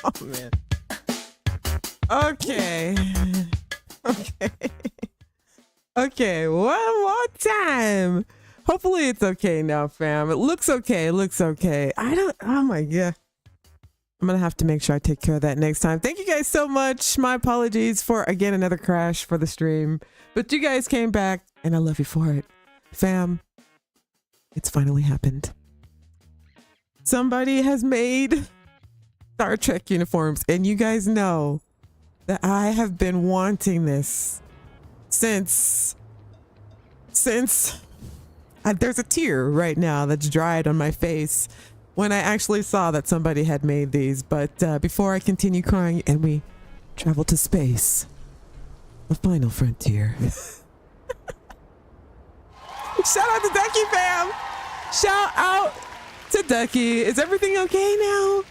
Oh man. Okay. Okay. Okay, one more time. Hopefully it's okay now, fam. It looks okay. It looks okay. Oh my God. I'm gonna have to make sure I take care of that next time. Thank you guys so much. My apologies for, again, another crash for the stream. But you guys came back and I love you for it. Fam, it's finally happened. Somebody has made Star Trek uniforms, and you guys know that I have been wanting this since there's a tear right now that's dried on my face when I actually saw that somebody had made these. But before I continue crying and we travel to space, the final frontier. Shout out to Ducky, fam. Shout out to Ducky. Is everything okay now?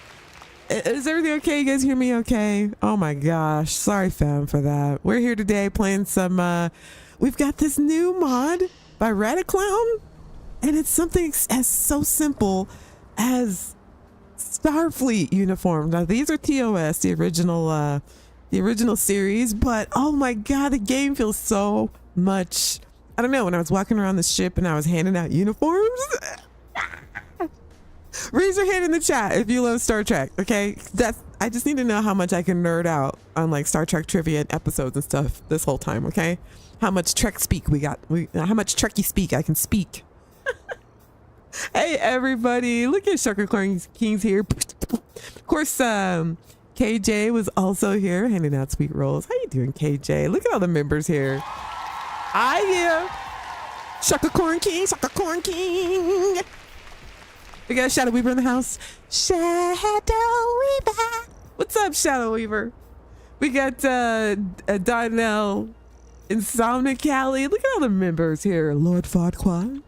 Is everything okay? You guys hear me okay? Oh my gosh. Sorry, fam, for that. We're here today playing some, we've got this new mod by Radiclown, and it's something as so simple as Starfleet uniforms. Now, these are TOS, the original series, but oh my God, the game feels so much. I don't know, when I was walking around the ship and I was handing out uniforms. Raise your hand in the chat if you love Star Trek, okay? I just need to know how much I can nerd out on like Star Trek trivia and episodes and stuff this whole time, okay? How much Trek speak how much Trekkie speak I can speak. Hey everybody, look at Sugar King's here. Of course, KJ was also here handing out sweet rolls. How you doing, KJ? Look at all the members here. Yeah. Shaka Corn King, Shaka Corn King. We got Shadow Weaver in the house. Shadow Weaver. What's up, Shadow Weaver? We got Donnell, Insomniac Callie. Look at all the members here. Lord Farquaad.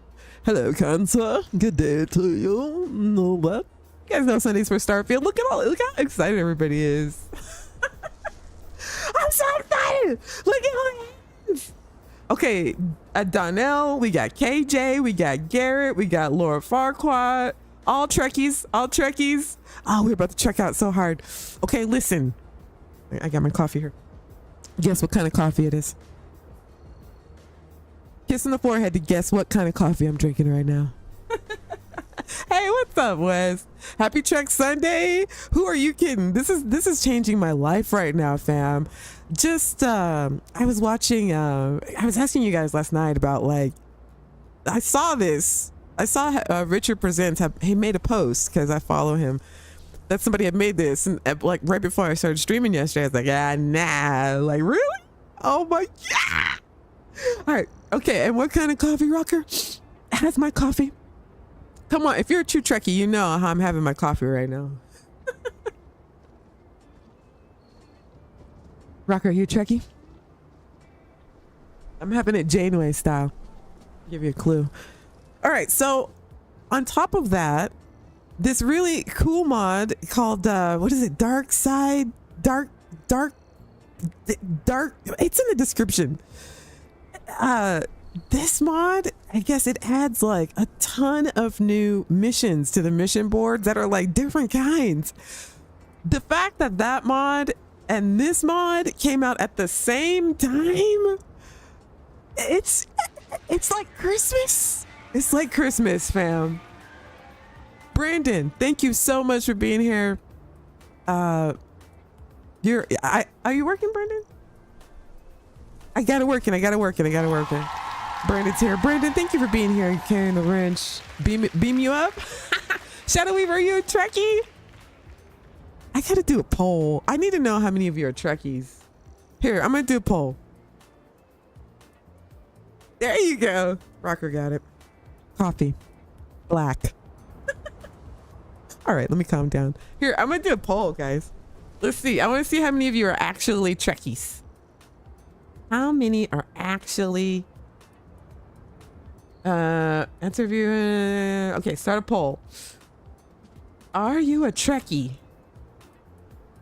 Hello, Kansa. Good day to you. No, what? You guys know Sundays for Starfield. Look how excited everybody is. I'm so excited. Look at all the hands. Okay, Donnell, we got KJ, we got Garrett, we got Lord Farquaad. All Trekkies. Oh, we're about to check out so hard. Okay, listen. I got my coffee here. Guess what kind of coffee it is. Kiss on the forehead to guess what kind of coffee I'm drinking right now. Hey, what's up, Wes? Happy Trek Sunday. Who are you kidding? This is changing my life right now, fam. Just I was watching I was asking you guys last night about, like, I saw Richard Presents, he made a post because I follow him, that somebody had made this, and like right before I started streaming yesterday, I was like, nah, like, really? Oh my God. All right, okay, and what kind of coffee, Rocker? Has my coffee. Come on, if you're a true Trekkie, you know how I'm having my coffee right now. Rocker, are you a Trekkie? I'm having it Janeway style. Give you a clue. All right, so on top of that, this really cool mod called what is it? Dark, it's in the description. This mod, I guess it adds like a ton of new missions to the mission board that are like different kinds. The fact that mod and this mod came out at the same time, it's like Christmas. It's like Christmas, fam. Brandon, thank you so much for being here. Are you working, Brandon? I gotta work. Brandon's here. Brandon, thank you for being here and carrying the wrench. Beam you up? Shadow Weaver, are you a Trekkie? I gotta do a poll. I need to know how many of you are Trekkies. Here, I'm gonna do a poll. There you go. Rocker got it. Coffee. Black. All right, let me calm down. Here, I'm gonna do a poll, guys. Let's see. I want to see how many of you are actually Trekkies. How many are actually interview? Okay, start a poll. Are you a Trekkie?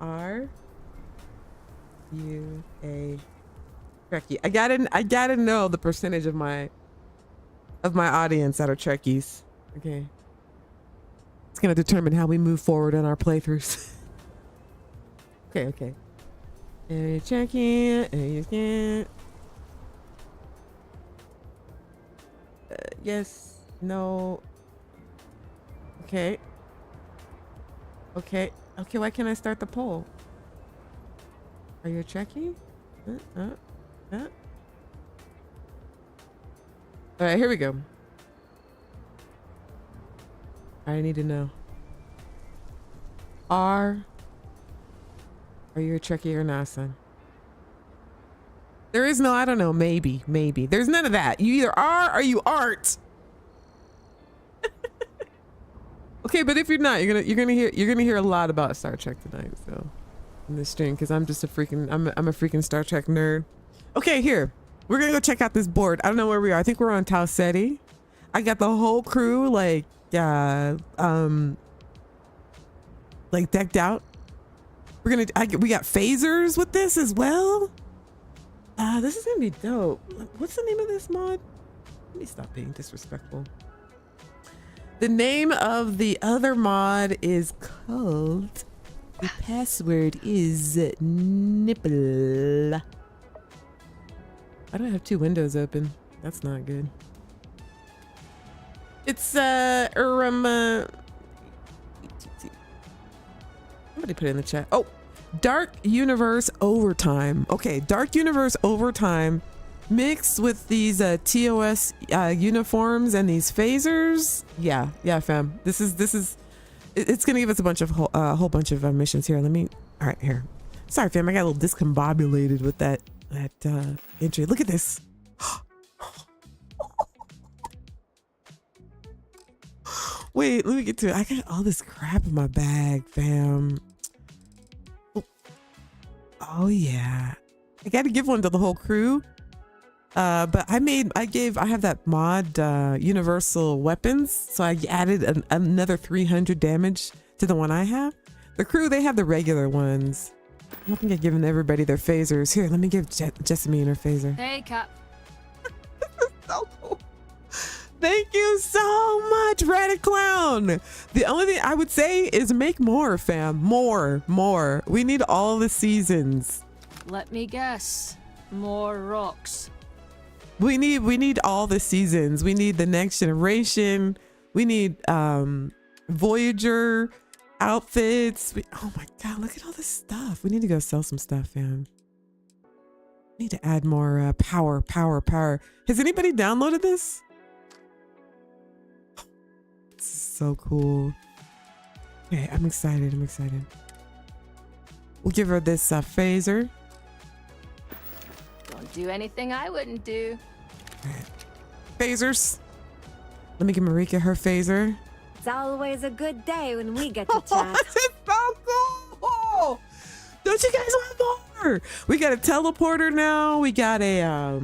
Are you a Trekkie? I gotta know the percentage of my audience that are Trekkies. Okay. It's gonna determine how we move forward in our playthroughs. Okay. Are you checking? Are you can't? Yes. No. Okay. Why can't I start the poll? Are you a Trekkie? All right, here we go. I need to know. Are you a Trekkie or not, son? There is no, I don't know, maybe. There's none of that. You either are or you aren't. Okay, but if you're not, you're gonna hear a lot about Star Trek tonight, so in this stream, because I'm just a freaking Star Trek nerd. Okay, here. We're gonna go check out this board. I don't know where we are. I think we're on Tau Ceti. I got the whole crew like decked out. We got phasers with this as well. This is gonna be dope. What's the name of this mod? Let me stop being disrespectful. The name of the other mod is called, the password is nipple. I don't have two windows open. That's not good. It's somebody put it in the chat. Oh, Dark Universe Overtime. Okay, Dark Universe Overtime mixed with these TOS uniforms and these phasers. Yeah, fam. This is it's gonna give us a whole bunch of missions here. All right, here. Sorry, fam. I got a little discombobulated with that entry. Look at this. Wait, let me get to it. I got all this crap in my bag, fam. Oh yeah. I got to give one to the whole crew. But I have that mod, universal weapons. So I added another 300 damage to the one I have. The crew, they have the regular ones. I don't think I've given everybody their phasers. Here, let me give Jessamine her phaser. Hey, Cap. This is so cool. Thank you so much, radiclown. The only thing I would say is make more, fam. More. We need all the seasons. Let me guess. More rocks. We need all the seasons. We need the next generation. We need Voyager outfits. Oh my god, look at all this stuff. We need to go sell some stuff, fam. We need to add more power. Has anybody downloaded this? This is so cool. Okay, I'm excited. We'll give her this phaser. Don't do anything I wouldn't do. Right. Phasers. Let me give Marika her phaser. It's always a good day when we get to chat. This is so cool. Don't you guys want more? We got a teleporter now. We got now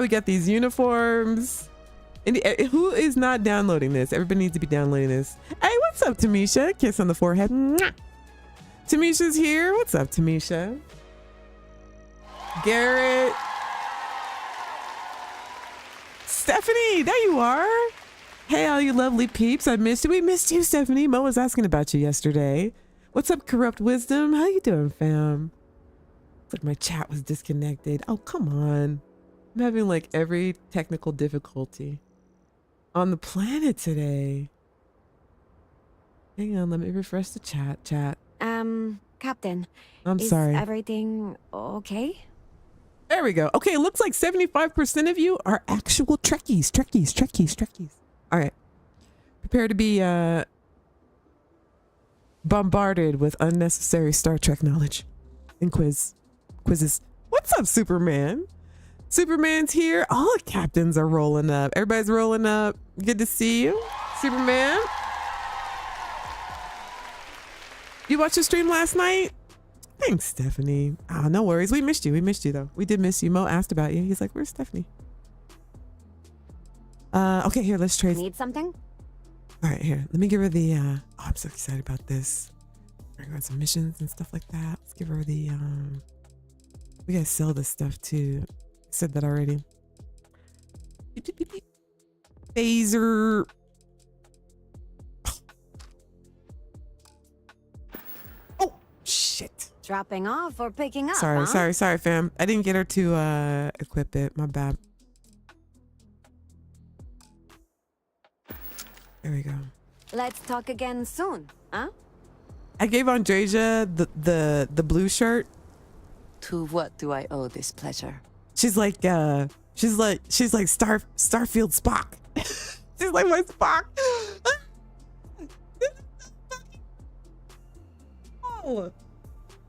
we got these uniforms. And who is not downloading this? Everybody needs to be downloading this. Hey, what's up, Tamisha? Kiss on the forehead. Mwah. Tamisha's here. What's up, Tamisha? Garrett. Stephanie, there you are. Hey, all you lovely peeps. I missed you. We missed you, Stephanie. Mo was asking about you yesterday. What's up, Corrupt Wisdom? How you doing, fam? It's like my chat was disconnected. Oh, come on. I'm having like every technical difficulty on the planet today. Hang on, let me refresh the chat. Captain. I'm sorry. Is everything okay? There we go. Okay, it looks like 75% of you are actual Trekkies. All right. Prepare to be bombarded with unnecessary Star Trek knowledge and quizzes. What's up, Superman? Superman's here. All the captains are rolling up. Everybody's rolling up. Good to see you, Superman. You watched the stream last night? Thanks, Stephanie. Ah, no worries. We missed you. We missed you though. We did miss you. Mo asked about you. He's like, "Where's Stephanie?" Okay, here. Let's trade. Need something? All right, here. Let me give her the. Oh, I'm so excited about this. We're going some missions and stuff like that. Let's give her the. We gotta sell this stuff too. I said that already. Phaser. Oh shit. Dropping off or picking up? Sorry, huh? sorry, fam. I didn't get her to equip it. My bad. There we go. Let's talk again soon, huh? I gave Andreja the blue shirt. To what do I owe this pleasure? She's like Starfield Spock. She's like my Spock. Oh.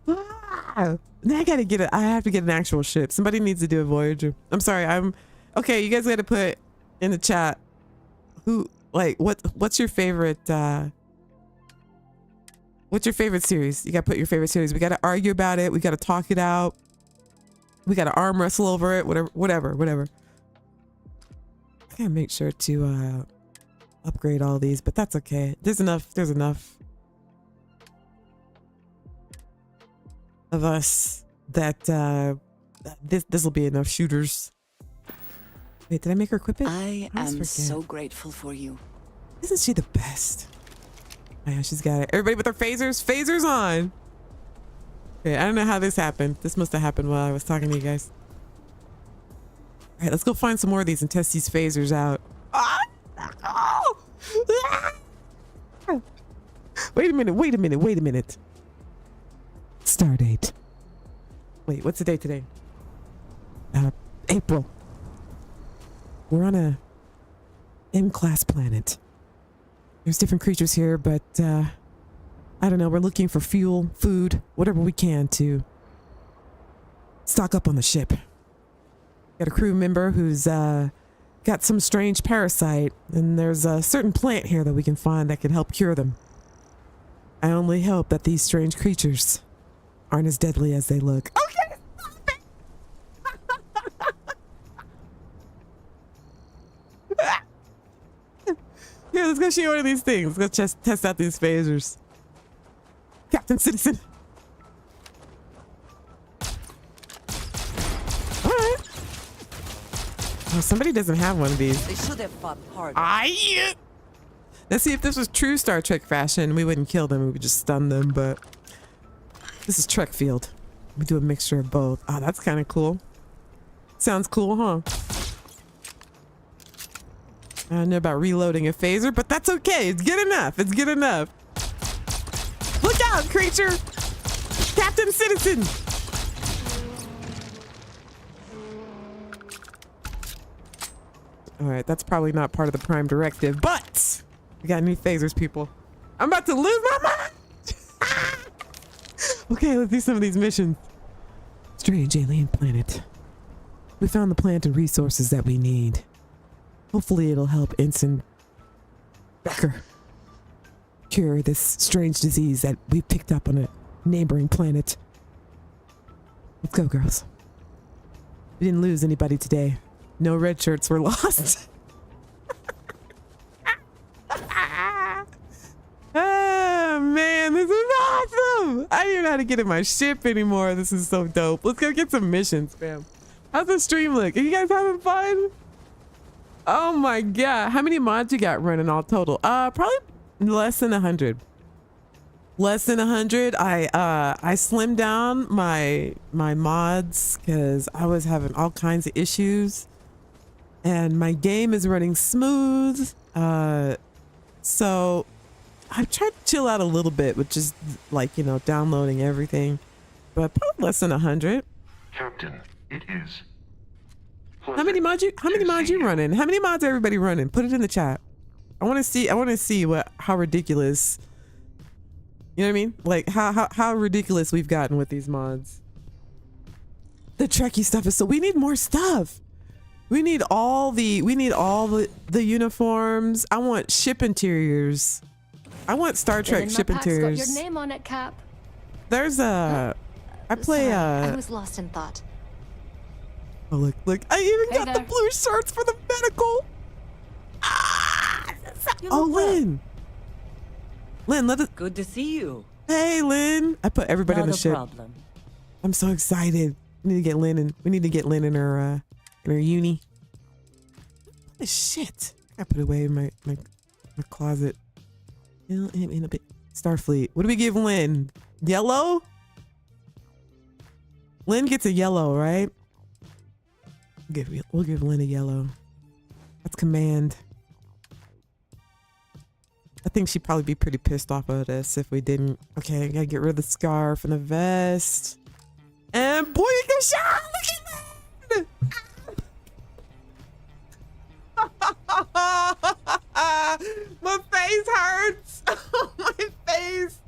Ah. Now I gotta get it. I have to get an actual ship. Somebody needs to do a Voyager. I'm sorry. Okay. You guys gotta put in the chat what's your favorite series? You gotta put your favorite series. We gotta argue about it. We gotta talk it out. We gotta arm wrestle over it. Whatever. I gotta make sure to upgrade all these, but that's okay. There's enough of us that this will be enough shooters. Wait, did I make her equip it? I am so grateful for you. Isn't she the best? Oh yeah, she's got it. Everybody with their phasers. Phasers on. Okay, I don't know how this happened. This must have happened while I was talking to you guys. All right, let's go find some more of these and test these phasers out. Ah! Oh! Ah! Wait a minute. Star date. Wait, what's the date today? April. We're on a M-class planet. There's different creatures here, but I don't know. We're looking for fuel, food, whatever we can to stock up on the ship. Got a crew member who's got some strange parasite, and there's a certain plant here that we can find that can help cure them. I only hope that these strange creatures aren't as deadly as they look. Okay, stop it. Yeah, let's go shoot one of these things. Let's just test out these phasers. Captain Citizen. All right. Oh, somebody doesn't have one of these. They should have fought harder. Let's see if this was true Star Trek fashion. We wouldn't kill them. We would just stun them, but this is Trekfield. We do a mixture of both. Oh, that's kind of cool. Sounds cool, huh? I don't know about reloading a phaser, but that's okay. It's good enough. Look out, creature! Captain Citizen! All right, that's probably not part of the Prime Directive, but we got new phasers, people. I'm about to lose my mind! Okay, let's do some of these missions. Strange alien planet. We found the plant and resources that we need. Hopefully it'll help Ensign Becker cure this strange disease that we picked up on a neighboring planet. Let's go, girls. We didn't lose anybody today. No red shirts were lost. Oh, man, this is awesome. I don't even know how to get in my ship anymore. This is so dope. Let's go get some missions, fam. How's the stream look? Are you guys having fun? Oh my God. How many mods you got running all total? Probably less than 100. Less than 100. I slimmed down my mods because I was having all kinds of issues, and my game is running smooth. So I've tried to chill out a little bit with just like, you know, downloading everything, but probably less than 100. Captain, it is. How many mods you running? How many mods everybody running? Put it in the chat. I want to see how ridiculous, you know what I mean? Like how ridiculous we've gotten with these mods. The Trekkie stuff is we need more stuff. We need all the uniforms. I want ship interiors. I want Star Trek ship interiors. Got your name on it, Cap. There's a I play I was lost in thought. Oh look! I even Hey got the there. blue shirts for the medical. Oh, Lynn. Lynn, let us. Good to see you. Hey, Lynn. I put everybody on Not the a ship. problem. I'm so excited. We need to get Lynn in. We need to get Lynn in her uni. What shit? I put it away in my closet. In a bit. Starfleet. What do we give Lynn? Yellow? Lynn gets a yellow, right? We'll give Lynn a yellow. That's command. I think she'd probably be pretty pissed off at us if we didn't. Okay, I gotta get rid of the scarf and the vest. And boy, you get shot! Look at that! My face hurts! My face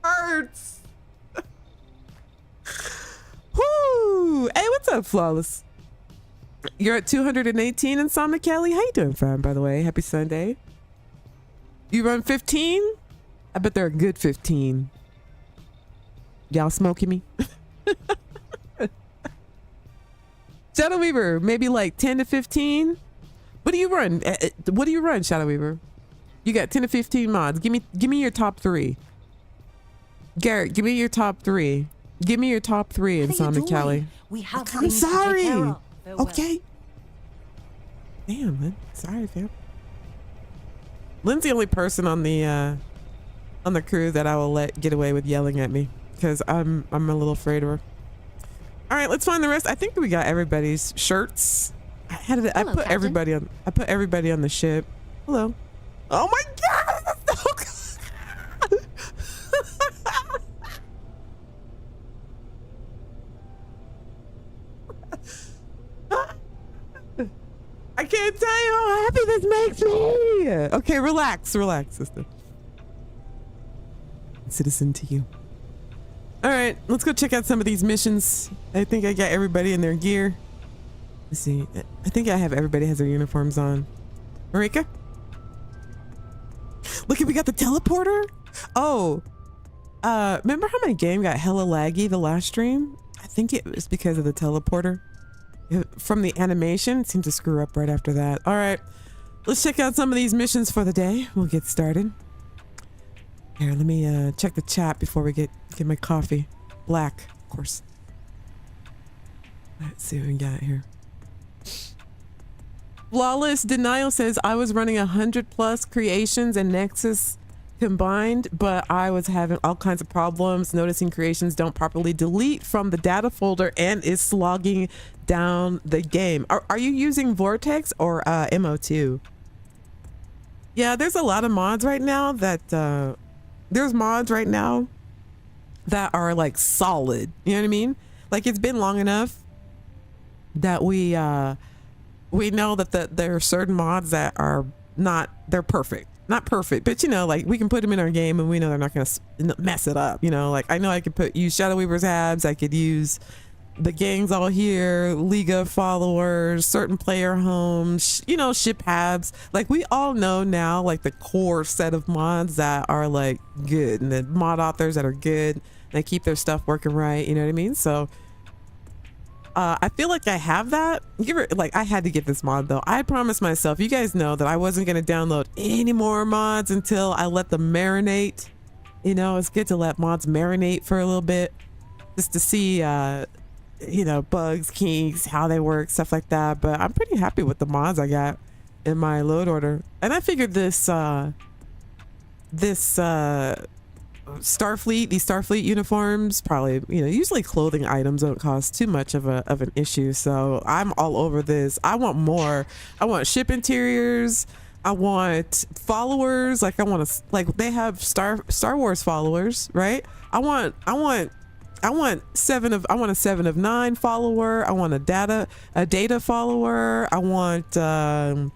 hurts! Whoo! Hey, what's up, Flawless? You're at 218 in Insomnia Kelly. How you doing, fam, by the way? Happy Sunday. You run 15? I bet they're a good 15. Y'all smoking me? Shadow Weaver, maybe like 10 to 15? What do you run? What do you run, Shadow Weaver? You got 10 to 15 mods. Give me your top 3. Garrett, give me your top 3. Give me your top 3 in Insomnia Kelly. We have I'm things to take sorry. care of. Farewell. Okay. Damn, man. Sorry, fam. Lynn's the only person on the crew that I will let get away with yelling at me because I'm a little afraid of her. All right, let's find the rest. I think we got everybody's shirts. I put Captain. everybody on. I put everybody on the ship. Hello. Oh my God! That's so good. I can't tell you how happy this makes me. Okay, relax, sister. Citizen to you. All right, let's go check out some of these missions. I think I got everybody in their gear. Let's see. I think I have everybody has their uniforms on. Marika? Look, we got the teleporter. Oh, remember how my game got hella laggy the last stream? I think it was because of the teleporter. From the animation, it seemed to screw up right after that. All right, let's check out some of these missions for the day. We'll get started. Here, let me check the chat before we get my coffee. Black, of course. Let's see what we got here. Flawless Denial says, I was running 100+ creations and Nexus combined, but I was having all kinds of problems noticing creations don't properly delete from the data folder and is slogging down the game. Are you using Vortex or MO2? Yeah, there's a lot of mods right now that there's mods right now that are like solid. You know what I mean? Like it's been long enough that we know that there are certain mods that are they're perfect. Not perfect, but you know, like we can put them in our game and we know they're not going to mess it up. You know, like I know I could use Shadow Weaver's abs. I could use the gangs all here, League of Followers, certain player homes, you know, ship habs. Like we all know now, like the core set of mods that are like good and the mod authors that are good. They keep their stuff working right. You know what I mean? So I feel like I have that. I had to get this mod though. I promised myself, you guys know that I wasn't going to download any more mods until I let them marinate. You know, it's good to let mods marinate for a little bit just to see, you know, bugs, kinks, how they work, stuff like that. But I'm pretty happy with the mods I got in my load order. And I figured these Starfleet uniforms, probably, you know, usually clothing items don't cost too much of an issue. So I'm all over this. I want more. I want ship interiors. I want followers. Like they have Star Wars followers, right? I want a 7 of 9 follower. I want a data follower. I want Tom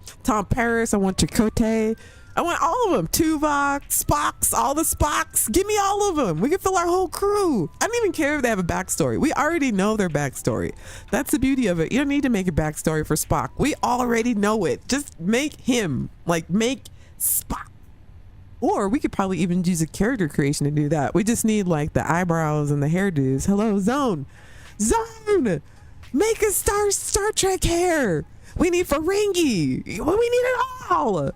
Paris. I want Chakotay. I want all of them. Tuvok, Spocks, all the Spocks. Give me all of them. We can fill our whole crew. I don't even care if they have a backstory. We already know their backstory. That's the beauty of it. You don't need to make a backstory for Spock. We already know it. Just make him. Like, make Spock. Or we could probably even use a character creation to do that. We just need like the eyebrows and the hairdos. Hello, Zone. Zone! Make a Star Trek hair. We need Ferengi. We need it all.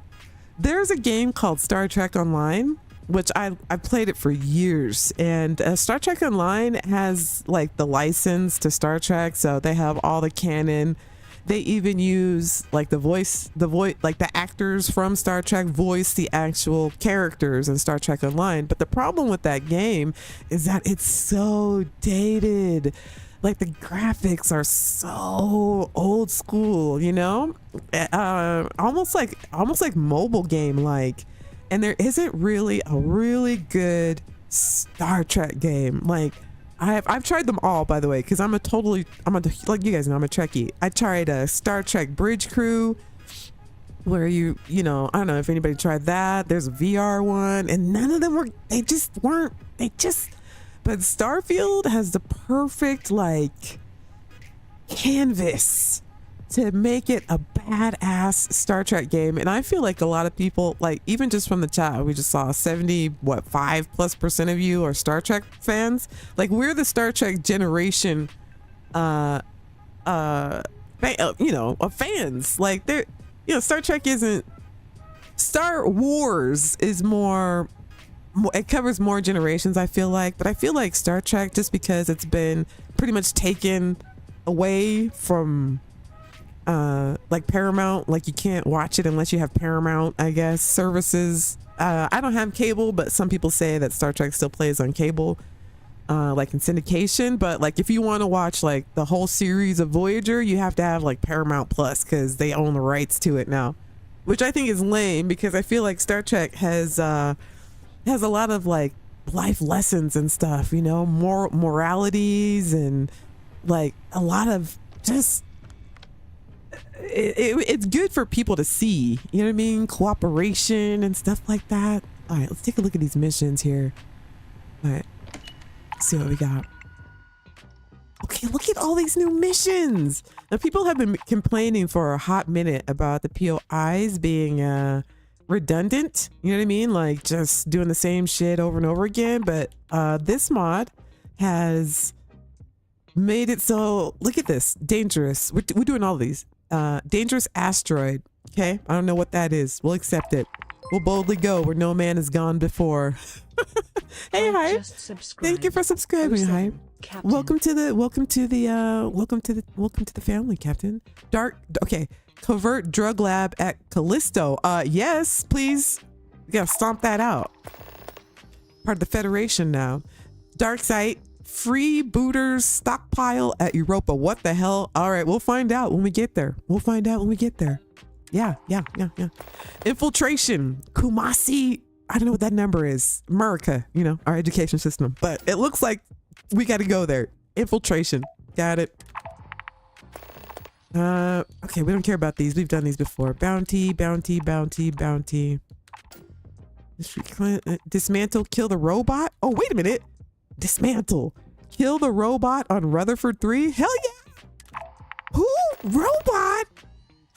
There's a game called Star Trek Online, which I played it for years. And Star Trek Online has like the license to Star Trek. So they have all the canon. They even use like the voice, like the actors from Star Trek voice the actual characters in Star Trek Online. But the problem with that game is that it's so dated. Like the graphics are so old school, you know, almost like mobile game like, and there isn't really a really good Star Trek game. Like I've tried them all, by the way, because like you guys know, I'm a Trekkie. I tried a Star Trek Bridge Crew, where you know, I don't know if anybody tried that. There's a VR one, and none of them weren't. But Starfield has the perfect like canvas to make it a badass Star Trek game. And I feel like a lot of people, like even just from the chat, we just saw 5+% of you are Star Trek fans. Like we're the Star Trek generation, of fans. Like they're, you know, Star Trek isn't, Star Wars is more, it covers more generations, I feel like. But I feel like Star Trek, just because it's been pretty much taken away from like Paramount, like you can't watch it unless you have Paramount, I guess, services. I don't have cable, but some people say that Star Trek still plays on cable, like in syndication. But like if you want to watch like the whole series of Voyager, you have to have like Paramount Plus because they own the rights to it now, which I think is lame, because I feel like Star Trek has a lot of like life lessons and stuff, you know, moralities and like a lot of just it's good for people to see, you know what I mean, cooperation and stuff like that. All right, let's take a look at these missions here. All right, let's see what we got. Okay, look at all these new missions. Now people have been complaining for a hot minute about the POIs being redundant, you know what I mean, like just doing the same shit over and over again. But this mod has made it so, look at this, dangerous. We're doing all of these. Dangerous asteroid. Okay, I don't know what that is. We'll accept it. We'll boldly go where no man has gone before. Hey, Hype. Thank you for subscribing, Hype. Welcome to the family, Captain. Okay. Covert drug lab at Callisto. Yes, please. We gotta stomp that out. Part of the Federation now. Dark site. Freebooters stockpile at Europa. What the hell? All right, we'll find out when we get there. Yeah. Infiltration. Kumasi. I don't know what that number is. America, you know, our education system. But it looks like we got to go there. Infiltration. Got it. Okay, we don't care about these. We've done these before. Bounty. Dismantle, kill the robot. Oh, wait a minute. Dismantle, kill the robot on Rutherford 3. Hell yeah. Who? Robot?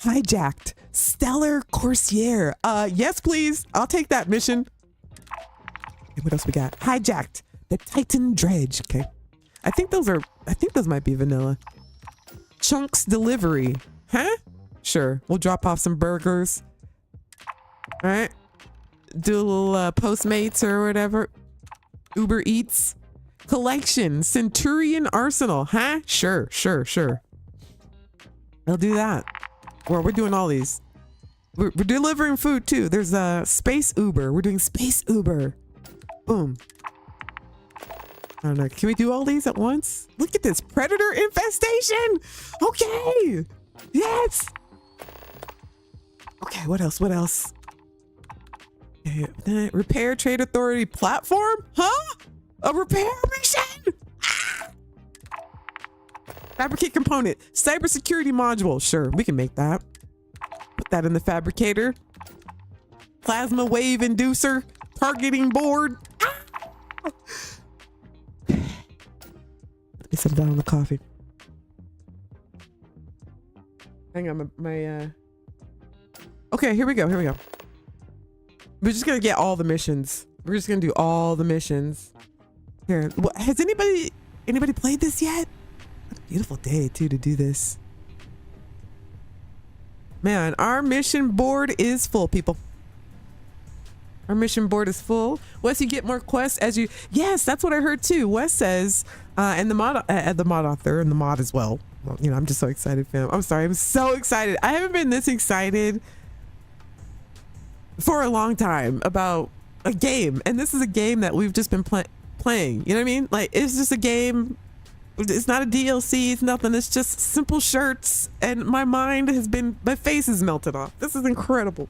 Hijacked. Stellar Corsair. Yes, please. I'll take that mission. Okay, what else we got? Hijacked. The Titan Dredge. Okay. I think those might be vanilla. Chunks delivery. Huh? Sure. We'll drop off some burgers. All right. Do a little Postmates or whatever. Uber Eats. Collection. Centurion Arsenal. Huh? Sure. I'll do that. Well, we're doing all these. We're delivering food too. There's a Space Uber. We're doing Space Uber. Boom. I don't know. Can we do all these at once? Look at this. Predator infestation. Okay. Yes. Okay, what else? Okay, repair trade authority platform? Huh? A repair mission? Ah! Fabricate component. Cybersecurity module. Sure, we can make that. Put that in the fabricator. Plasma wave inducer. Targeting board. Ah! Let me sit down on the coffee. Hang on, my Okay, here we go. We're just gonna get all the missions. We're just gonna do all the missions. Here, has anybody played this yet? What a beautiful day too to do this. Man, our mission board is full, people. Our mission board is full. Wes, you get more quests as you. Yes, that's what I heard too. Wes says, and the mod author and the mod as well. Well, you know, I'm just so excited, fam. I'm sorry, I'm so excited. I haven't been this excited for a long time about a game, and this is a game that we've just been playing. You know what I mean? Like, it's just a game. It's not a DLC. It's nothing. It's just simple shirts, and my face is melted off. This is incredible.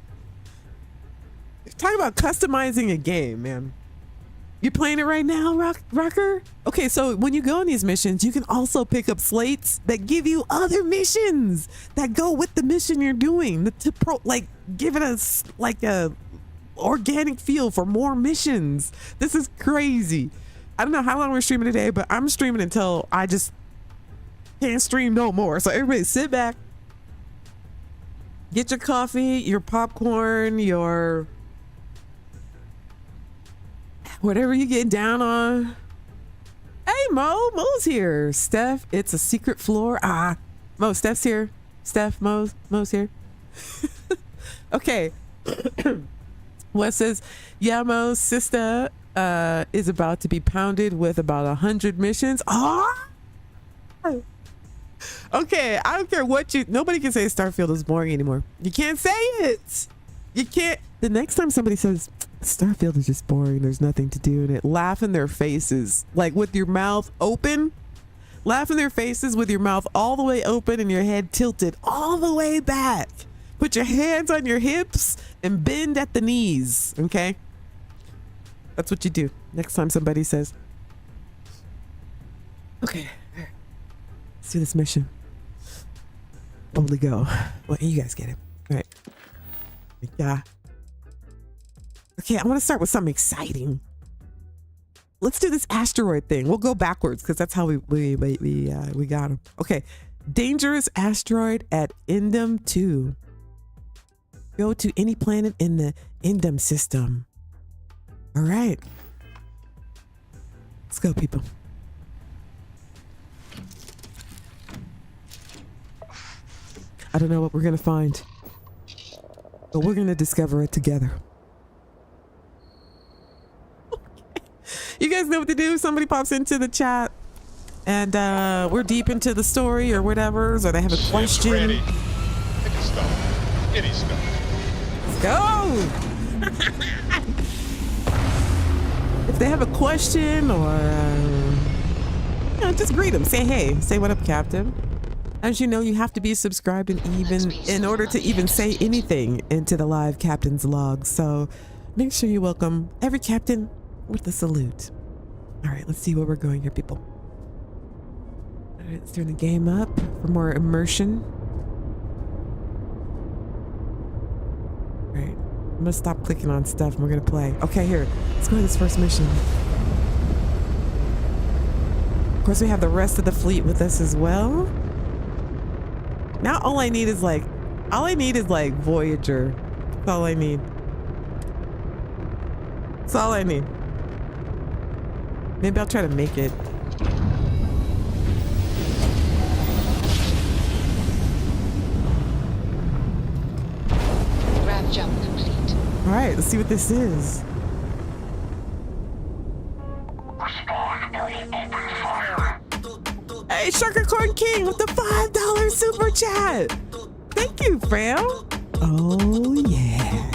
Talk about customizing a game, man. You playing it right now, Rocker? Okay, so when you go on these missions, you can also pick up slates that give you other missions that go with the mission you're doing like give it a organic feel for more missions. This is crazy. I don't know how long we're streaming today, but I'm streaming until I just can't stream no more. So everybody sit back, get your coffee, your popcorn, your whatever you get down on. Hey, Mo's here. Steph, it's a secret floor. Mo, Steph's here. Steph, Mo's here. Okay. Wes says, yeah, Mo, Sista is about to be pounded with about 100 missions. Okay, I don't care what nobody can say Starfield is boring anymore. You can't say it. You can't. The next time somebody says Starfield is just boring, there's nothing to do in it, laugh in their faces, like with your mouth open. Laugh in their faces with your mouth all the way open and your head tilted all the way back. Put your hands on your hips and bend at the knees, okay? That's what you do next time somebody says. Okay, let's do this mission. Boldly go. Well, you guys get it. All right. Yeah. Okay, I want to start with something exciting. Let's do this asteroid thing. We'll go backwards because that's how we got him. Okay, dangerous asteroid at Endem 2. Go to any planet in the Endem system. All right, let's go, people. I don't know what we're gonna find, but we're gonna discover it together. You guys know what to do. Somebody pops into the chat and we're deep into the story or whatever, or they have a question. Ready. Any stuff. Any stuff. Let's go. If they have a question or just greet them. Say hey. Say what up, Captain. As you know, you have to be subscribed and even in order to even say anything into the live captain's log. So make sure you welcome every captain with a salute. All right, let's see where we're going here, people. All right, let's turn the game up for more immersion. All right, I'm gonna stop clicking on stuff and we're gonna play. Okay, here, let's go to this first mission. Of course, we have the rest of the fleet with us as well. Now all I need is like Voyager. That's all I need. That's all I need. Maybe I'll try to make it. Grav jump complete. All right, let's see what this is. Hey, Sugar Corn King with the $5 super chat. Thank you, fam. Oh yeah.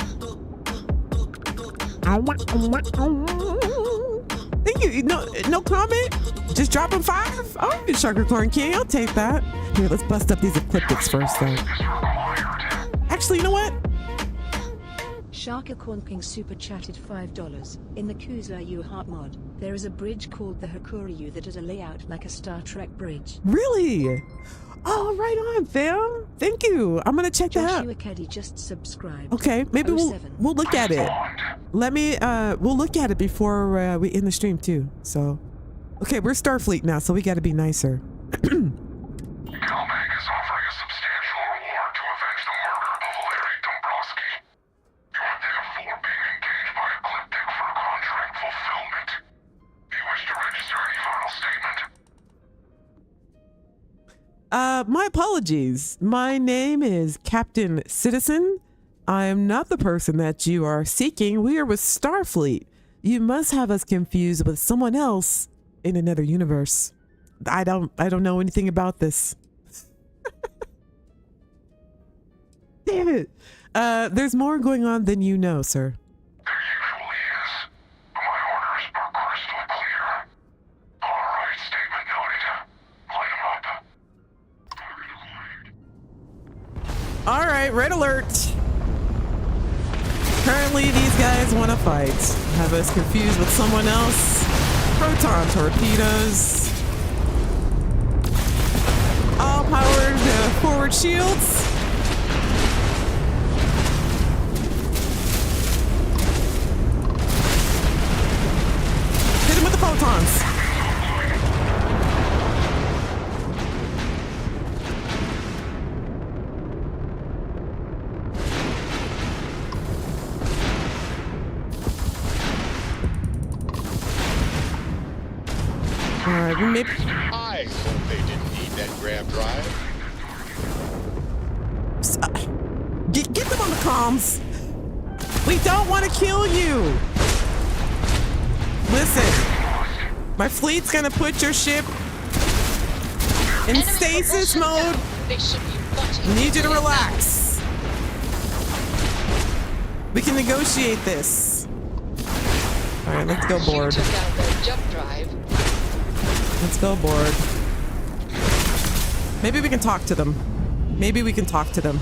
Thank you. No comment? Just dropping 5? Oh, Sugar Corn King. I'll take that. Here, let's bust up these ecliptics first, though. Actually, you know what? Shaka Corn King super chatted $5. In the Kuzla U Heart mod, there is a bridge called the Hakuryu that has a layout like a Star Trek bridge. Really? Oh, right on, fam. Thank you. I'm gonna check that out. Joshua Keddy just subscribed. Okay, maybe we'll look at it. Let me we'll look at it before we end the stream too. So, okay, we're Starfleet now, so we got to be nicer. Calmag is offering a substantial reward to avenge the murder of Larry Dombrowski. You are therefore being My apologies. My name is Captain Citizen. I am not the person that you are seeking. We are with Starfleet. You must have us confused with someone else in another universe. I don't know anything about this. Damn it. There's more going on than you know, sir. There usually is. My orders are crystal clear. All right, statement noted. Light 'em up. All right, red alert. Currently, these guys want to fight. Have us confused with someone else. Proton torpedoes. All powered forward shields. Hit him with the photons. Alright, we may... I hope they didn't need that grab drive. Get them on the comms. We don't want to kill you. Listen, my fleet's gonna put your ship in stasis mode. Need you to relax. We can negotiate this. All right, let's go board. Let's go board. Maybe we can talk to them. Maybe we can talk to them.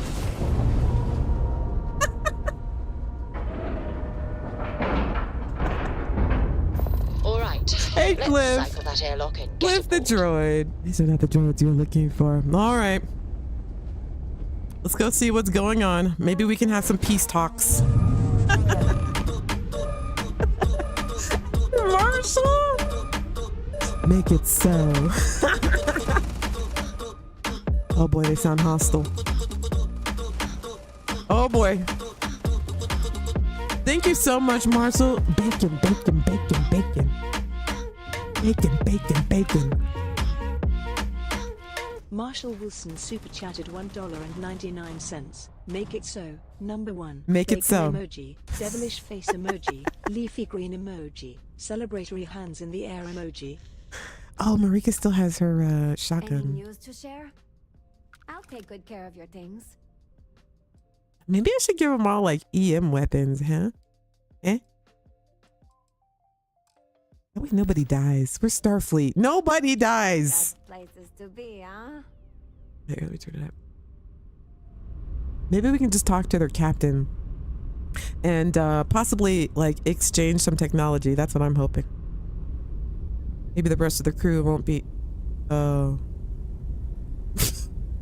All right. Hey, Let's Cliff. cycle that airlock and get Cliff the aboard. droid. These are not the droids you're looking for. All right. Let's go see what's going on. Maybe we can have some peace talks. Marshall? Make it so. Oh boy, they sound hostile. Oh boy. Thank you so much, Marshall. Bacon, bacon, bacon, bacon. Bacon, bacon, bacon. Marshall Wilson super chatted $1.99. Make it so. Number 1. Make it so. Emoji. Devilish face emoji. Leafy green emoji. Celebratory hands in the air emoji. Oh, Marika still has her Any shotgun. news to share? I'll take good care of your things. Maybe I should give them all like EM weapons, huh? Eh? That way nobody dies. We're Starfleet. Nobody dies. Best places to be, huh? Here, let me turn it up. Maybe we can just talk to their captain and possibly like exchange some technology. That's what I'm hoping. Maybe the rest of the crew won't be. Oh.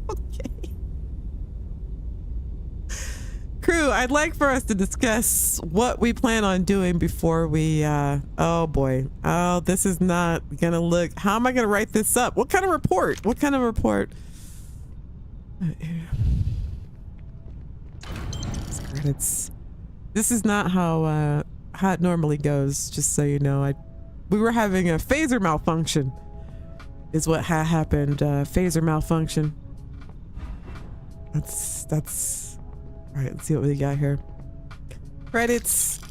Okay. Crew, I'd like for us to discuss what we plan on doing before we, oh boy. Oh, this is not gonna look, how am I gonna write this up? What kind of report? What kind of report? Credits. This is not how it normally goes, just so you know. We were having a phaser malfunction is what happened. Phaser malfunction. That's all right. Let's see what we got here. Credits,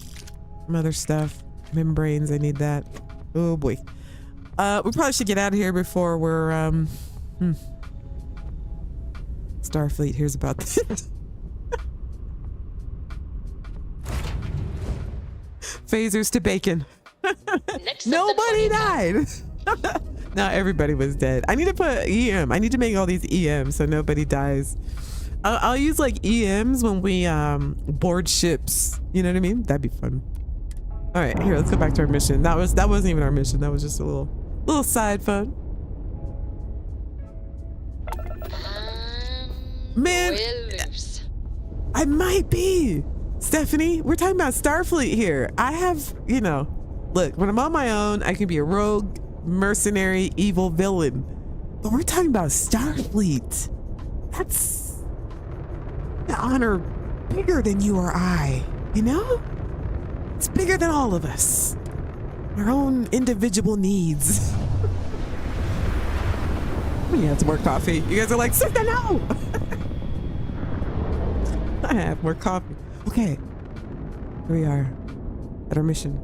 some other stuff, membranes. I need that. Oh boy. We probably should get out of here before we're Starfleet hears about this. Phasers to bacon. Nobody died. Now everybody was dead. I need to put EM. I need to make all these EMs so nobody dies. I'll use like EMs when we board ships. You know what I mean? That'd be fun. All right, here, let's go back to our mission. That wasn't even our mission. That was just a little side fun. Man, We're loose. I might be. Stephanie, we're talking about Starfleet here. I have, you know, look, when I'm on my own, I can be a rogue, mercenary, evil villain. But we're talking about Starfleet. That's an honor bigger than you or I, you know? It's bigger than all of us. Our own individual needs. He has more coffee. You guys are like, Sista, no! I have more coffee. Okay. Here we are at our mission.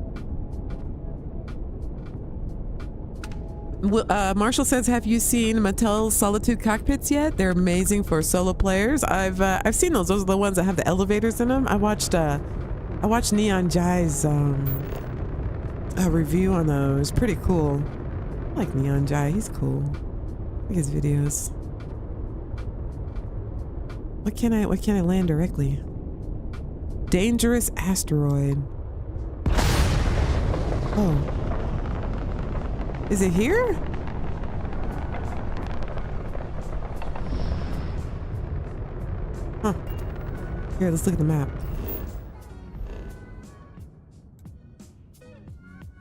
Marshall says, have you seen Mattel's Solitude cockpits yet? They're amazing for solo players. I've seen those. Those are the ones that have the elevators in them. I watched Neon Jai's review on those. Pretty cool. I like Neon Jai. He's cool. I like his videos. Why can't I land directly? Dangerous asteroid. Oh. Is it here? Huh. Here, let's look at the map.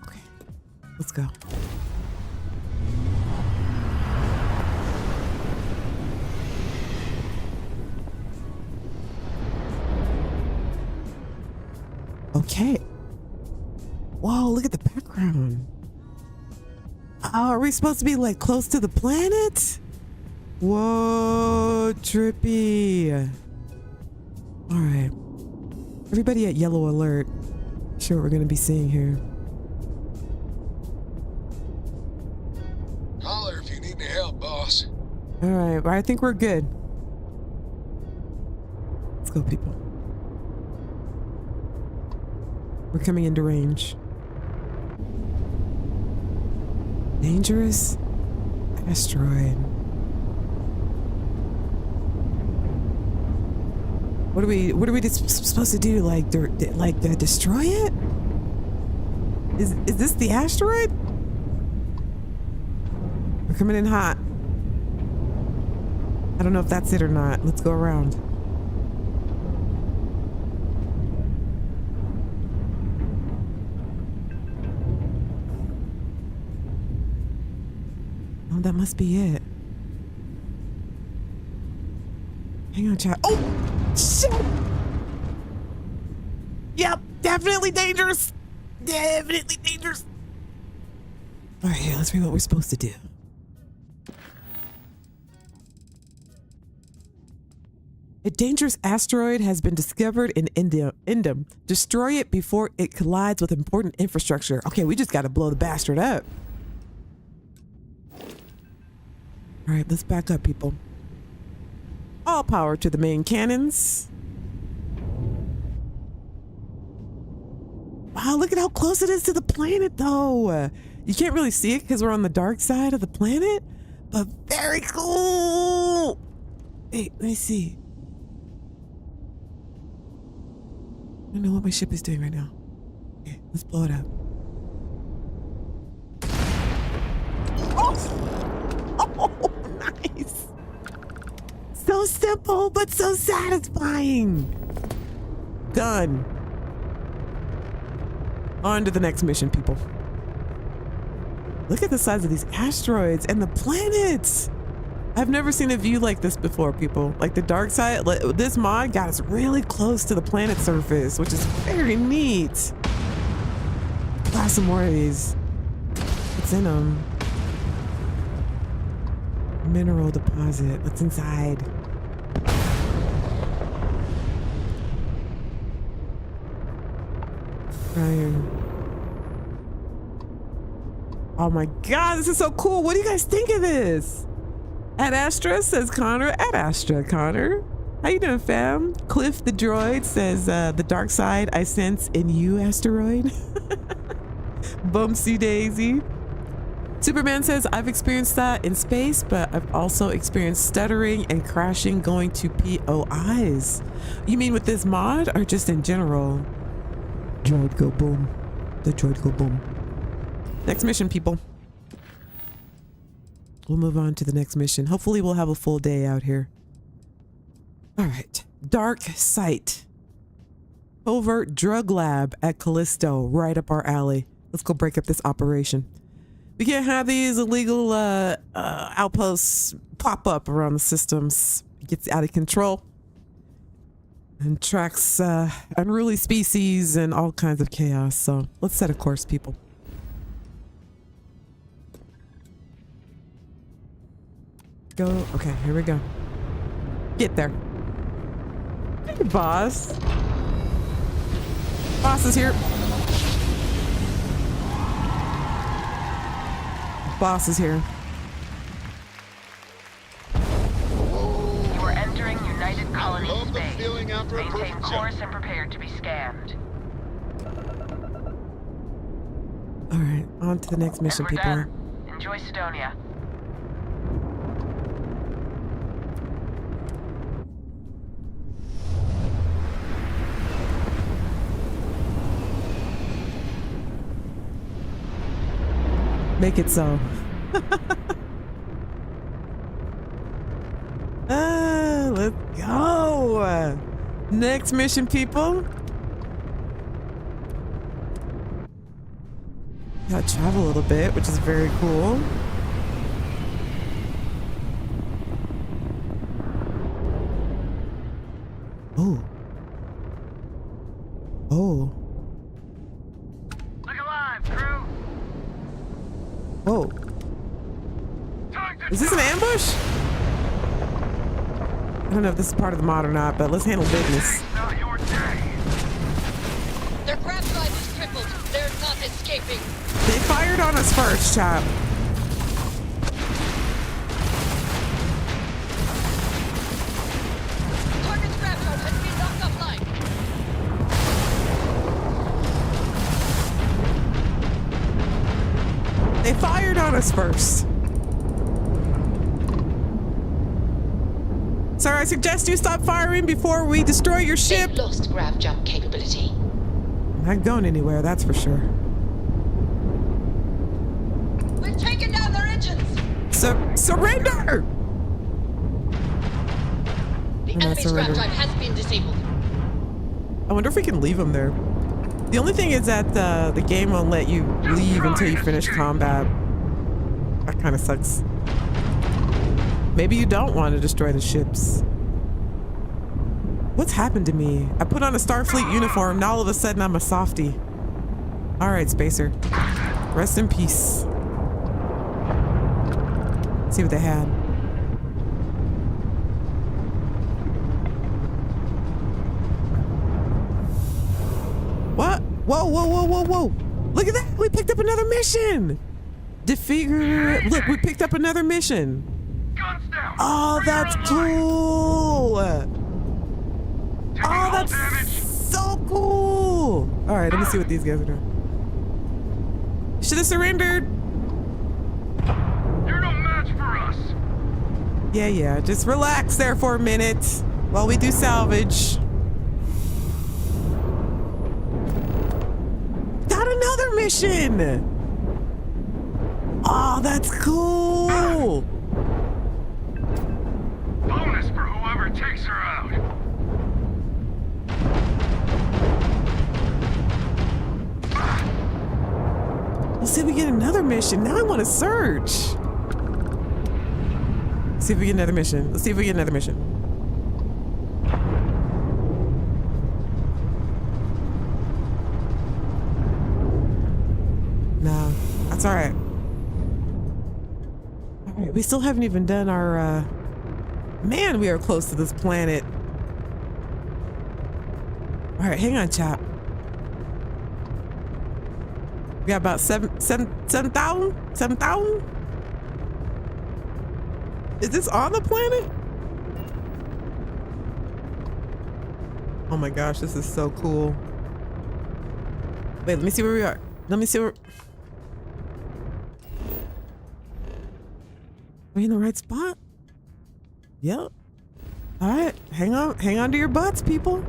Okay. Let's go. Okay. Whoa, look at the background. Oh, are we supposed to be like close to the planet? Whoa, trippy. All right. Everybody at yellow alert. Sure what we're going to be seeing here. Holler if you need any help, boss. All right. Well, I think we're good. Let's go, people. We're coming into range. Dangerous asteroid. What are we supposed to do? Like destroy it? Is this the asteroid? We're coming in hot. I don't know if that's it or not. Let's go around. Oh, that must be it. Hang on, chat. Oh, shit! Yep, definitely dangerous. Definitely dangerous. All right, here, let's read what we're supposed to do. A dangerous asteroid has been discovered in Indum. Destroy it before it collides with important infrastructure. Okay, we just got to blow the bastard up. All right, let's back up, people. All power to the main cannons. Wow, look at how close it is to the planet, though. You can't really see it because we're on the dark side of the planet, but very cool. Hey, let me see. I don't know what my ship is doing right now. Okay, let's blow it up. Oh, nice. So simple, but so satisfying. Done. On to the next mission, people. Look at the size of these asteroids and the planets. I've never seen a view like this before, people. Like the dark side, this mod got us really close to the planet surface, which is very neat. Buy some more of these. What's in them? Mineral deposit. What's inside? Iron. Oh my god, this is so cool. What do you guys think of this? Ad Astra says Connor. Ad Astra, Connor. How you doing, fam? Cliff the droid says the dark side I sense in you, Asteroid. Bumsy Daisy. Superman says I've experienced that in space, but I've also experienced stuttering and crashing going to POIs. You mean with this mod or just in general? Droid go boom. The droid go boom. Next mission, people. We'll move on to the next mission. Hopefully we'll have a full day out here. All right. Dark Site. Covert drug lab at Callisto, right up our alley. Let's go break up this operation. We can't have these illegal outposts pop up around the systems. It gets out of control and tracks unruly species and all kinds of chaos. So let's set a course, people. go. Okay, here we go. Get there. Hey, boss. Boss is here. Boss is here. You are entering United Colony Love the space. feeling after a Maintain perfect course jump. and prepare to be scanned. All right, on to the next mission, And we're people. done. Enjoy Sidonia. Make it so. Let's go. Next mission, people. Gotta travel a little bit, which is very cool. Oh. Oh. Look alive, crew! Whoa. Is this an ambush? I don't know if this is part of the mod or not, but let's handle business. Not your day. Their grab drive is crippled. They're not escaping. They fired on us first, chap. Target's grab drive has been knocked offline. They fired on us first. Sir, I suggest you stop firing before we destroy your ship. They've lost grav jump capability. I'm not going anywhere, that's for sure. We've taken down their engines. Surrender! The I'm not enemy's grab surrendering. drive has been disabled. I wonder if we can leave them there. The only thing is that the game won't let you leave until you finish combat. That kind of sucks. Maybe you don't want to destroy the ships. What's happened to me? I put on a Starfleet uniform, now all of a sudden I'm a softie. All right, Spacer. Rest in peace. See what they had. What? Whoa, whoa, whoa, whoa, whoa. Look at that. We picked up another mission. Look, we picked up another mission. Guns down! Oh, that's cool. Taking Oh, hull that's damage. so cool. All right, let me see what these guys are doing. Should have surrendered. You're no match for us! Yeah. Just relax there for a minute while we do salvage. Got another mission. Oh, that's cool. Bonus for whoever takes her out. Let's see if we get another mission. Now I want to search. See if we get another mission. Let's see if we get another mission. No, that's all right. All right, we still haven't even done our, man, we are close to this planet. All right, hang on, chap. We got about 7,000? 7,000? Is this on the planet? Oh my gosh, this is so cool. Wait, let me see where we are. Let me see where... Are we in the right spot? Yep. All right, hang on to your butts, people.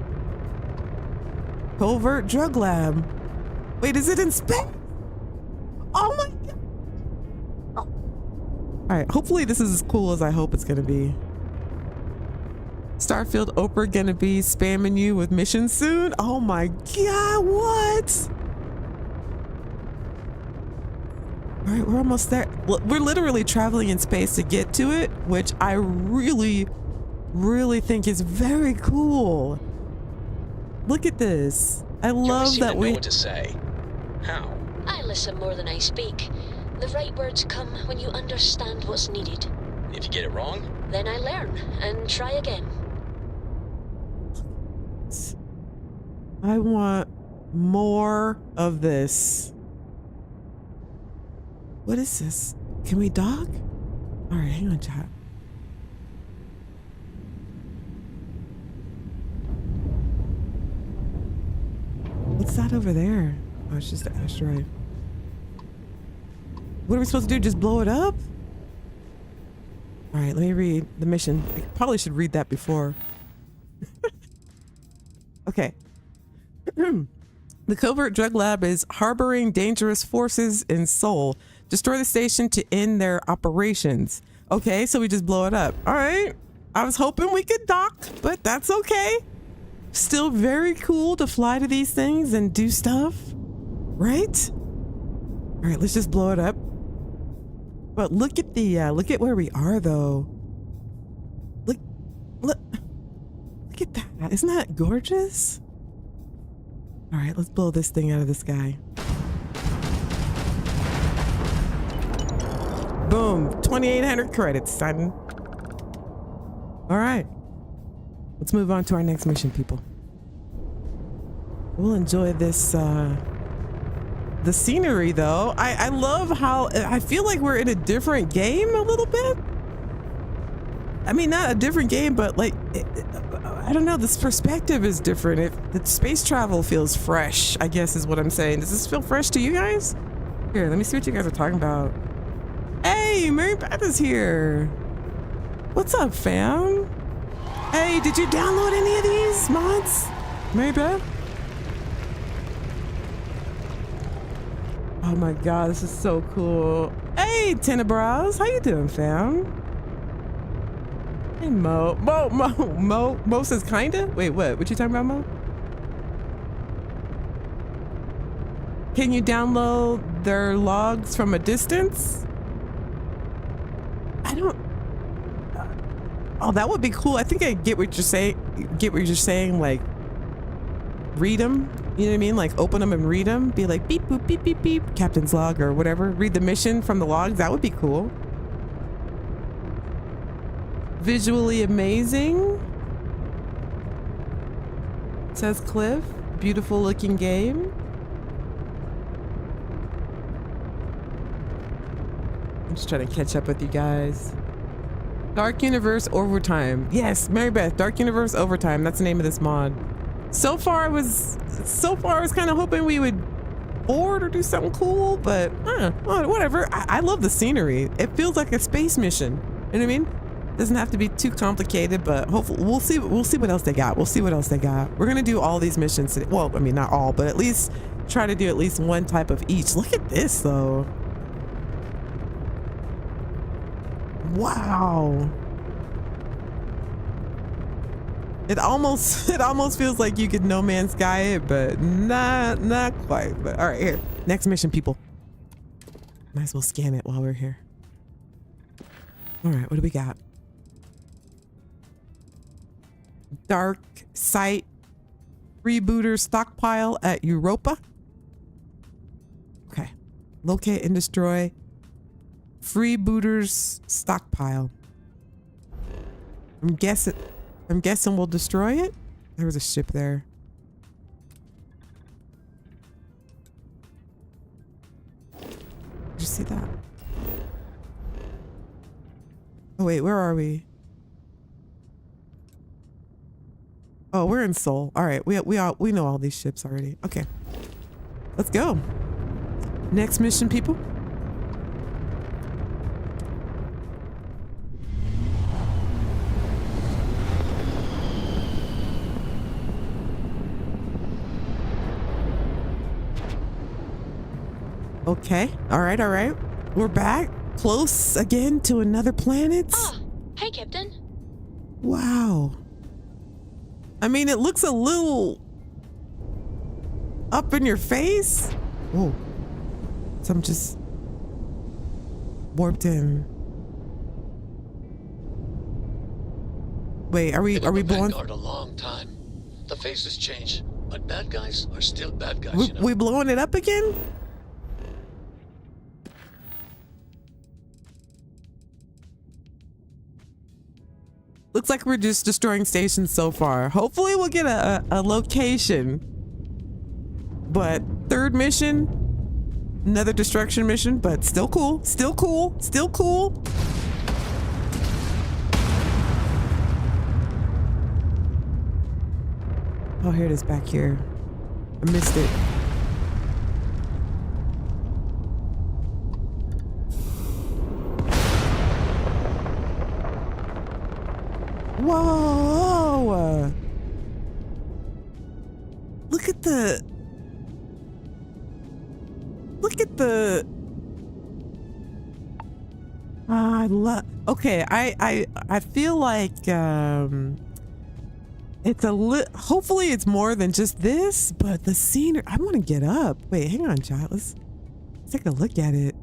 Covert drug lab. Wait, is it in space? Oh my god. Oh. All right, hopefully this is as cool as I hope it's gonna be. Starfield Oprah gonna be spamming you with missions soon? Oh my god, what? All right, we're almost there. We're literally traveling in space to get to it, which I really, really think is very cool. Look at this. I love that we... know what to say. How? I listen more than I speak. The right words come when you understand what's needed. If you get it wrong, Then I learn and try again. I want more of this. What is this? Can we dock? All right, hang on, chat. What's that over there? Oh, it's just an asteroid. What are we supposed to do? Just blow it up? All right, let me read the mission. I probably should read that before. Okay. The covert drug lab is harboring dangerous forces in Seoul. Destroy the station to end their operations. Okay, so we just blow it up. All right. I was hoping we could dock, but that's okay. Still very cool to fly to these things and do stuff, right? All right, let's just blow it up. But look at the look at where we are though. Look at that. Isn't that gorgeous? All right, let's blow this thing out of the sky. Boom, 2,800 credits, son. All right, let's move on to our next mission, people. We'll enjoy this, the scenery though. I love how, I feel like we're in a different game a little bit. I mean, not a different game, but like, I don't know, this perspective is different. The space travel feels fresh, I guess is what I'm saying. Does this feel fresh to you guys? Here, let me see what you guys are talking about. Hey, Mary Beth is here. What's up, fam? Hey, did you download any of these mods, Mary Beth? Oh my God, this is so cool. Hey, Tenebrows, how you doing, fam? Hey, Mo says kinda? Wait, what you talking about, Mo? Can you download their logs from a distance? I don't. Oh, that would be cool. I think I get what you're saying. Like, read them. You know what I mean? Like, open them and read them. Be like, beep, boop, beep, beep, beep. Captain's log or whatever. Read the mission from the logs. That would be cool. Visually amazing, says Cliff. Beautiful looking game. I'm just trying to catch up with you guys. Dark Universe Overtime. Yes, Mary Beth, Dark Universe Overtime. That's the name of this mod. So far I was kind of hoping we would board or do something cool, but whatever. I love the scenery. It feels like a space mission. You know what I mean? Doesn't have to be too complicated, but hopefully we'll see what else they got. We're gonna do all these missions today. Well, I mean, not all, but at least try to do at least one type of each. Look at this though. Wow. It almost feels like you could No Man's Sky it, but not quite. But all right, here. Next mission, people. Might as well scan it while we're here. All right, what do we got? Dark site Freebooter stockpile at Europa. Okay. Locate and destroy Freebooter's stockpile. I'm guessing we'll destroy it. There was a ship there. Did you see that? Oh wait, where are we? Oh, we're in Seoul. All right, we know all these ships already. Okay, let's go. Next mission, people. Okay. All right. We're back. Close again to another planet. Ah, hey, Captain. Wow. I mean, it looks a little up in your face. Whoa. Some just warped in. Wait, are we blowing? Vanguard a long time. The faces change, but bad guys are still bad guys. You know? We blowing it up again? Looks like we're just destroying stations so far. Hopefully we'll get a location. But third mission, another destruction mission, but still cool, still cool, still cool. Oh, here it is back here. I missed it. Whoa! Look at the... I love... Okay, I feel like it's a hopefully it's more than just this, but the scenery... I want to get up. Wait, hang on, child. Let's take a look at it.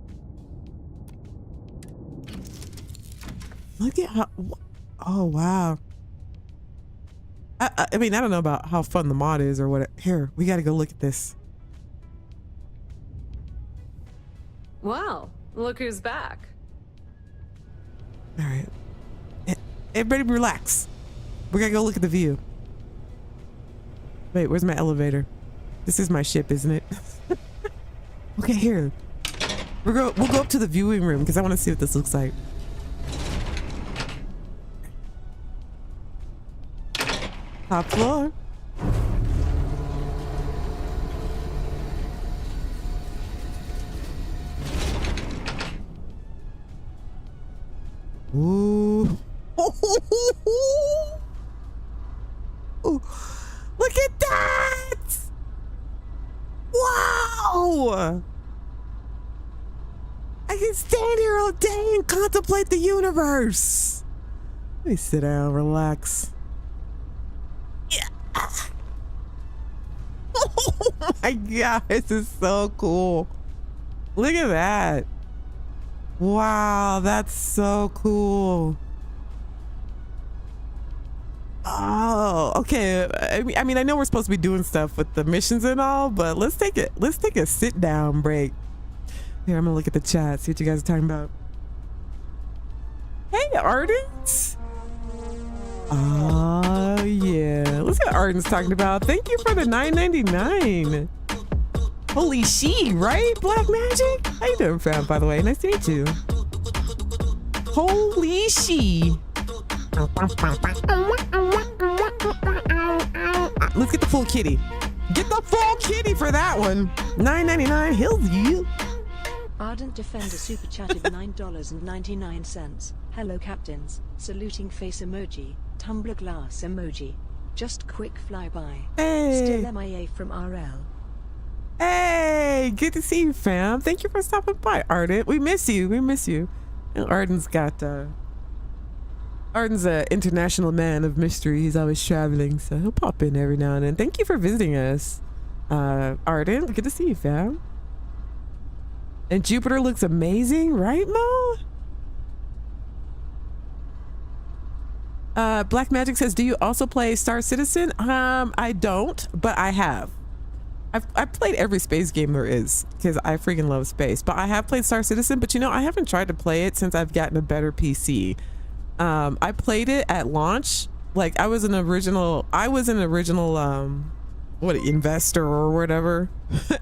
Look at how... Oh, wow. I mean, I don't know about how fun the mod is or what. Here, we got to go look at this. Wow, look who's back. All right. Everybody relax. We got to go look at the view. Wait, where's my elevator? This is my ship, isn't it? Okay, here. We'll go up to the viewing room because I want to see what this looks like. Top floor. Ooh. Ooh. Look at that! Wow! I can stand here all day and contemplate the universe. Let me sit down, relax. Oh my god, this is so cool. Look at that. Wow, that's so cool. Oh, okay. I mean, I know we're supposed to be doing stuff with the missions and all, but let's take a sit down break. Here, I'm gonna look at the chat, see what you guys are talking about. Hey, Ardent. Oh yeah, let's see what Arden's talking about. Thank you for the $9.99. Holy she, right? Black Magic? How you doing, fam, by the way? Nice to meet you. Holy she. Let's get the full kitty. Get the full kitty for that one. $9.99, hills you. Ardent Defender super chatted $9.99. Hello captains, saluting face emoji, tumbler glass emoji. Just quick flyby. Hey. Still MIA from RL. Hey, good to see you, fam. Thank you for stopping by, Ardent. We miss you. We miss you. And Arden's an international man of mystery. He's always traveling, so he'll pop in every now and then. Thank you for visiting us, Ardent. Good to see you, fam. And Jupiter looks amazing, right, Mo? Black Magic says, do you also play Star Citizen? I don't, but I have. I've played every space game there is because I freaking love space, but I have played Star Citizen, but you know, I haven't tried to play it since I've gotten a better PC. I played it at launch. Like I was an original investor or whatever.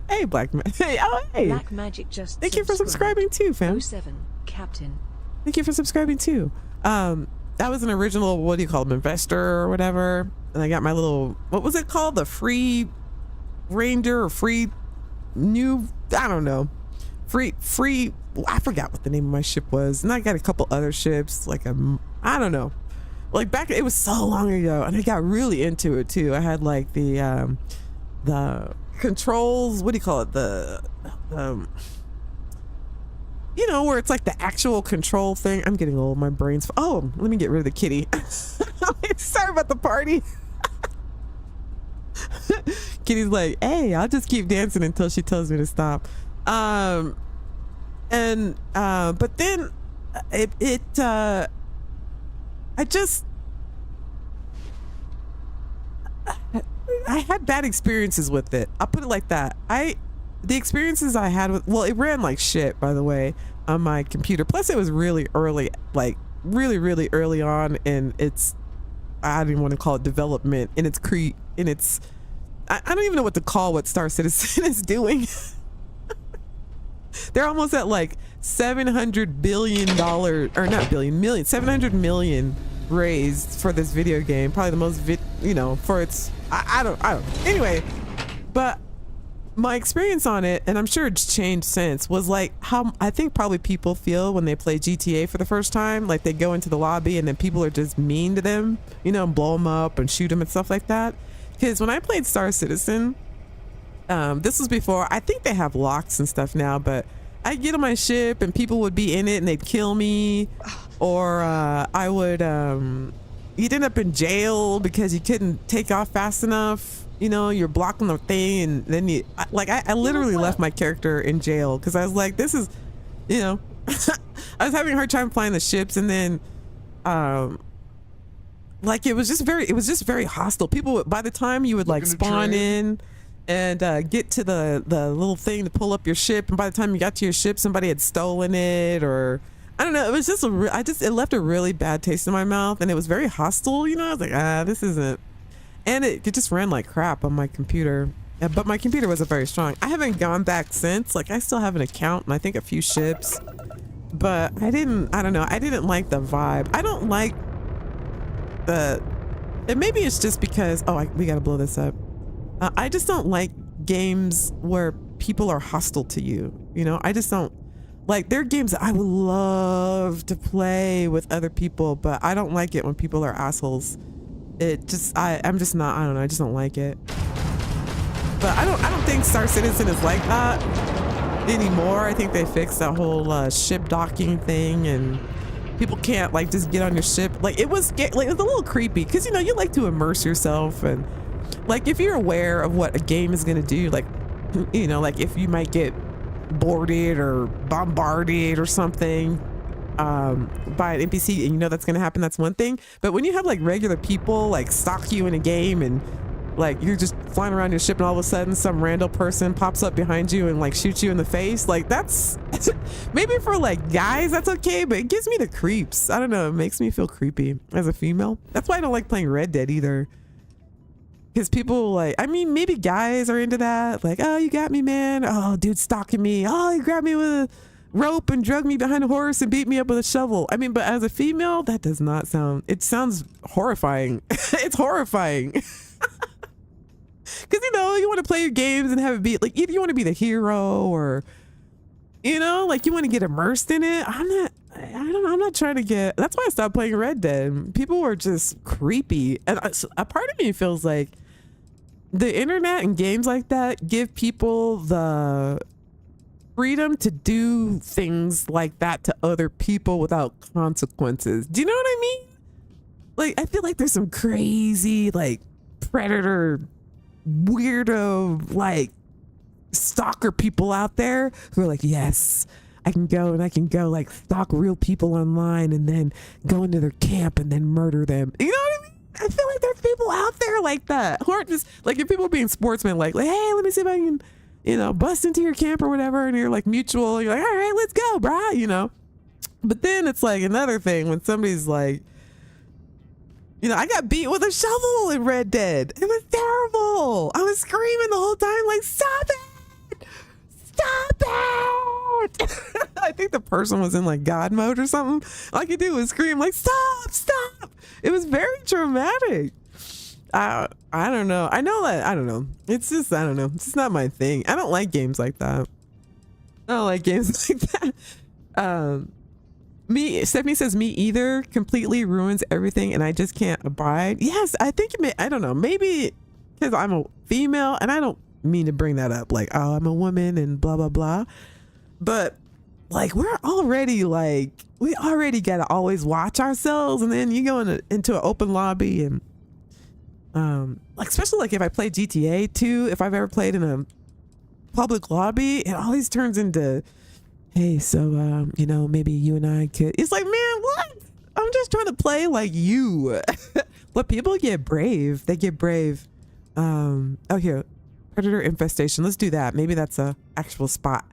Hey, Black Magic. Hey, oh, hey. Black Magic just Thank you for subscribing too, fam. 07, Captain. Thank you for subscribing too. That was an original, what do you call them, investor or whatever. And I got my little, what was it called? The Free Ranger or Free New, I don't know. Free, I forgot what the name of my ship was. And I got a couple other ships, like I don't know. Like back, it was so long ago, and I got really into it too. I had like the controls, what do you call it? You know, where it's like the actual control thing. I'm getting old, my brain's, oh, let me get rid of the kitty. Sorry about the party. Kitty's like, hey, I'll just keep dancing until she tells me to stop. But then I had bad experiences with it. I'll put it like that. The experiences I had with, well, it ran like shit, by the way, on my computer. Plus it was really early, like really, really early on, and I don't even want to call it development, and I don't even know what to call what Star Citizen is doing. They're almost at like $700 billion, or not billion, million, 700 million raised for this video game. Probably the most, for its, I don't. Anyway, but my experience on it, and I'm sure it's changed since, was like how I think probably people feel when they play GTA for the first time. Like they go into the lobby and then people are just mean to them, and blow them up and shoot them and stuff like that. Because when I played Star Citizen, this was before, I think they have locks and stuff now, but I'd get on my ship and people would be in it and they'd kill me, or I would, you'd end up in jail because you couldn't take off fast enough. You're blocking the thing, and then I literally left my character in jail because I was like, this is, I was having a hard time flying the ships, and then, it was just very hostile. People, by the time you would like spawn in and get to the little thing to pull up your ship, and by the time you got to your ship, somebody had stolen it, or I don't know. It was just it left a really bad taste in my mouth, and it was very hostile. I was like, this isn't. And it just ran like crap on my computer. But my computer wasn't very strong. I haven't gone back since. Like, I still have an account and I think a few ships. But I don't know. I didn't like the vibe. I don't like and maybe it's just because, we gotta blow this up. I just don't like games where people are hostile to you. I just don't. Like, there are games that I would love to play with other people, but I don't like it when people are assholes. I'm just not, I don't know, I just don't like it. But I don't think Star Citizen is like that anymore. I think they fixed that whole ship docking thing, and people can't like just get on your ship. Like it was a little creepy because you like to immerse yourself, and like if you're aware of what a game is gonna do, like like if you might get boarded or bombarded or something by an NPC, and that's gonna happen, that's one thing. But when you have like regular people like stalk you in a game, and like you're just flying around your ship and all of a sudden some random person pops up behind you and like shoots you in the face, like that's maybe for like guys that's okay, but it gives me the creeps. I don't know, it makes me feel creepy as a female. That's why I don't like playing Red Dead either, because people maybe guys are into that, like, oh, you got me, man, oh, dude's stalking me, oh, he grabbed me with a rope and drug me behind a horse and beat me up with a shovel. But as a female, that does not sound, it sounds horrifying. It's horrifying. Because you want to play your games and have it be like, either you want to be the hero, or like you want to get immersed in it. I'm not trying to get, that's why I stopped playing Red Dead. People were just creepy, and a part of me feels like the internet and games like that give people the freedom to do things like that to other people without consequences. Do you know what I mean? Like, I feel like there's some crazy like predator weirdo like stalker people out there who are like, yes, I can go like stalk real people online and then go into their camp and then murder them. You know what I mean? I feel like there's people out there like that who aren't just like, if people being sportsmen, like, hey, let me see if I can bust into your camp or whatever, and you're like mutual, you're like, all right, let's go, brah, But then it's like another thing when somebody's like, I got beat with a shovel in Red Dead. It was terrible. I was screaming the whole time, like, stop it! Stop it! I think the person was in like God mode or something. All I could do was scream like, stop, stop. It was very dramatic. I don't know. I don't know. It's just, I don't know. It's just not my thing. I don't like games like that. I don't like games like that. Stephanie says, me either, completely ruins everything and I just can't abide. Yes, I think I don't know. Maybe because I'm a female, and I don't mean to bring that up like, oh, I'm a woman and blah, blah, blah. But like, we already got to always watch ourselves. And then you go into an open lobby and like, especially like if I play GTA 2, if I've ever played in a public lobby, it always turns into, hey, so maybe you and I could. It's like, man, what? I'm just trying to play like you. But people get brave. They get brave. Here, predator infestation. Let's do that. Maybe that's a actual spot.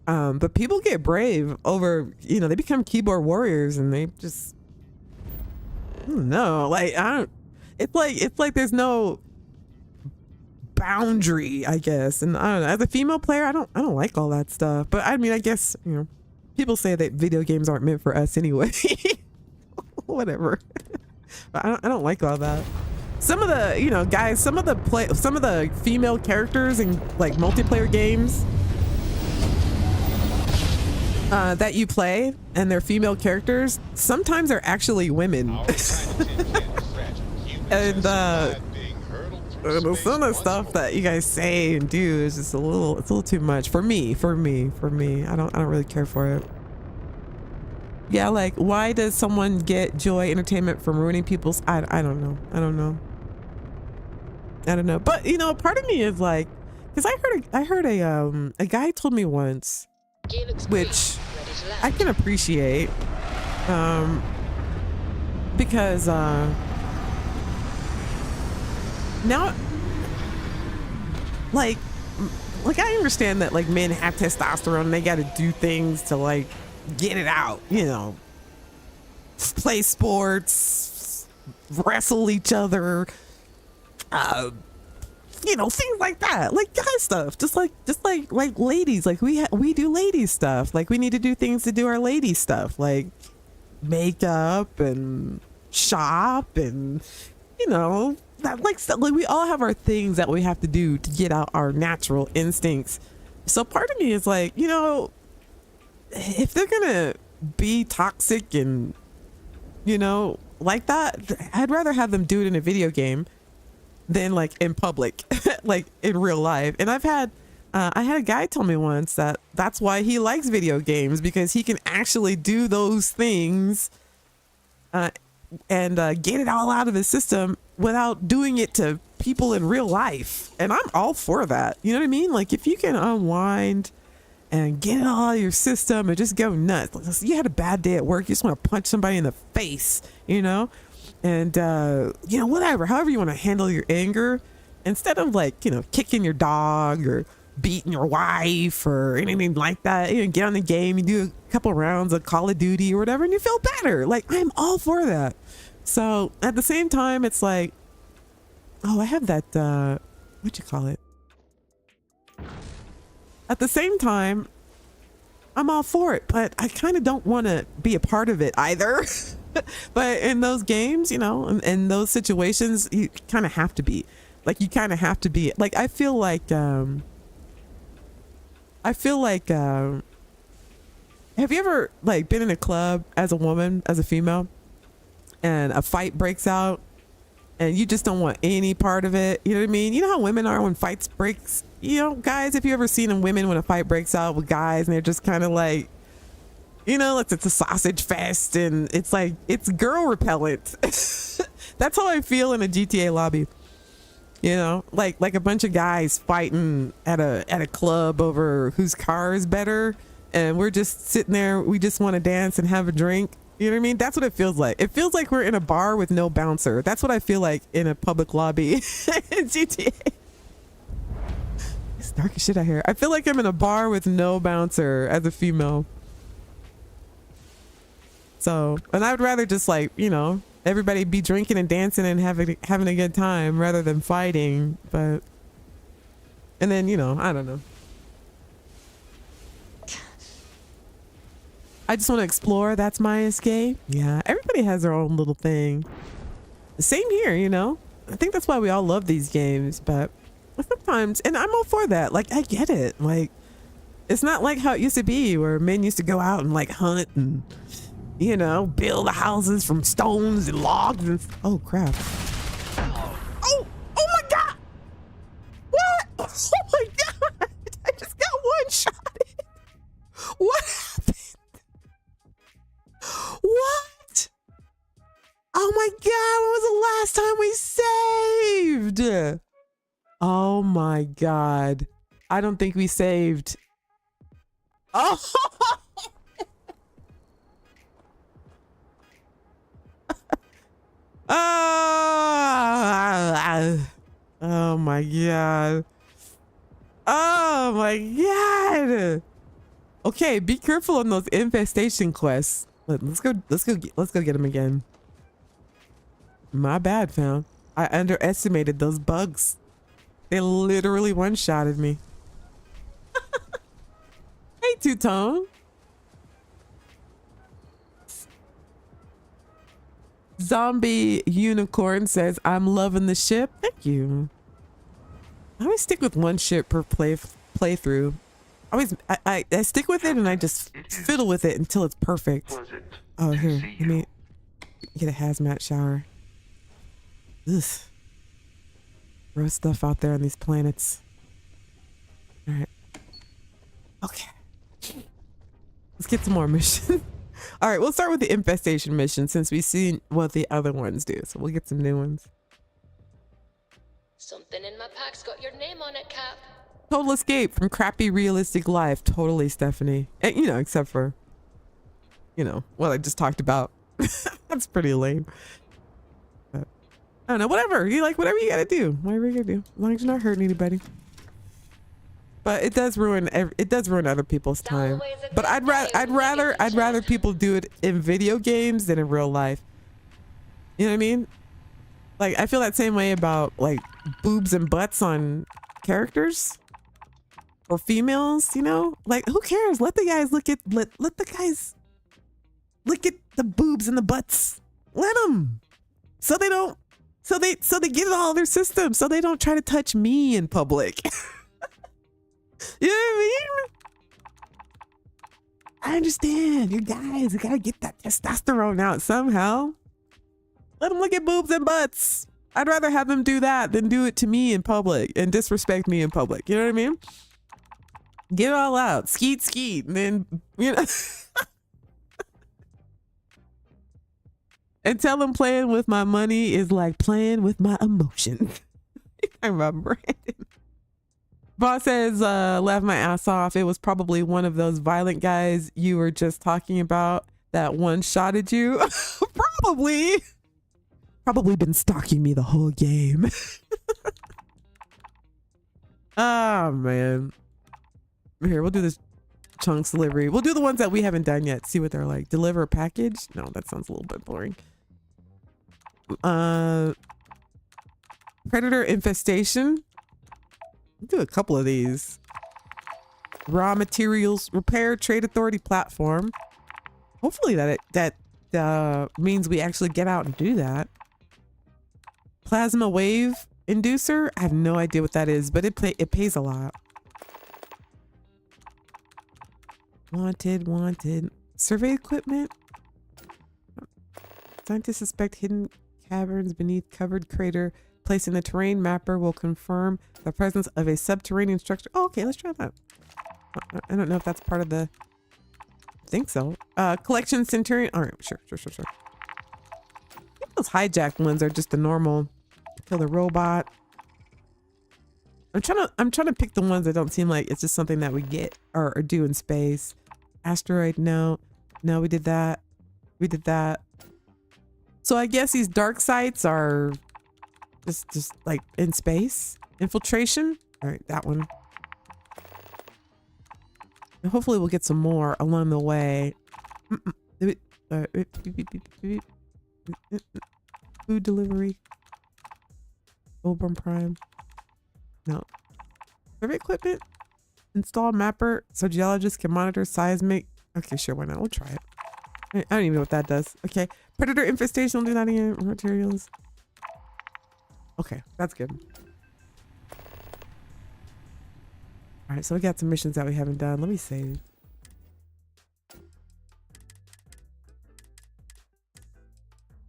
But people get brave over, they become keyboard warriors, and they just don't know. Like I don't. It's like there's no boundary, I guess. And I don't know. As a female player, I don't like all that stuff. But I mean, I guess people say that video games aren't meant for us anyway. Whatever. But I don't like all that. Some of the guys, some of the female characters in like multiplayer games that you play, and they're female characters, sometimes they're actually women. And some of the stuff that you guys say and do is just it's a little too much for me. I don't really care for it. Yeah, like why does someone get joy entertainment from ruining people's I don't know. But part of me is like, because I heard a guy told me once, which I can appreciate, because now like I understand that like men have testosterone and they got to do things to like get it out, play sports, wrestle each other, things like that, like guy stuff, just like ladies, like we do lady stuff, like we need to do things to do our lady stuff, like makeup and shop and that like stuff. Like we all have our things that we have to do to get out our natural instincts. So part of me is like, if they're gonna be toxic and like that, I'd rather have them do it in a video game than like in public, like in real life. And I had a guy tell me once that that's why he likes video games, because he can actually do those things and get it all out of his system without doing it to people in real life. And I'm all for that. You know what I mean? Like if you can unwind and get it all out of your system and just go nuts. Like, you had a bad day at work, you just want to punch somebody in the face, and whatever, however you want to handle your anger, instead of like, kicking your dog or beating your wife or anything like that, get on the game, you do a couple rounds of Call of Duty or whatever, and you feel better. Like I'm all for that. So at the same time, it's like, oh, I have that, what you call it? At the same time, I'm all for it, but I kind of don't want to be a part of it either. But in those games, in those situations, you kind of have to be. Like, you kind of have to be. Like, I feel like, have you ever, like, been in a club as a woman, as a female, and a fight breaks out, and you just don't want any part of it? You know what I mean? You know how women are when fights breaks? Guys, if you ever seen women when a fight breaks out with guys, and they're just kind of like, it's a sausage fest, and it's like, it's girl repellent. That's how I feel in a GTA lobby. Like a bunch of guys fighting at a club over whose car is better, and we're just sitting there, we just want to dance and have a drink. You know what I mean? That's what it feels like. It feels like we're in a bar with no bouncer. That's what I feel like in a public lobby in GTA. It's dark as shit out here. I feel like I'm in a bar with no bouncer as a female. So, and I would rather just like, everybody be drinking and dancing and having a good time rather than fighting. But, and then, I don't know. I just want to explore. That's my escape. Yeah, everybody has their own little thing. Same here, I think that's why we all love these games. But sometimes, and I'm all for that. Like, I get it. Like, it's not like how it used to be where men used to go out and like hunt and, build the houses from stones and logs and, oh crap. Oh my God. What? Oh my God. I just got one shot in. What happened? What? Oh my God, when was the last time we saved? Oh my God. I don't think we saved. Oh. Oh my God. Oh my God. Okay, be careful on those infestation quests. Let's go get them again. My bad, fam. I underestimated those bugs. They literally one-shotted me. Hey, Two-Tone. Zombie Unicorn says, I'm loving the ship. Thank you. I always stick with one ship per playthrough. I stick with it and I just fiddle with it until it's perfect. Oh, here, let me get a hazmat shower. Ugh. Gross stuff out there on these planets. All right. Okay. Let's get some more missions. All right, we'll start with the infestation mission since we've seen what the other ones do. So we'll get some new ones. Something in my pack's got your name on it, Cap. Total escape from crappy realistic life. Totally, Stephanie. And, you know, except for, you know, what I just talked about. That's pretty lame. But, I don't know. Whatever. You like whatever you gotta do. Whatever you gotta do. As long as you're not hurting anybody. But it does ruin other people's time. But I'd rather people do it in video games than in real life. You know what I mean? Like I feel that same way about like boobs and butts on characters or females, you know? Like who cares? Let the guys look at let the guys look at the boobs and the butts. Let them. So they don't so they get it all in their system so they don't try to touch me in public. You know what I mean? I understand. You guys, you gotta get that testosterone out somehow. Let them look at boobs and butts. I'd rather have them do that than do it to me in public and disrespect me in public. You know what I mean? Get it all out. Skeet, skeet. And then, you know. And tell them playing with my money is like playing with my emotions. I'm about Brandon. Boss says, laugh my ass off. It was probably one of those violent guys you were just talking about that one-shotted you. Probably been stalking me the whole game. Oh, man. Here, we'll do this chunks delivery. We'll do the ones that we haven't done yet. See what they're like. Deliver a package? No, that sounds a little bit boring. Predator infestation. Do a couple of these. Raw materials repair trade authority platform. Hopefully that means we actually get out and do that. Plasma wave inducer. I have no idea what that is, but it pays a lot. Wanted. Survey equipment. Scientists suspect hidden caverns beneath covered crater. Placing the terrain mapper will confirm the presence of a subterranean structure. Oh, okay, let's try that. I don't know if that's part of the... I think so. Collection Centurion. All right, sure. I think those hijacked ones are just the normal. Kill the robot. I'm trying to pick the ones that don't seem like it's just something that we get or do in space. Asteroid, no, we did that. So I guess these dark sites are just like in space. Infiltration. All right, that one. And hopefully we'll get some more along the way. Food delivery. Oberon Prime. No. Survey equipment. Install mapper so geologists can monitor seismic. Okay, sure, why not? We'll try it. I don't even know what that does. Okay. Predator infestation. We'll do that again. Materials. Okay, that's good. All right, so we got some missions that we haven't done. Let me save.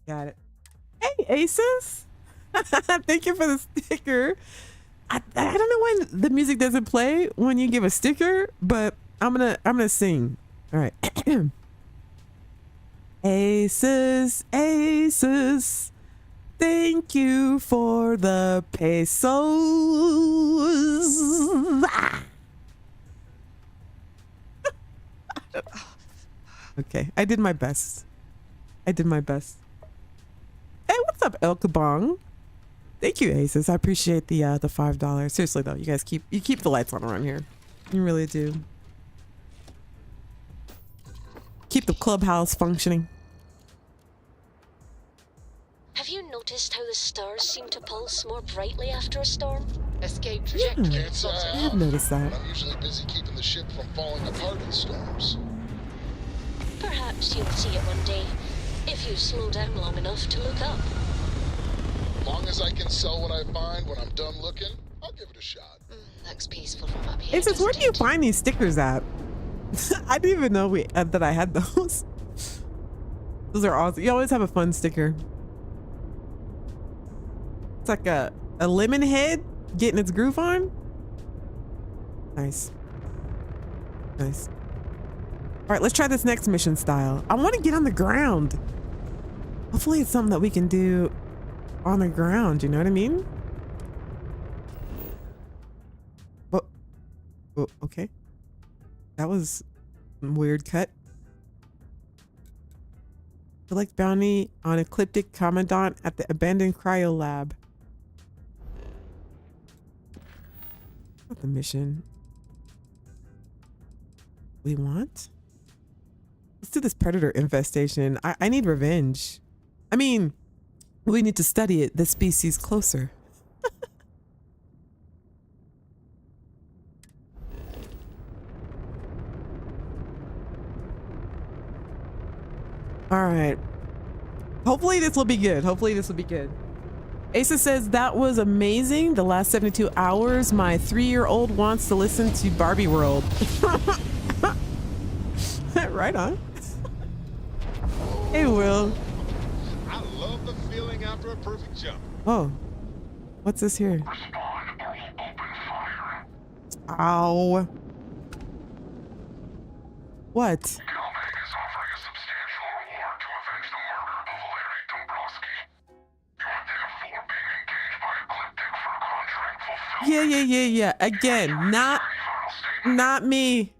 Got it. Hey, Aces. Thank you for the sticker. I don't know why the music doesn't play when you give a sticker, but I'm gonna sing. All right. Aces. Thank you for the pesos. Okay, I did my best. Hey, what's up, El Kabong? Thank you, Aces. I appreciate the $5. Seriously though, you guys keep the lights on around here. You really do. Keep the clubhouse functioning. Have you noticed how the stars seem to pulse more brightly after a storm? Escape trajectory. Can't say I I have noticed that. but I'm usually busy keeping the ship from falling apart in storms. Perhaps you'll see it one day, if you slow down long enough to look up. Long as I can sell what I find when I'm done looking, I'll give it a shot. Looks peaceful from up here. It says, where do you find these stickers at? I didn't even know that I had those. Those are awesome. You always have a fun sticker. It's like a lemon head getting its groove on. Nice. Nice. All right, let's try this next mission style. I want to get on the ground. Hopefully it's something that we can do on the ground. You know what I mean? Oh, okay. That was a weird cut. Select bounty on Ecliptic Commandant at the abandoned cryo lab. Not the mission we want. Let's do this predator infestation. I need revenge. I mean, we need to study it, the species closer. All right. Hopefully this will be good. Hopefully this will be good. Asa says that was amazing. The last 72 hours, my 3-year-old wants to listen to Barbie World. Right on. Hey, Will. I love the feeling after a perfect jump. Oh, what's this here? Respond or we'll open fire. Ow. What? Galbank is offering a substantial reward to avenge the murder of Larry Dombrowski. You're therefore being engaged by Ecliptic for contract fulfillment. Yeah. Again, not me.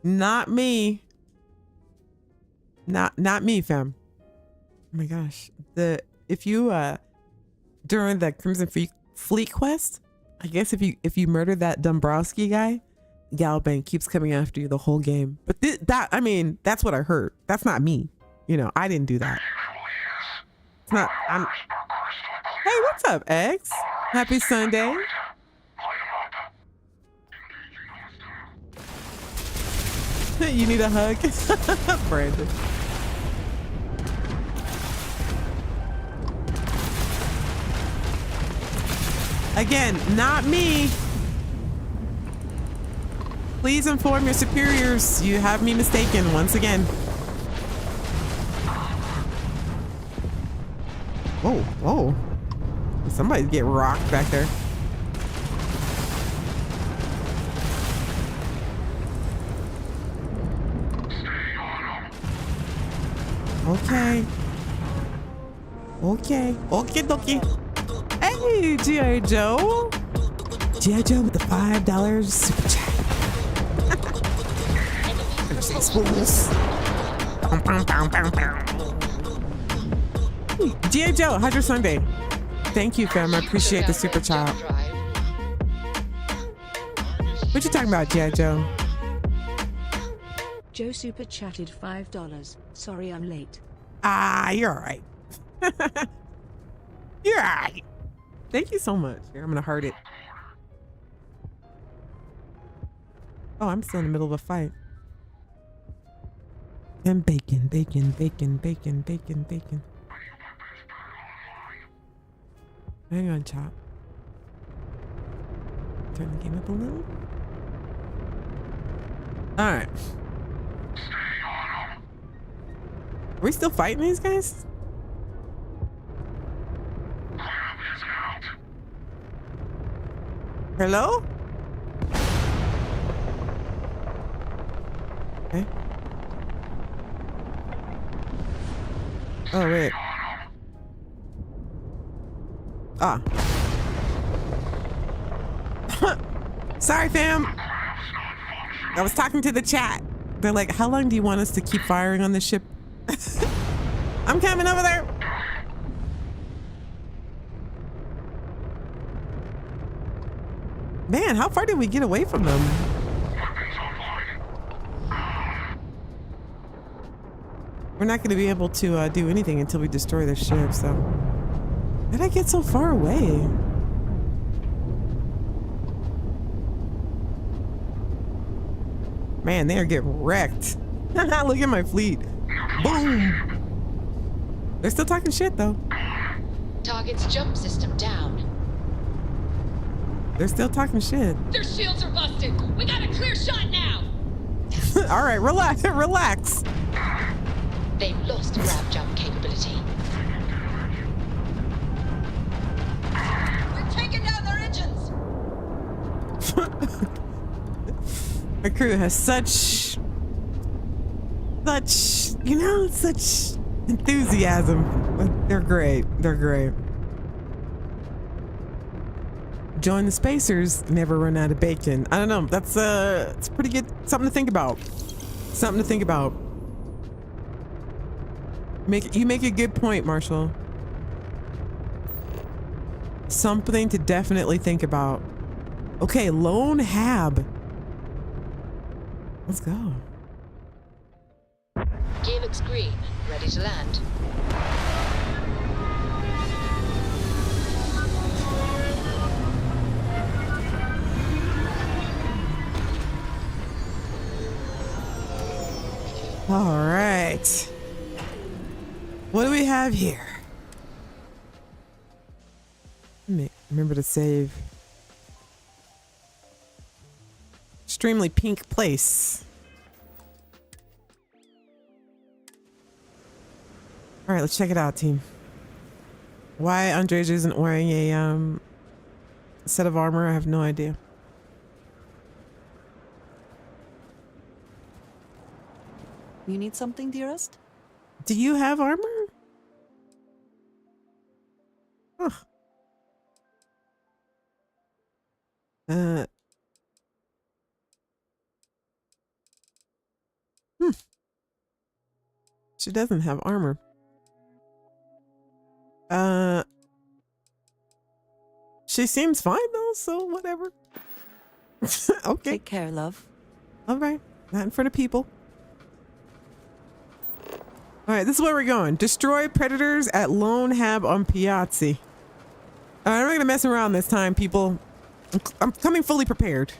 Not me, fam. Oh my gosh. If you during the Crimson Fleet quest, I guess if you murder that Dombrowski guy, Galbank keeps coming after you the whole game. But that's what I heard. That's not me. You know, I didn't do that. It's not. Hey, what's up, X? Happy Sunday. You need a hug, Brandon. Again, not me. Please inform your superiors. You have me mistaken once again. Whoa. Somebody's getting rocked back there. Okay, dokie. Hey, G.I. Joe. G.I. Joe with the $5 super chat. G.I. Joe, how's your Sunday? Thank you, fam. I appreciate the super chat. What you talking about, G.I. Joe? Joe super chatted $5. Sorry I'm late. You're all right. You're all right. Thank you so much. Here, I'm gonna heart it. Oh, I'm still in the middle of a fight. And bacon. Hang on, Chop. Turn the game up a little. All right. Are we still fighting these guys? Hello? Okay. Oh, wait. Sorry, fam. I was talking to the chat. They're like, how long do you want us to keep firing on the ship? I'm coming over there. Man, how far did we get away from them? We're not going to be able to do anything until we destroy their ship, so. How did I get so far away? Man, they are getting wrecked. Look at my fleet. Boom. They're still talking shit, though. Target's jump system down. They're still talking shit. Their shields are busted. We got a clear shot now. All right, relax, relax. They've lost grab jump capability. We're taking down their engines. My crew has such, you know, such enthusiasm. They're great. They're great. Join the Spacers, never run out of bacon. I don't know. That's it's pretty good. Something to think about. Something to think about. You make a good point, Marshall. Something to definitely think about. Okay, Lone Hab. Let's go. Gear looks green. Ready to land. All right. What do we have here? Remember to save. Extremely pink place. All right, let's check it out, team. Why Andrej isn't wearing a set of armor, I have no idea. You need something, dearest? Do you have armor? Huh. She doesn't have armor. She seems fine though, so whatever. Okay. Take care, love. All right. Not in front of people. All right, this is where we're going. Destroy predators at Lone Hab on Piazzi. All right, I'm not gonna mess around this time, people. I'm coming fully prepared.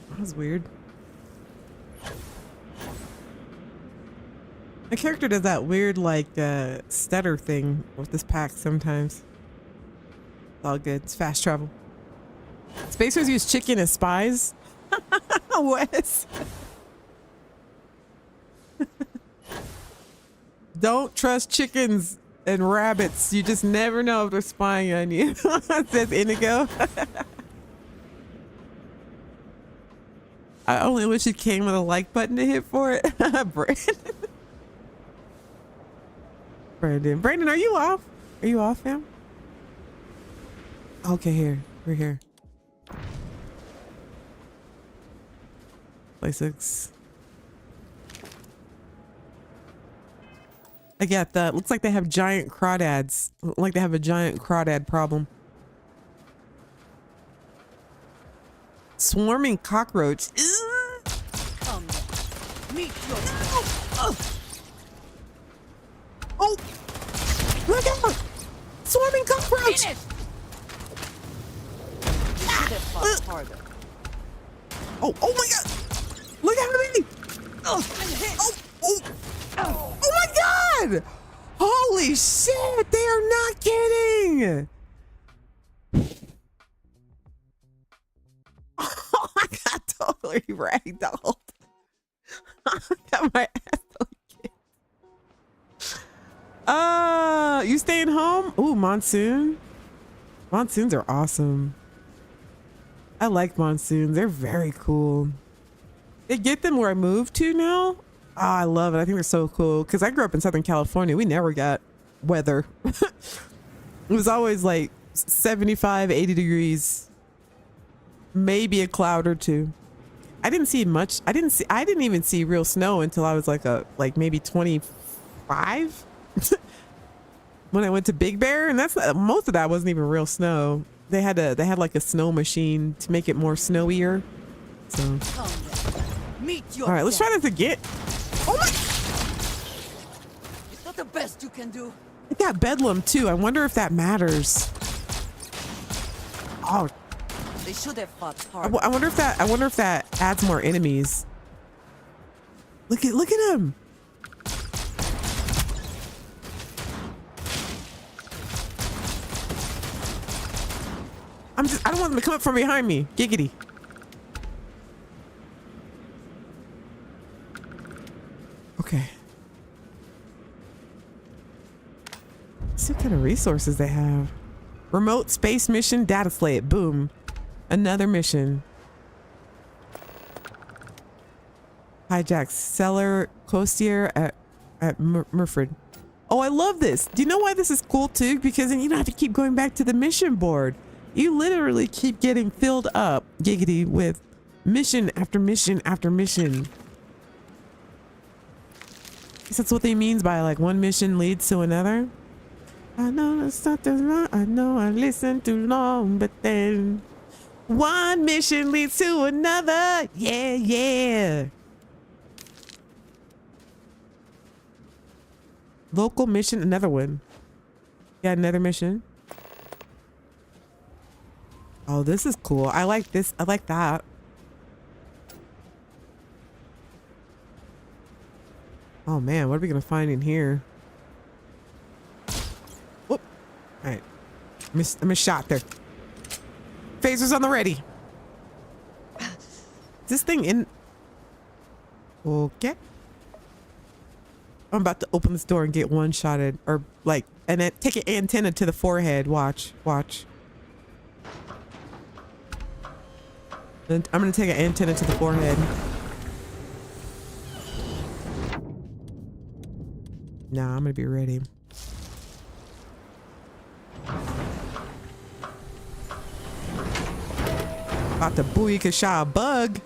That was weird. My character does that weird, like, stutter thing with this pack sometimes. It's all good. It's fast travel. Spacers use chicken as spies? Wes. Don't trust chickens and rabbits. You just never know if they're spying on you. Says Inigo. I only wish it came with a like button to hit for it. Brandon, are you off? Are you off, fam? Okay, here. We're here. Play 6. I get that. Looks like they have giant crawdads. Like they have a giant crawdad problem. Swarming cockroach. Come, meet your Oh! Look out! Swarming cockroach! harder. Oh my god! Look at me! Oh my god! Holy shit! They are not kidding! Oh, I got totally ragdolled. I got my ass totally kicked. You staying home? Ooh, monsoon. Monsoons are awesome. I like monsoons. They're very cool. They get them where I moved to now. Oh, I love it. I think they're so cool. Because I grew up in Southern California. We never got weather. It was always like 75, 80 degrees. Maybe a cloud or two. I didn't see much. I didn't even see real snow until I was like maybe 25. when I went to Big Bear, and that's most of that wasn't even real snow. They had like a snow machine to make it more snowier. So, all right, let's try this again. Oh my! Is that the best you can do? It got Bedlam too. I wonder if that matters. Oh, They should have fought hard. I wonder if that adds more enemies. Look at him. I don't want them to come up from behind me. Giggity. Okay. Let's see what kind of resources they have. Remote space mission data slate. Boom. Another mission. Hijack cellar coastier at Murford. Oh, I love this. Do you know why this is cool too? Because then you don't have to keep going back to the mission board. You literally keep getting filled up, giggity, with mission after mission after mission. I guess that's what they means by like one mission leads to another. I know it's not too long. I know I listened too long, but then one mission leads to another. Yeah, yeah. Local mission, another one. Got another mission. Oh, this is cool. I like this. I like that. Oh man, what are we gonna find in here? Whoop. All right. I missed shot there. Phasers on the ready. Is this thing in? Okay. I'm about to open this door and get one-shotted, or like, and then take an antenna to the forehead. Watch. And I'm gonna take an antenna to the forehead. Nah, I'm gonna be ready. About to booyakasha a bug.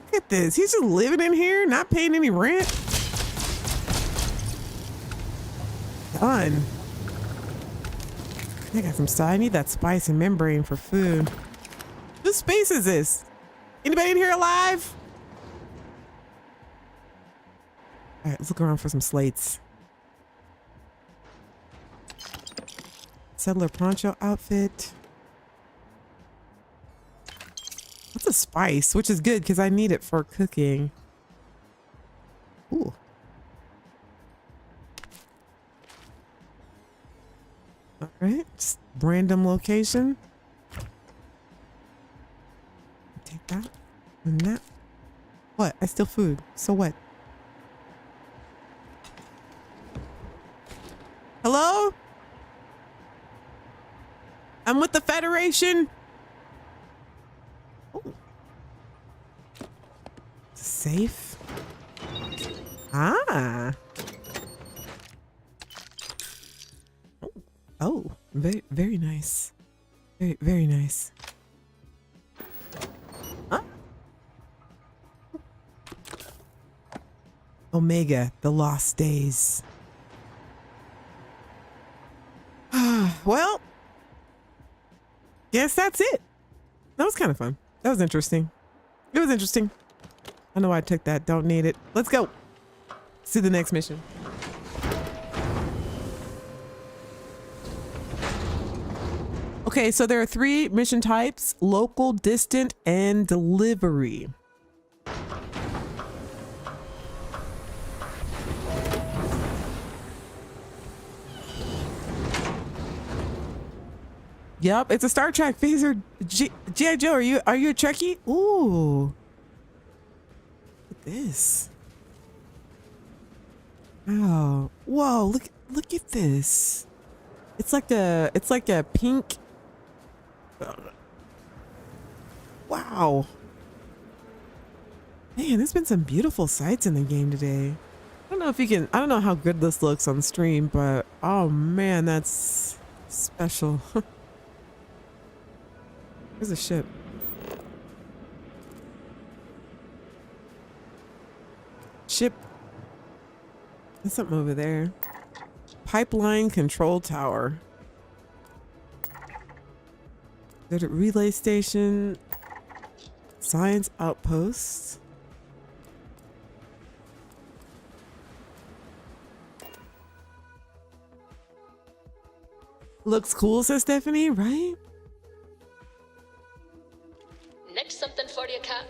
Look at this. He's just living in here, not paying any rent. Done. I got some stuff. I need that spice and membrane for food. Whose space is this? Anybody in here alive? All right, let's look around for some slates. Settler poncho outfit. What's a spice? Which is good because I need it for cooking. Ooh. All right, just random location. Take that and that. What? I steal food. So what? Hello? I'm with the Federation. Oh. Safe. Ah. Oh, very, very nice. Very, very nice. Huh? Omega, the Lost Days. Well, guess that's it. That was kind of fun. That was interesting. It was interesting. I know why I took that. Don't need it. Let's go. Let's do the next mission. Okay, so there are 3 mission types: local, distant, and delivery. Yep, it's a Star Trek phaser. G.I. Joe, are you a Trekkie? Ooh. Look at this. Oh, whoa, look at this. It's like a pink. Wow. Man, there's been some beautiful sights in the game today. I don't know how good this looks on stream, but oh man, that's special. There's a ship. ship. There's something over there. Pipeline control tower. There's a relay station. Science outposts. Looks cool, says Stephanie, right? Next something for you, Cap.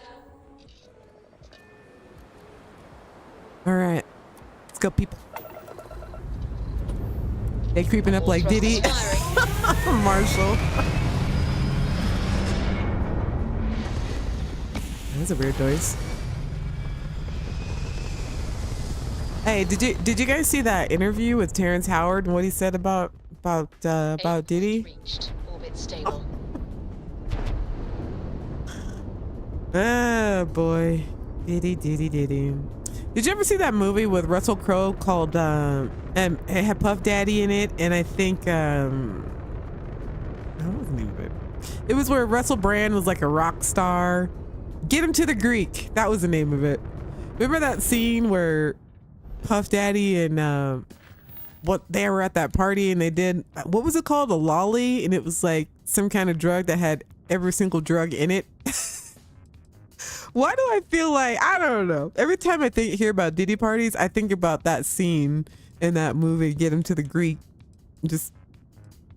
All right, let's go, people. They creeping up like Diddy. Marshall. That's a weird noise. Hey, did you guys see that interview with Terrence Howard and what he said about Diddy? Reached. Orbit stable. Oh boy, Diddy. Did you ever see that movie with Russell Crowe called and it had Puff Daddy in it, and I think what was the name of it? It was where Russell Brand was like a rock star. Get Him to the Greek. That was the name of it. Remember that scene where Puff Daddy and what they were at that party and they did, what was it called? A lolly, and it was like some kind of drug that had every single drug in it. Why do I feel like, I don't know. Every time I hear about Diddy parties, I think about that scene in that movie, Get Him to the Greek. Just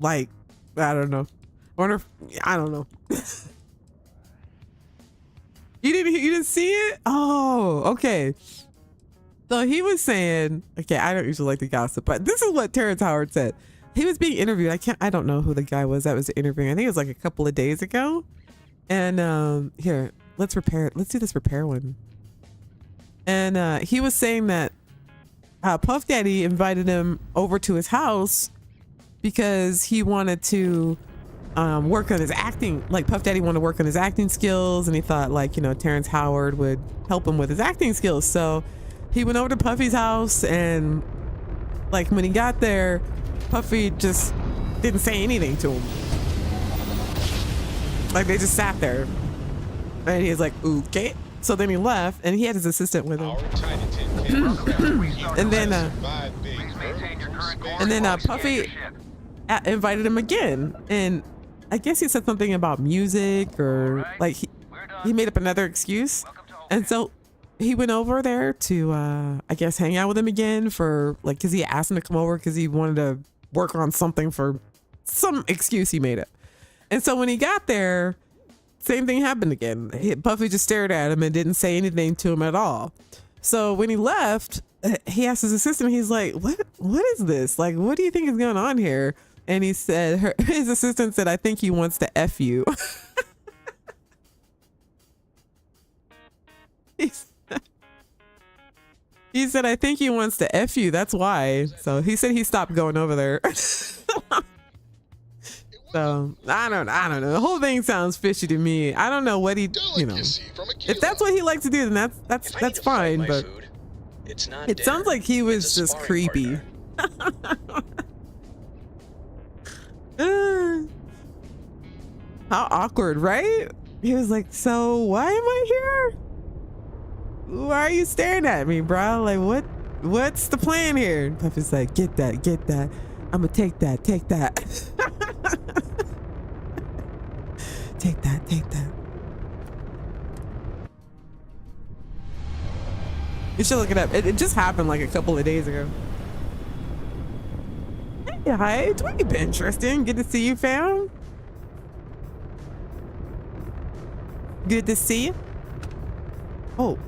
like, I don't know. I don't know. You didn't see it? Oh, okay. So he was saying, okay, I don't usually like to gossip, but this is what Terrence Howard said. He was being interviewed. I don't know who the guy was that was interviewing. I think it was like a couple of days ago. And here, let's do this repair one. And he was saying that Puff Daddy invited him over to his house because he wanted to work on his acting. Like Puff Daddy wanted to work on his acting skills, and he thought like, you know, Terrence Howard would help him with his acting skills. So he went over to Puffy's house, and like when he got there, Puffy just didn't say anything to him. Like they just sat there, and he was like, okay. So then he left, and he had his assistant with him. and then Puffy invited him again, and I guess he said something about music, or like he made up another excuse, and so he went over there to I guess hang out with him again for like, because he asked him to come over because he wanted to work on something for some excuse he made up. And so when he got there, same thing happened again. Puffy just stared at him and didn't say anything to him at all. So when he left, he asked his assistant, he's like, what is this? Like, what do you think is going on here? And he said, his assistant said, I think he wants to F you. He said, I think he wants to F you. That's why. So he said he stopped going over there. So I don't know. The whole thing sounds fishy to me. I don't know what he, you know, if that's what he likes to do, then that's fine. But it sounds like he was just creepy. How awkward, right? He was like, so why am I here? Why are you staring at me, bro? Like, what's the plan here? And Puffy's like, get that. I'm gonna take that. Take that. You should look it up. It just happened like a couple of days ago. Hey, hi. What you been interesting? Good to see you, fam. Good to see you. Oh.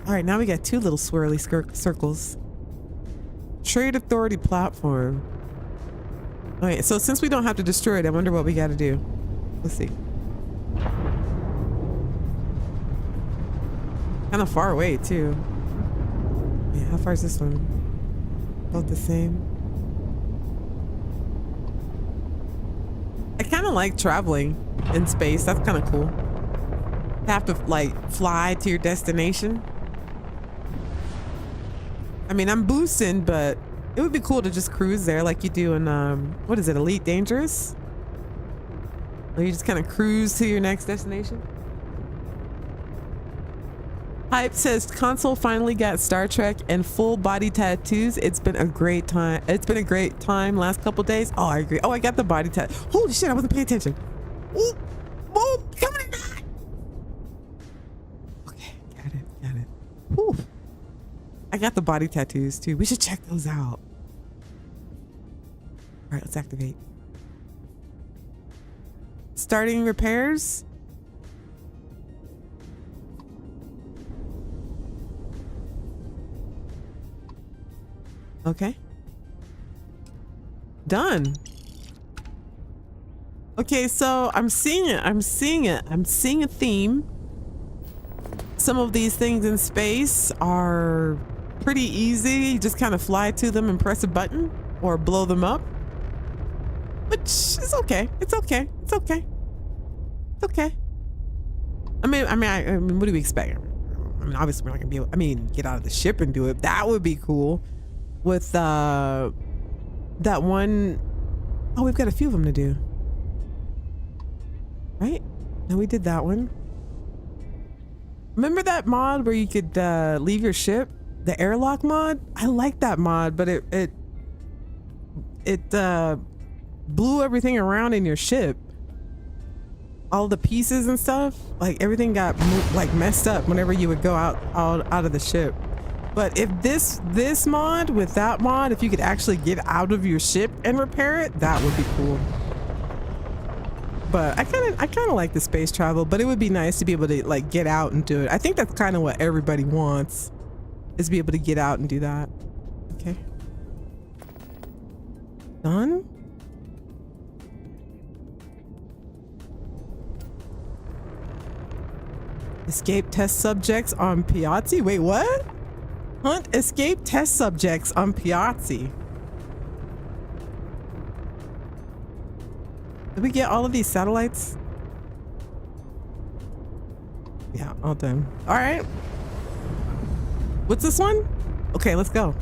All right, now we got two little swirly circles. Trade Authority platform. All right, so since we don't have to destroy it, I wonder what we got to do. Let's see. Kind of far away, too. Yeah, how far is this one? Both the same. I kind of like traveling in space. That's kind of cool. You have to, like, fly to your destination. I mean, I'm boosting, but it would be cool to just cruise there like you do in, what is it, Elite Dangerous? Where you just kind of cruise to your next destination. Hype says console finally got Star Trek and full body tattoos. It's been a great time. It's been a great time last couple days. Oh, I agree. Oh, I got the body tat. Holy shit, I wasn't paying attention. Ooh, ooh, coming in hot. Okay, got it. Whew. I got the body tattoos too. We should check those out. All right, let's activate. Starting repairs. Okay. Done. Okay, so I'm seeing it. I'm seeing a theme. Some of these things in space are pretty easy. You just kind of fly to them and press a button or blow them up. Which is okay. It's okay. It's okay. It's okay. I mean, what do we expect? I mean, obviously we're not gonna be able, get out of the ship and do it. That would be cool. With that one, oh, we've got a few of them to do. Right? No, we did that one. Remember that mod where you could leave your ship? The airlock mod? I like that mod, but it blew everything around in your ship. All the pieces and stuff, like everything got messed up whenever you would go out of the ship. But if this mod with that mod, if you could actually get out of your ship and repair it, that would be cool. But I kind of like the space travel, but it would be nice to be able to like get out and do it. I think that's kind of what everybody wants, is to be able to get out and do that. Okay. Done. Escape test subjects on Piazzi. Wait, what? Hunt escape test subjects on Piazzi. Did we get all of these satellites? Yeah, all done. All right. What's this one? Okay, let's go.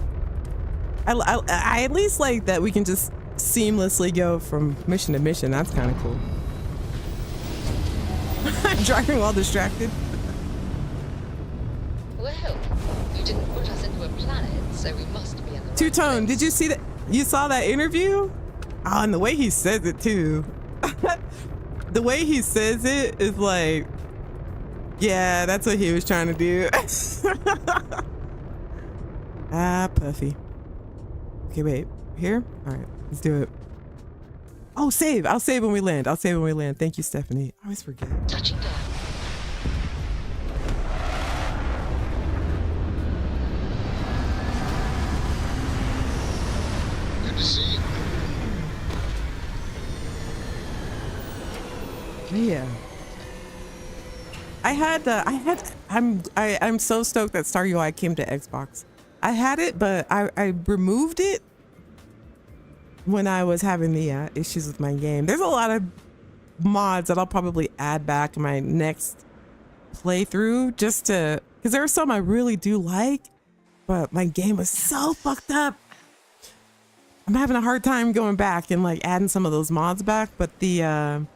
I at least like that we can just seamlessly go from mission to mission. That's kind of cool. Driving while distracted. Well, you didn't put us into a planet, so we must be in the right Two-Tone, place. did you see that? You saw that interview? Oh, and the way he says it too. The way he says it is like, yeah, that's what he was trying to do. Ah, Puffy. Okay, wait. Here? All right, let's do it. Oh, save. I'll save when we land. Thank you, Stephanie. I always forget. Touching down. Good to see you. Yeah. I'm so stoked that Star UI came to Xbox. I had it, but I removed it when I was having the issues with my game. There's a lot of mods that I'll probably add back in my next playthrough just to, because there are some I really do like, but my game was so fucked up. I'm having a hard time going back and like adding some of those mods back, but the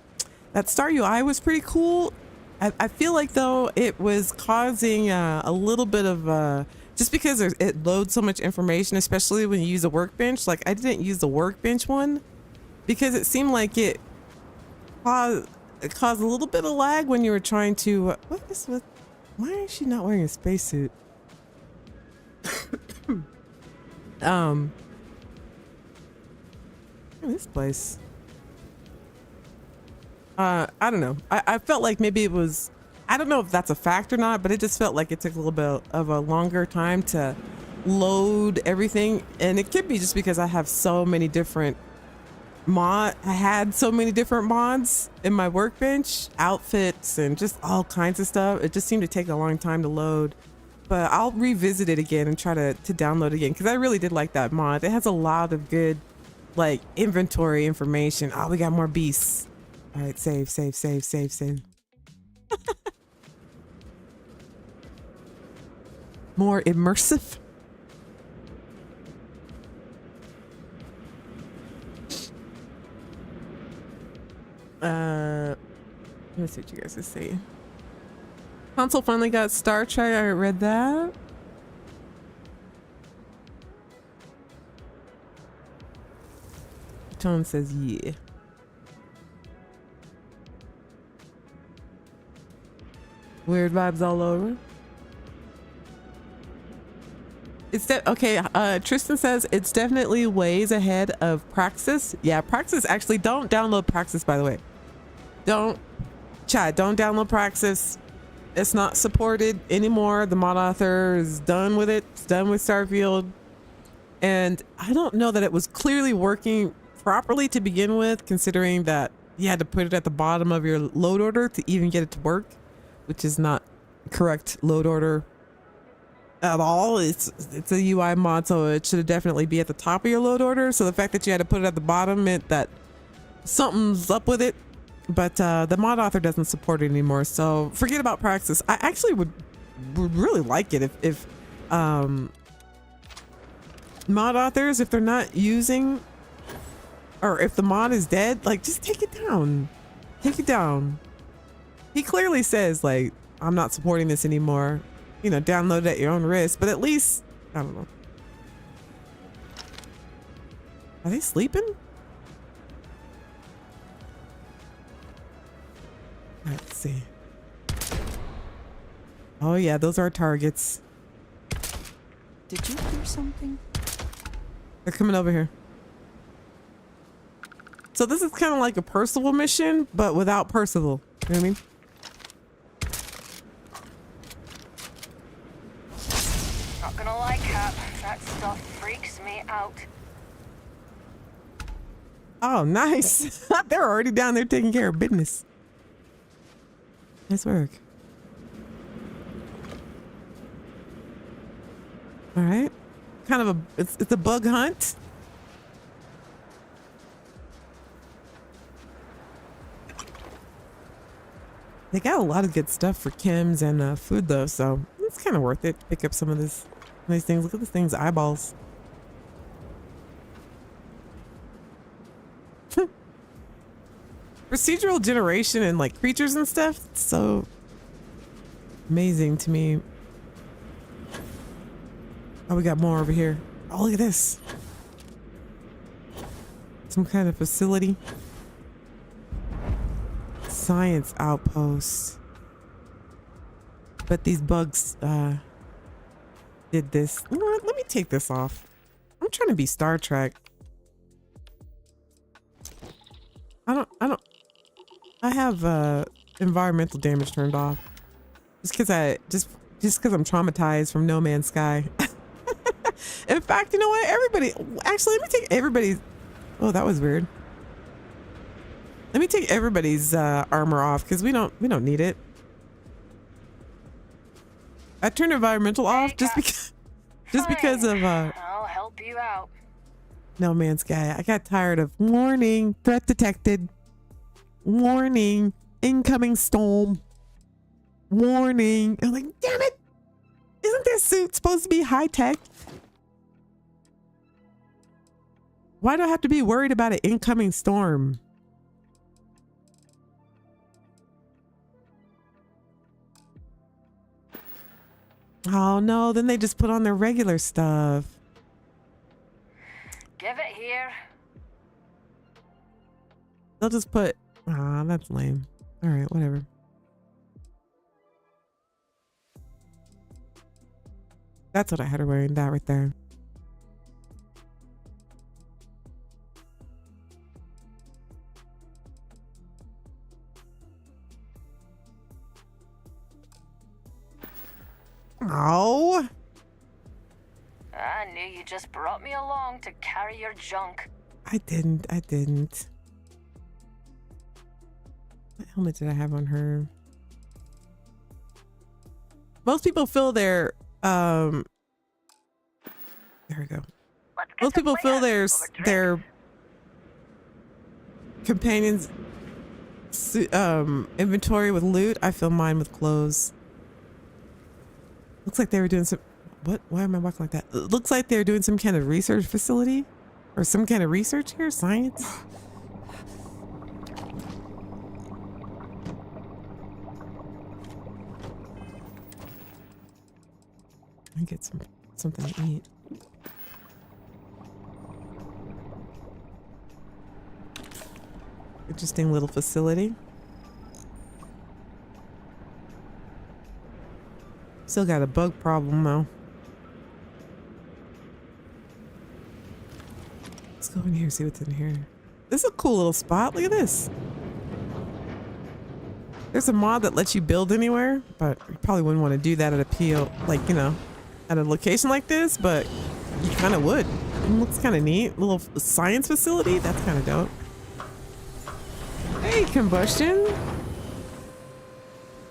that Star UI was pretty cool. I feel like though it was causing a little bit of just because it loads so much information, especially when you use a workbench. Like I didn't use the workbench one because it seemed like it caused a little bit of lag when you were trying to. Why is she not wearing a spacesuit? This place. I don't know. I felt like maybe it was, I don't know if that's a fact or not, but it just felt like it took a little bit of a longer time to load everything. And it could be just because I have so many different mods in my workbench, outfits, and just all kinds of stuff. It just seemed to take a long time to load. But I'll revisit it again and try to download it again, because I really did like that mod. It has a lot of good like inventory information. Oh, we got more beasts. All right, save. More immersive. Let's see what you guys are saying. Console finally got Star Trek. I read that. Tone says yeah. Weird vibes all over. It's okay. Tristan says it's definitely ways ahead of Praxis. Yeah, Praxis. Actually, don't download Praxis, by the way. Don't download Praxis. It's not supported anymore. The mod author is done with it. It's done with Starfield. And I don't know that it was clearly working properly to begin with, considering that you had to put it at the bottom of your load order to even get it to work, which is not correct load order at all. It's a UI mod, so it should definitely be at the top of your load order. So the fact that you had to put it at the bottom meant that something's up with it. But the mod author doesn't support it anymore, so forget about Praxis. I actually would really like it if mod authors, if they're not using, or if the mod is dead, like, just take it down. Take it down. He clearly says, like, I'm not supporting this anymore. You know, download it at your own risk, but at least, I don't know. Are they sleeping? Let's see. Oh yeah, those are targets. Did you hear something? They're coming over here. So this is kind of like a Percival mission, but without Percival. You know what I mean? Not gonna lie, Cap. That stuff freaks me out. Oh, nice. They're already down there taking care of business. Nice work. All right. Kind of it's a bug hunt. They got a lot of good stuff for chems and food though, so it's kind of worth it to pick up some of these things. Look at this thing's eyeballs. Procedural generation and like creatures and stuff, it's so amazing to me. Oh, we got more over here. Oh, look at this. Some kind of facility. Science outpost. But these bugs did this. You know what? Let me take this off. I'm trying to be Star Trek. I have environmental damage turned off. Just cause I'm traumatized from No Man's Sky. In fact, you know what? Actually, let me take everybody's. Oh, that was weird. Let me take everybody's armor off because we don't need it. I turned environmental off just because of I'll help you out. No Man's Sky. I got tired of warning, threat detected. Warning, incoming storm. Warning. I'm like, damn it. Isn't this suit supposed to be high tech? Why do I have to be worried about an incoming storm? Oh no, then they just put on their regular stuff. Give it here. They'll just put, that's lame. All right, whatever. That's what I had her wearing, that right there. Oh. I knew you just brought me along to carry your junk. I didn't. What helmet did I have on her? Most people fill their there we go. Most people fill their companions inventory with loot. I fill mine with clothes. Looks like they were doing some, what? Why am I walking like that? It looks like they're doing some kind of research facility or some kind of research here, science. I get something to eat. Interesting little facility. Still got a bug problem though. Let's go in here, see what's in here. This is a cool little spot. Look at this. There's a mod that lets you build anywhere, but you probably wouldn't want to do that at a PO, like, you know, at a location like this, but you kind of would. It looks kind of neat. Little science facility. That's kind of dope. Hey, combustion.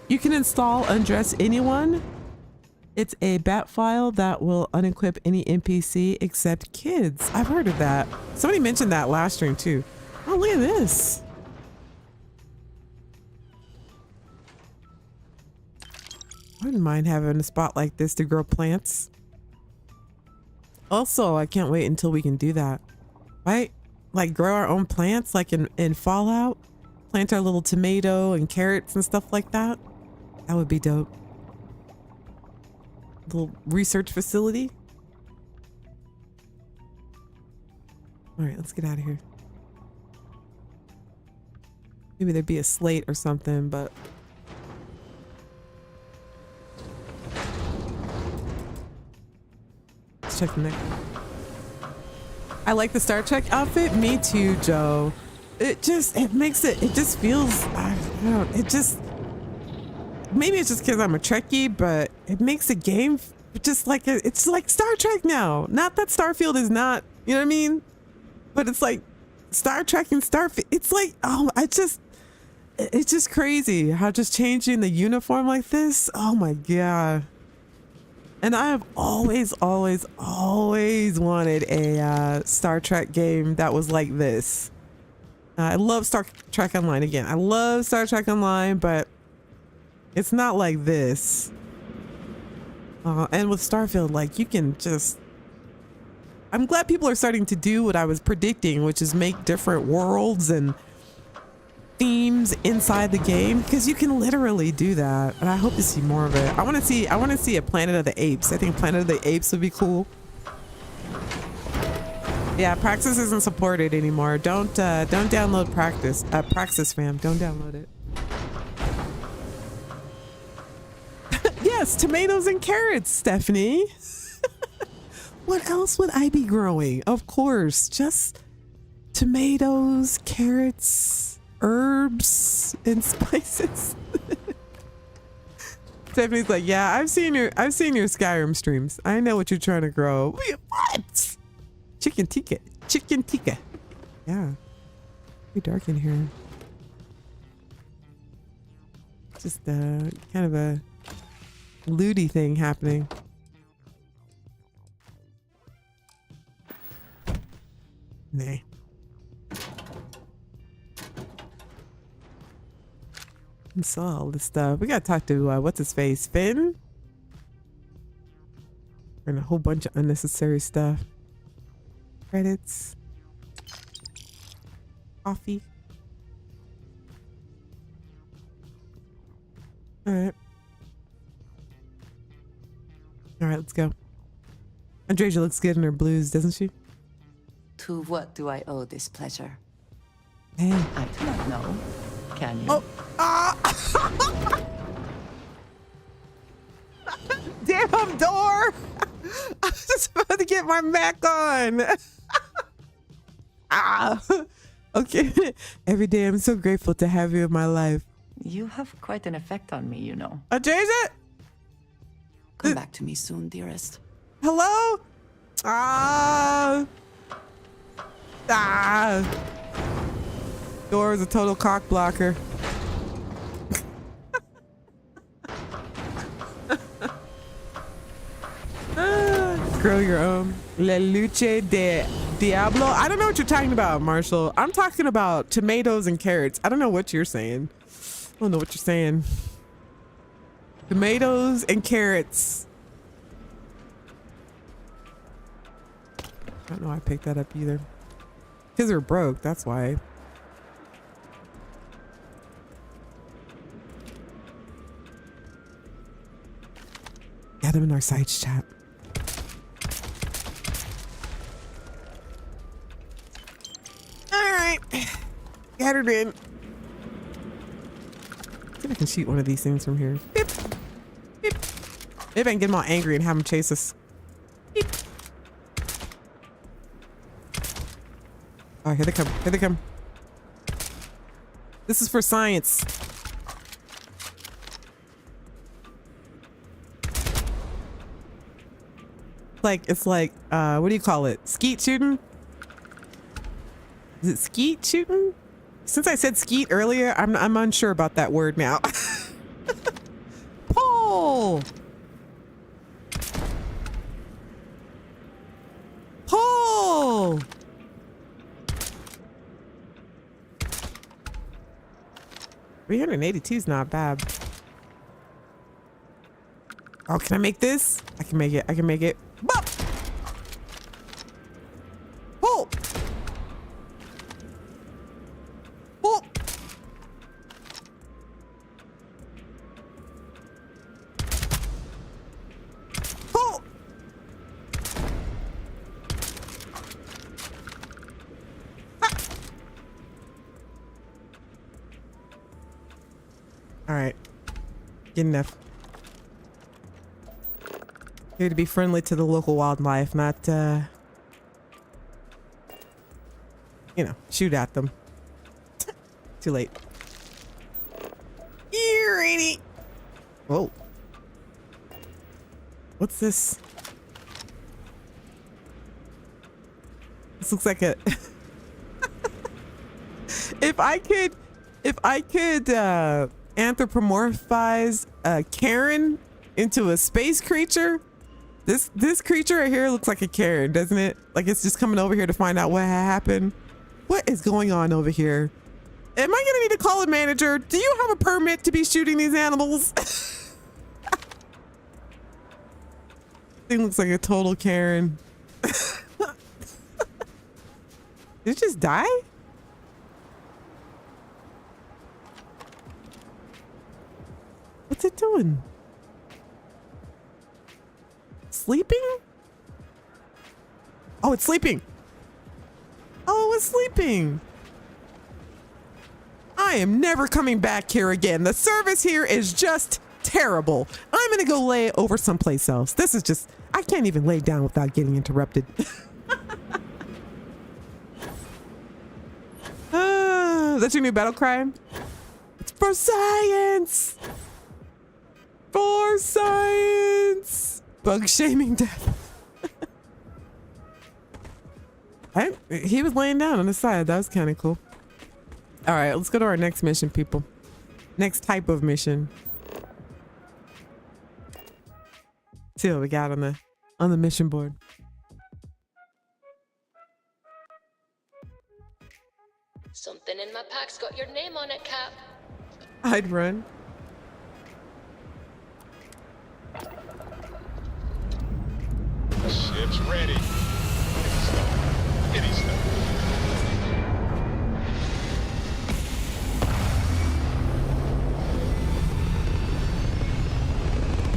You can install Undress Anyone. It's a bat file that will unequip any NPC except kids. I've heard of that. Somebody mentioned that last stream too. Oh, look at this. I wouldn't mind having a spot like this to grow plants. Also, I can't wait until we can do that. Right? Like grow our own plants like in Fallout. Plant our little tomato and carrots and stuff like that. That would be dope. Little research facility. All right, let's get out of here. Maybe there'd be a slate or something, but let's check the next. I like the Star Trek outfit. Me too, Joe. It just feels, I don't know, it just, maybe it's just because I'm a Trekkie, but it makes the game just like, it's like Star Trek now. Not that Starfield is not, you know what I mean? But it's like Star Trek and Starfield. It's like, oh, it's just crazy how just changing the uniform like this. Oh my God. And I have always wanted a Star Trek game that was like this. I love Star Trek Online again. I love Star Trek Online, but it's not like this. And with Starfield, like you can just, I'm glad people are starting to do what I was predicting, which is make different worlds and themes inside the game, because you can literally do that. And I hope to see more of it. I want to see a Planet of the Apes. I think Planet of the Apes would be cool. Yeah, Praxis isn't supported anymore. Don't download Praxis. Praxis fam, don't download it. Yes, tomatoes and carrots, Stephanie. What else would I be growing? Of course, just tomatoes, carrots, herbs, and spices. Stephanie's like, yeah, I've seen your Skyrim streams. I know what you're trying to grow. What? Chicken tikka. Yeah. Pretty dark in here. Just kind of a looty thing happening. Nah. I saw all this stuff. We gotta talk to what's his face, Finn, and a whole bunch of unnecessary stuff. Credits, coffee. All right, let's go. Andreja looks good in her blues, doesn't she? To what do I owe this pleasure? Hey. I do not know. Can you? Oh. Damn door! I was just about to get my Mac on. Okay. Every day I'm so grateful to have you in my life. You have quite an effect on me, you know. Andreja? Come back to me soon, dearest. Hello? Door is a total cock blocker. Grow your own. La Luce de Diablo. I don't know what you're talking about, Marshall. I'm talking about tomatoes and carrots. I don't know what you're saying. I don't know what you're saying. Tomatoes and carrots. I don't know why I picked that up either. Because they're broke, that's why. Yeah, Add them in our sites chat. All right, got it in. See if I can shoot one of these things from here. Beep. Beep. Maybe I can get them all angry and have them chase us. Beep. Oh, here they come. Here they come. This is for science. It's like, what do you call it? Skeet shooting? Is it skeet shooting? Since I said skeet earlier, I'm unsure about that word now. Pull! Pull! $382 is not bad. Oh, can I make this? I can make it. I can make it. Bop! Pull! Pull! Pull! Ah! All right. Good enough. Here to be friendly to the local wildlife, not, you know, shoot at them. Too late. Alrighty. Whoa. What's this? This looks like a... If I could anthropomorphize a Karen into a space creature, this creature right here looks like a Karen, doesn't it? Like it's just coming over here to find out what happened. What is going on over here? Am I gonna need to call a manager? Do you have a permit to be shooting these animals? Thing looks like a total Karen. Did it just die? What's it doing? Sleeping? Oh, it's sleeping. Oh, it's sleeping. I am never coming back here again. The service here is just terrible. I'm gonna go lay over someplace else. This is just, I can't even lay down without getting interrupted. That's your new battle cry? It's for science. For science. Bug shaming death. He was laying down on the side. That was kind of cool. All right, let's go to our next mission, people. Next type of mission. See what we got on the mission board. Something in my pack's got your name on it, Cap. I'd run. Ship's ready. Kitty stuff.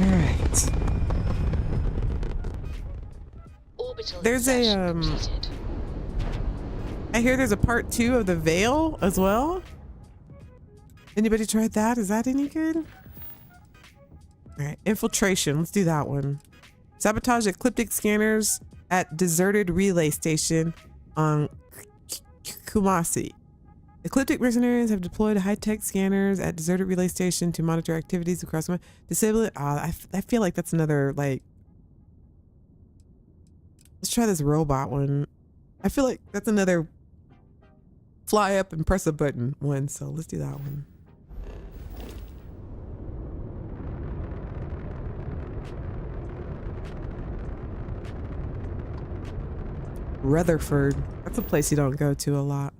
All right. Orbital There's a completed. I hear there's a part 2 of the Veil as well. Anybody tried that? Is that any good? All right, infiltration. Let's do that one. Sabotage ecliptic scanners at deserted relay station on Kumasi. Ecliptic mercenaries have deployed high-tech scanners at deserted relay station to monitor activities across the disable it. I feel like that's another, like, let's try this robot one. I feel like that's another fly up and press a button one, so let's do that one. Rutherford. That's a place you don't go to a lot.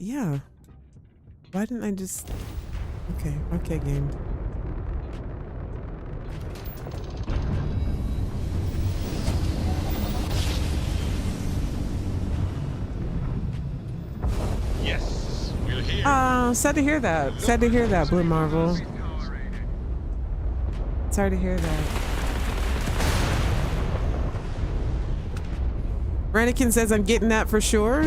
Yeah. Why didn't I just... Okay, game. Yes, we're here. Sad to hear that. Sad to hear that, Blue Marvel. sorry to hear that. Renikin says I'm getting that for sure.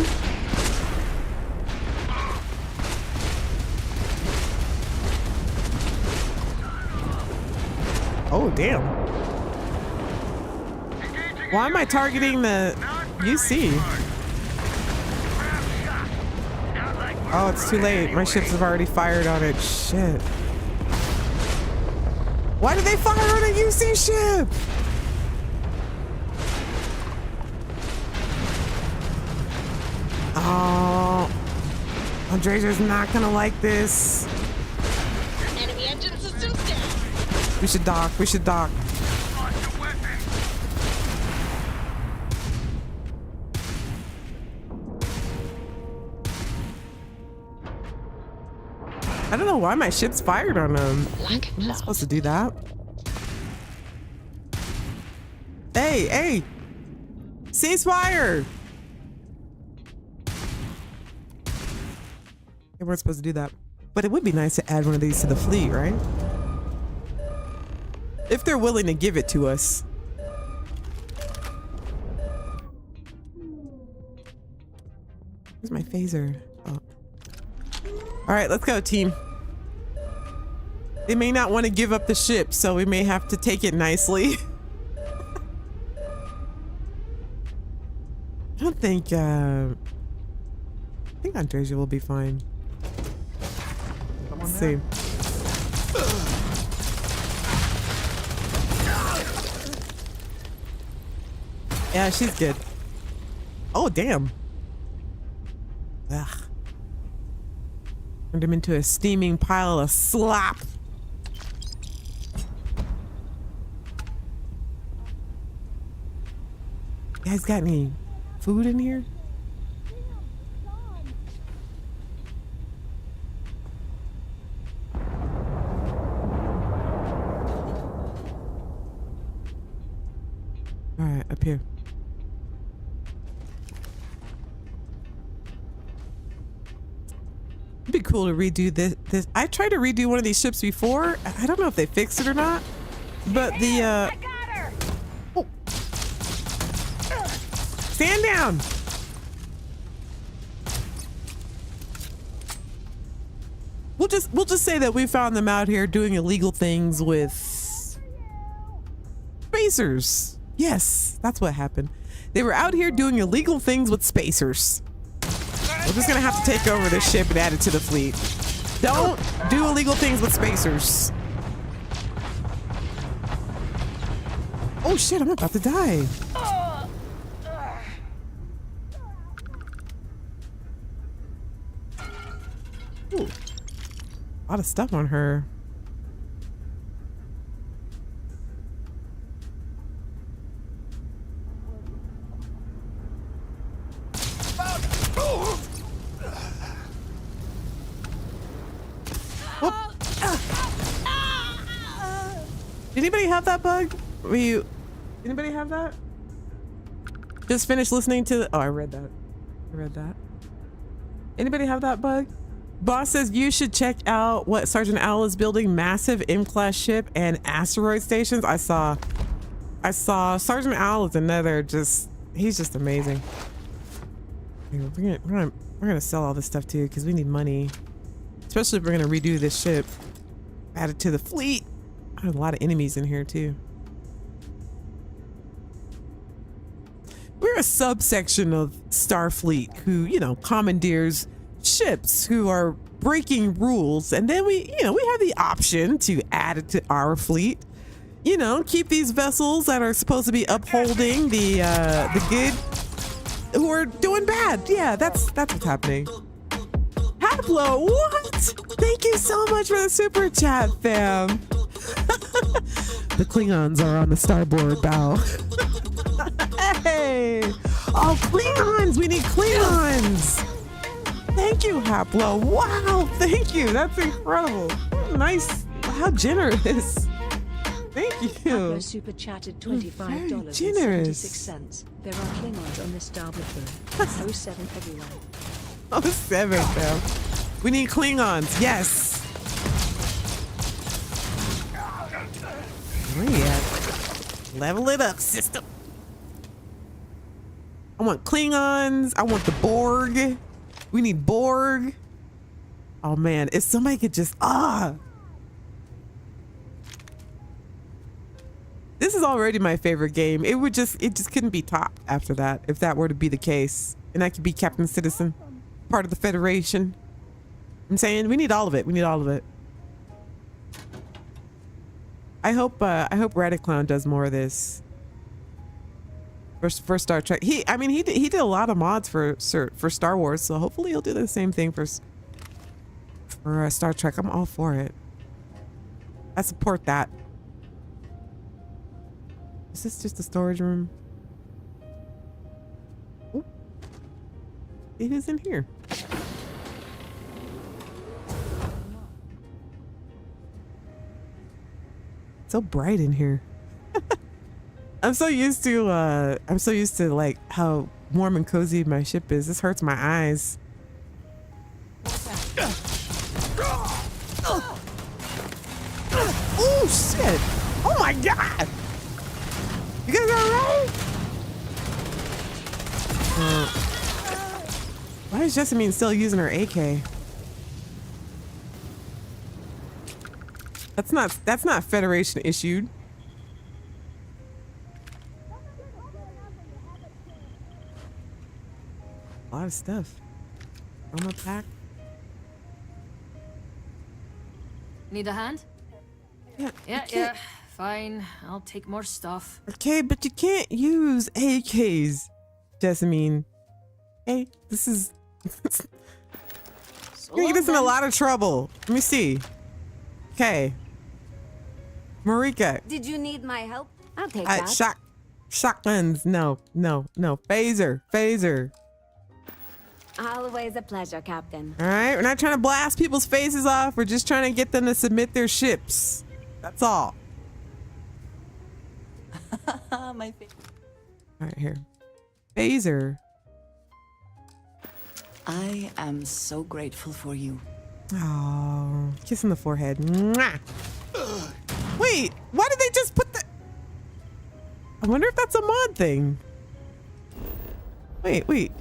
Oh, damn. Why am I targeting the UC? Oh, it's too late. My ships have already fired on it. Shit. Why did they fire on a UC ship? Oh, Andresa's not gonna like this. Enemy engine systems down. We should dock. We should dock. I don't know why my ship's fired on them. I'm not supposed to do that. Hey, hey! Ceasefire! They weren't supposed to do that. But it would be nice to add one of these to the fleet, right? If they're willing to give it to us. Where's my phaser? Oh. All right, let's go, team. They may not want to give up the ship, so we may have to take it nicely. I think Andresia will be fine. Let's see. Yeah, she's good. Oh, damn. Ugh. Turned him into a steaming pile of slop. You guys got any food in here? All right, up here. It'd be cool to redo this. I tried to redo one of these ships before. I don't know if they fixed it or not, but the I got her. Oh. Stand down. We'll just say that we found them out here doing illegal things with spacers. Yes, that's what happened. They were out here doing illegal things with spacers. We're just gonna have to take over this ship and add it to the fleet. Don't do illegal things with spacers. Oh shit, I'm about to die. Ooh. A lot of stuff on her. Anybody have that bug? Anybody have that? Just finished listening to the, oh, I read that. Anybody have that bug? Boss says you should check out what Sergeant Owl is building, massive M-class ship and asteroid stations. I saw Sergeant Owl is another he's just amazing. We're gonna sell all this stuff too because we need money, especially if we're gonna redo this ship, add it to the fleet. I have a lot of enemies in here too. We're a subsection of Starfleet who, commandeers ships who are breaking rules, and then we have the option to add it to our fleet. Keep these vessels that are supposed to be upholding the good who are doing bad. Yeah, that's what's happening. Hablo, what? Thank you so much for the super chat, fam. The Klingons are on the starboard bow. Hey! Oh, Klingons! We need Klingons! Thank you, Haplo. Wow, thank you. That's incredible. Nice. How generous. Thank you. Haplo super chatted $25.76. There are Klingons on the starboard bow. 07 everyone. 07, fam. We need Klingons. Yes. Where you at? Level it up, system. I want Klingons. I want the Borg. We need Borg. Oh man, if somebody could just This is already my favorite game. It just couldn't be topped after that, if that were to be the case. And I could be Captain Citizen, part of the Federation. I'm saying we need all of it. We need all of it. I hope radiclown does more of this. For Star Trek. He did a lot of mods for Star Wars, so hopefully he'll do the same thing for Star Trek. I'm all for it. I support that. Is this just a storage room? Ooh. It is in here. So bright in here. I'm so used to like how warm and cozy my ship is. This hurts my eyes. Oh shit! Oh my god! You guys alright? Why is Jessamine still using her AK? That's not Federation issued. A lot of stuff. Armor pack. Need a hand? Yeah. Fine. I'll take more stuff. Okay, but you can't use AKs, Jessamine. Hey, this is So you're gonna get us in a then. lot of trouble. Let me see. Okay. Marika. Did you need my help? I'll take that. Shotguns. No. Phaser. Always a pleasure, Captain. All right, we're not trying to blast people's faces off. We're just trying to get them to submit their ships. That's all. My favorite. All right, here. Phaser. I am so grateful for you. Oh, kiss on the forehead. Mwah. Wait, why did they just put the... I wonder if that's a mod thing. Wait.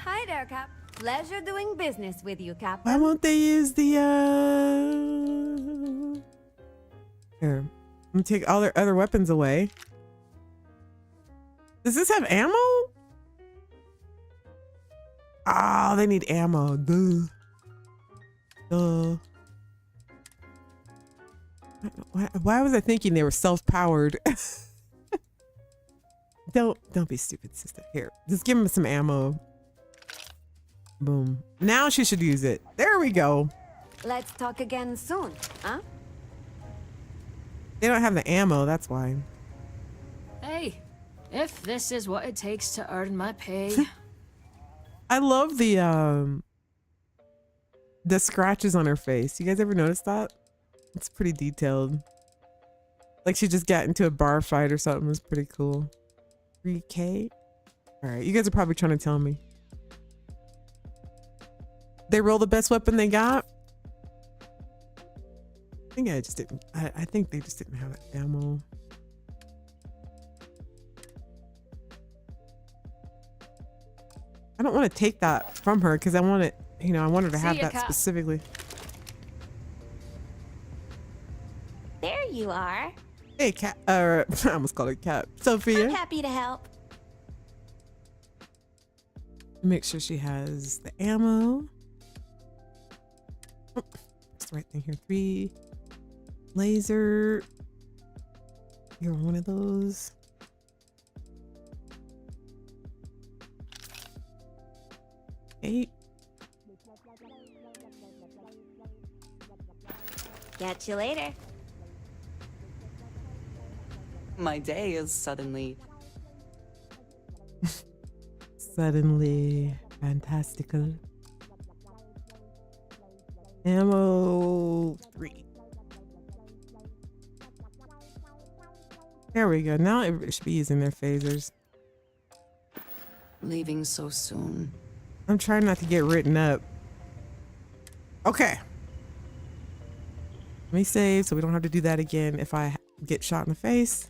Hi there, Cap. Pleasure doing business with you, Captain. Why won't they use the, Here, let me take all their other weapons away. Does this have ammo? Oh, they need ammo. Duh. Why was I thinking they were self-powered? Don't be stupid, sister. Here, just give them some ammo. Boom. Now she should use it. There we go. Let's talk again soon, huh? They don't have the ammo, that's why. Hey, if this is what it takes to earn my pay. I love the scratches on her face. You guys ever notice that? It's pretty detailed. Like she just got into a bar fight or something. It's pretty cool. 3K? Alright, you guys are probably trying to tell me. They roll the best weapon they got? I think I think they just didn't have ammo. I don't want to take that from her because I want it, I want her to have that specifically. There you are. Hey, Cat. I almost called her Cat. Sophia. I'm happy to help. Make sure she has the ammo. Oh, that's the right thing here. 3 laser. You're one of those. Eight. Catch you later. My day is suddenly fantastical. Ammo 3. There we go. Now it should be using their phasers. leaving so soon. I'm trying not to get written up. Okay. Let me save so we don't have to do that again if I get shot in the face.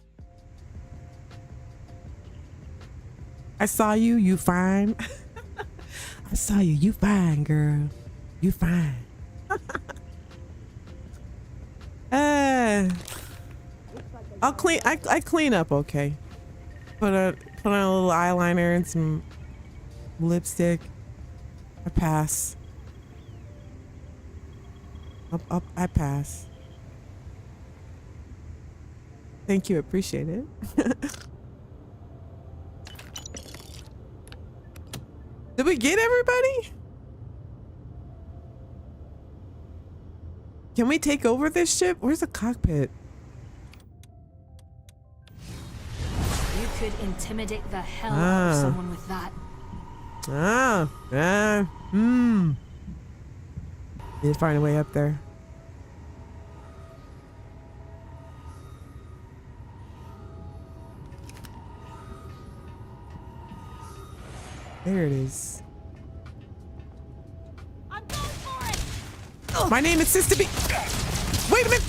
I saw you, you fine. I saw you, you fine, girl. You fine. I'll clean. I clean up okay. Put on a little eyeliner and some lipstick. I pass. I pass. Thank you, appreciate it. Did we get everybody? Can we take over this ship? Where's the cockpit? You could intimidate the hell out of someone with that. Need to find a way up there. There it is. I'm going for it. My name is Sista B. Wait a minute.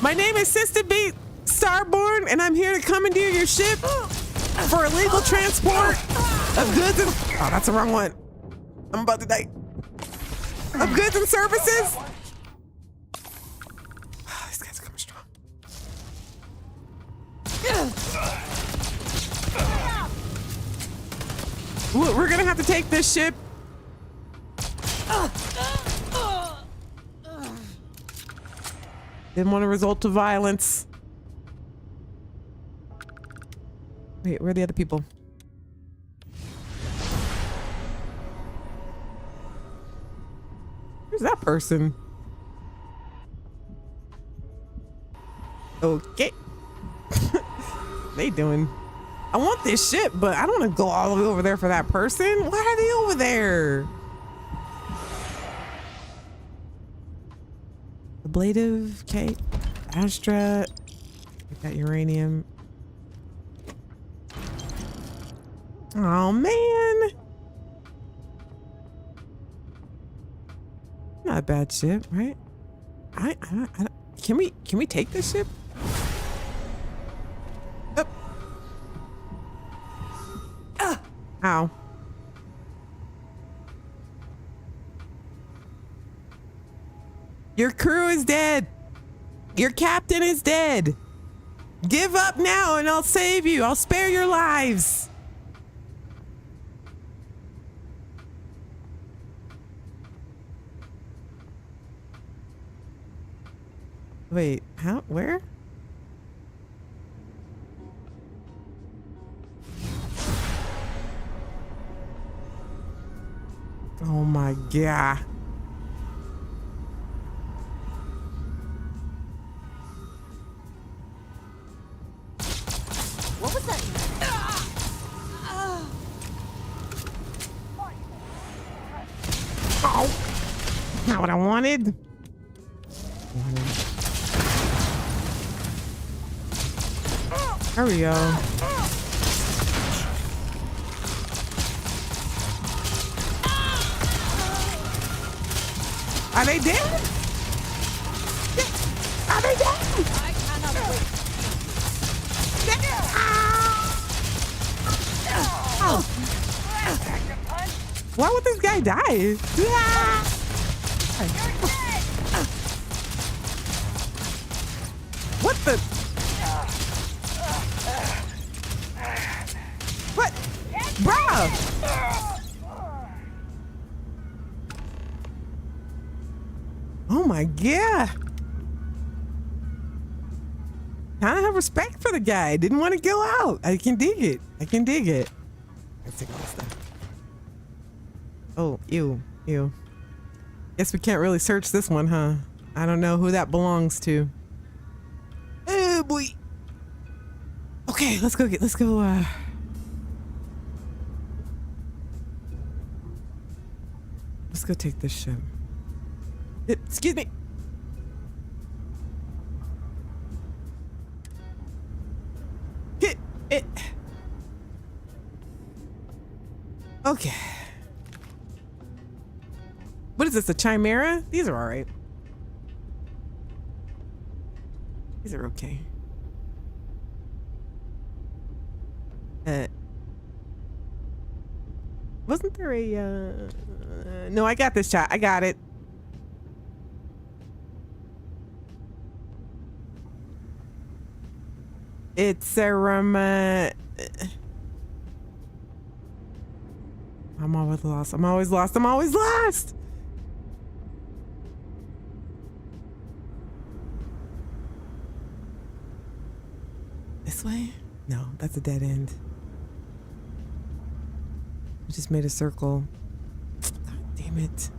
My name is Sista B. Starborn, and I'm here to commandeer your ship for illegal transport of goods and... Oh, that's the wrong one. I'm about to die. Of goods and services. These guys are coming strong. We're gonna have to take this ship. Didn't want to result to violence. Wait, where are the other people? Who's that person? Okay. They doing? I want this ship, but I don't want to go all the way over there for that person. Why are they over there? Ablative, okay. Astra. We got uranium. Oh man. Not a bad ship, right? Can we take this ship? Up. Ow. Your crew is dead. Your captain is dead. Give up now and I'll save you. I'll spare your lives. Wait, how? Where? Oh my god. What was that? Oh, not what I wanted. There we go. Are they dead? Are they dead? I cannot wait. Oh. Why would this guy die? What the? What? Bruh! Oh my god. Kind of have respect for the guy. Didn't want to go out. I can dig it. I can dig it. Let's take all this stuff. Oh, ew. Ew. Guess we can't really search this one, huh? I don't know who that belongs to. Oh boy. Okay, let's go let's go take this ship. Excuse me. Get it. Okay. What is this, a chimera? These are all right. These are okay. Wasn't there a no, I got this shot. I got it. It's a I'm always lost. I'm always lost. I'm always lost. This way? No, that's a dead end. I just made a circle. God damn it.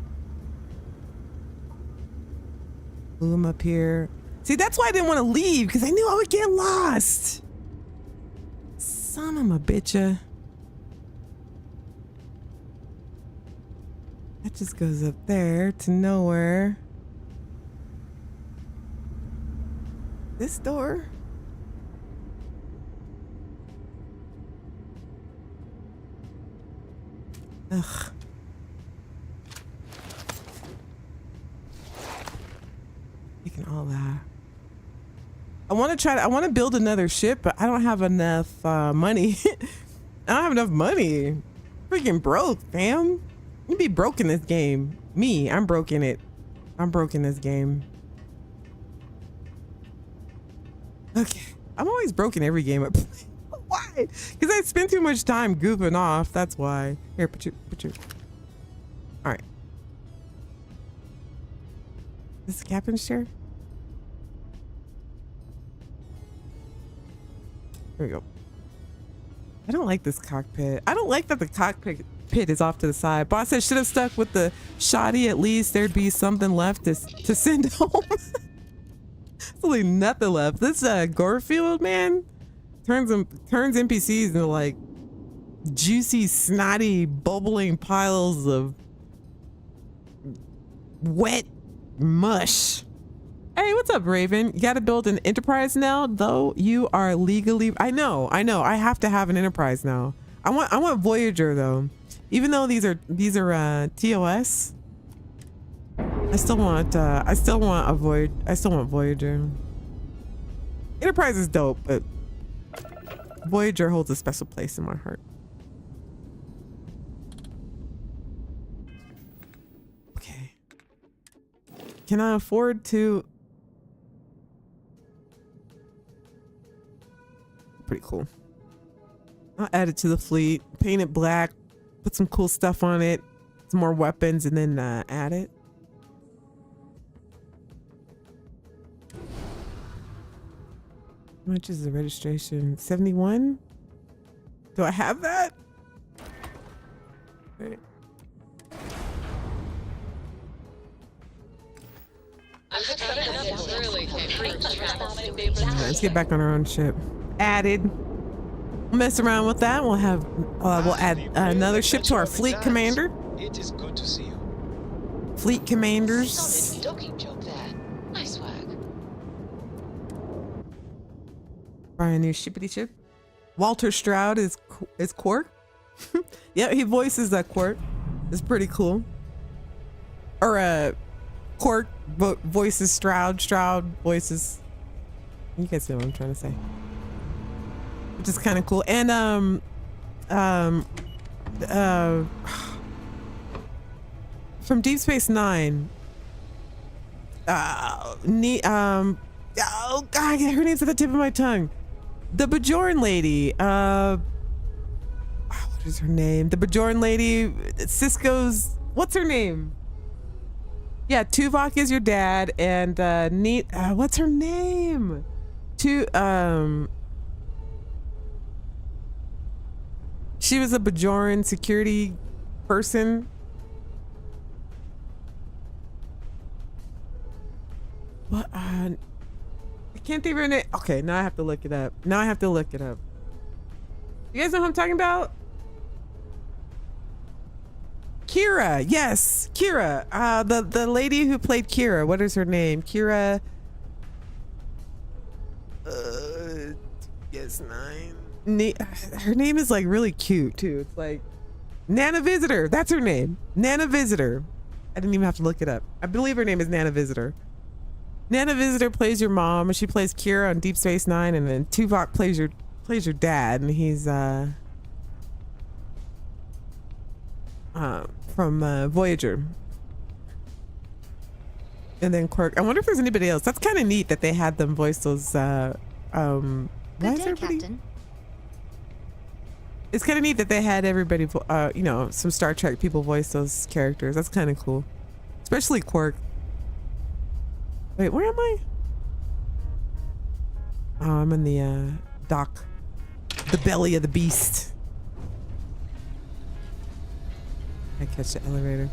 Blew him up here. See, that's why I didn't want to leave, because I knew I would get lost. Son of a bitcha. That just goes up there to nowhere. This door? Ugh. Taking all that. I want to build another ship, but I don't have enough money. I don't have enough money. Freaking broke, fam. You be broke in this game. Me, I'm broke in it. I'm broke in this game. Okay. I'm always broke in every game I play. Why? Because I spend too much time goofing off. That's why. Here, put your. All right. This is the captain's chair? There we go. I don't like this cockpit. I don't like that the cockpit is off to the side. Boss said should have stuck with the shoddy. At least there'd be something left to send home. There's really nothing left. This Garfield man turns NPCs into like juicy, snotty, bubbling piles of wet mush. Hey, what's up, Raven? You gotta build an enterprise now, though. You are legally. I know. I have to have an enterprise now. I want Voyager though. Even though these are TOS, I still want Voyager. Enterprise is dope, but Voyager holds a special place in my heart. Okay. Can I afford to? Pretty cool. I'll add it to the fleet, paint it black, put some cool stuff on it, some more weapons, and then add it. How much is the registration? 71? Do I have that? Right. Let's get back on our own ship. Added. Mess around with that. We'll add another ship to our fleet commander. It is good to see you. Fleet commanders. Solid docking job there. Nice work. Buy a new shippity ship. Walter Stroud is Quark. Yeah, he voices that Quark. It's pretty cool. Or Quark voices Stroud. Stroud voices. You guys know what I'm trying to say. Which is kind of cool. And from Deep Space Nine. Oh God, her name's at the tip of my tongue. The Bajoran lady. What is her name? The Bajoran lady. Cisco's. What's her name? Yeah, Tuvok is your dad, and what's her name? She was a Bajoran security person. What? I can't think of her name. Okay, now I have to look it up. You guys know who I'm talking about? Kira. Yes, Kira. The lady who played Kira. What is her name? Kira. Yes, 9. Her name is like really cute too. It's like Nana Visitor. That's her name. Nana Visitor. I didn't even have to look it up. I believe her name is Nana Visitor. Nana Visitor plays your mom, and she plays Kira on Deep Space Nine, and then Tuvok plays your dad, and he's from Voyager. And then Quark. I wonder if there's anybody else. That's kind of neat that they had them voice those. Good day, Captain. It's kind of neat that they had everybody, you know, some Star Trek people voice those characters. That's kind of cool, especially Quark. Wait, where am I? Oh, I'm in the dock, the belly of the beast. I catch the elevator.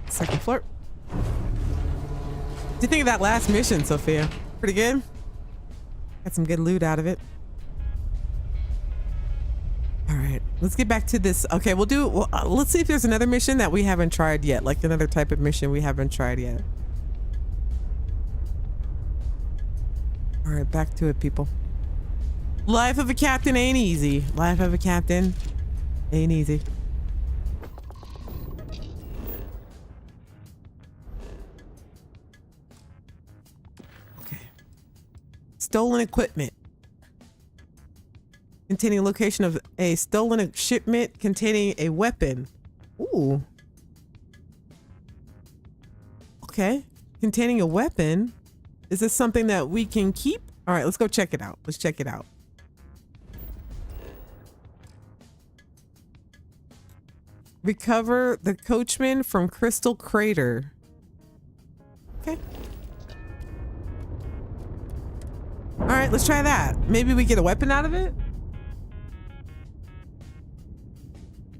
Second floor. What do you think of that last mission, Sophia? Pretty good? Got some good loot out of it. All right, let's get back to this. Okay, let's see if there's another mission that we haven't tried yet, like another type of mission we haven't tried yet. All right, back to it, people. Life of a captain ain't easy. Life of a captain ain't easy. Stolen equipment. Containing location of a stolen shipment containing a weapon. Ooh. Okay. Containing a weapon. Is this something that we can keep? All right, let's go check it out. Let's check it out. Recover the coachman from Crystal Crater. Okay. All right, let's try that. Maybe we get a weapon out of it.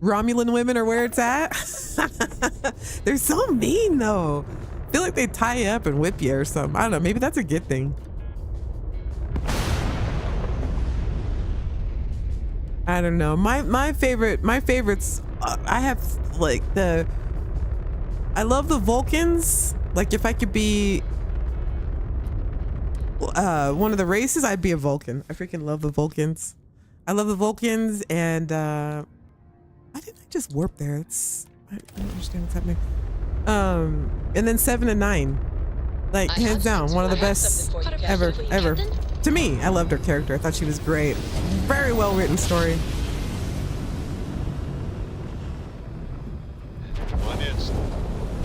Romulan women are where it's at. They're so mean though. I feel like they tie you up and whip you or something. I don't know. Maybe that's a good thing. I don't know. My favorites. I have like I love the Vulcans. Like if I could be one of the races, I'd be a Vulcan. I freaking love the Vulcans. I love the Vulcans, and why didn't I just warp there? I don't understand what's happening. And then 7 and 9, like hands down, one of the best ever. To me, I loved her character. I thought she was great. Very well written story. One instant,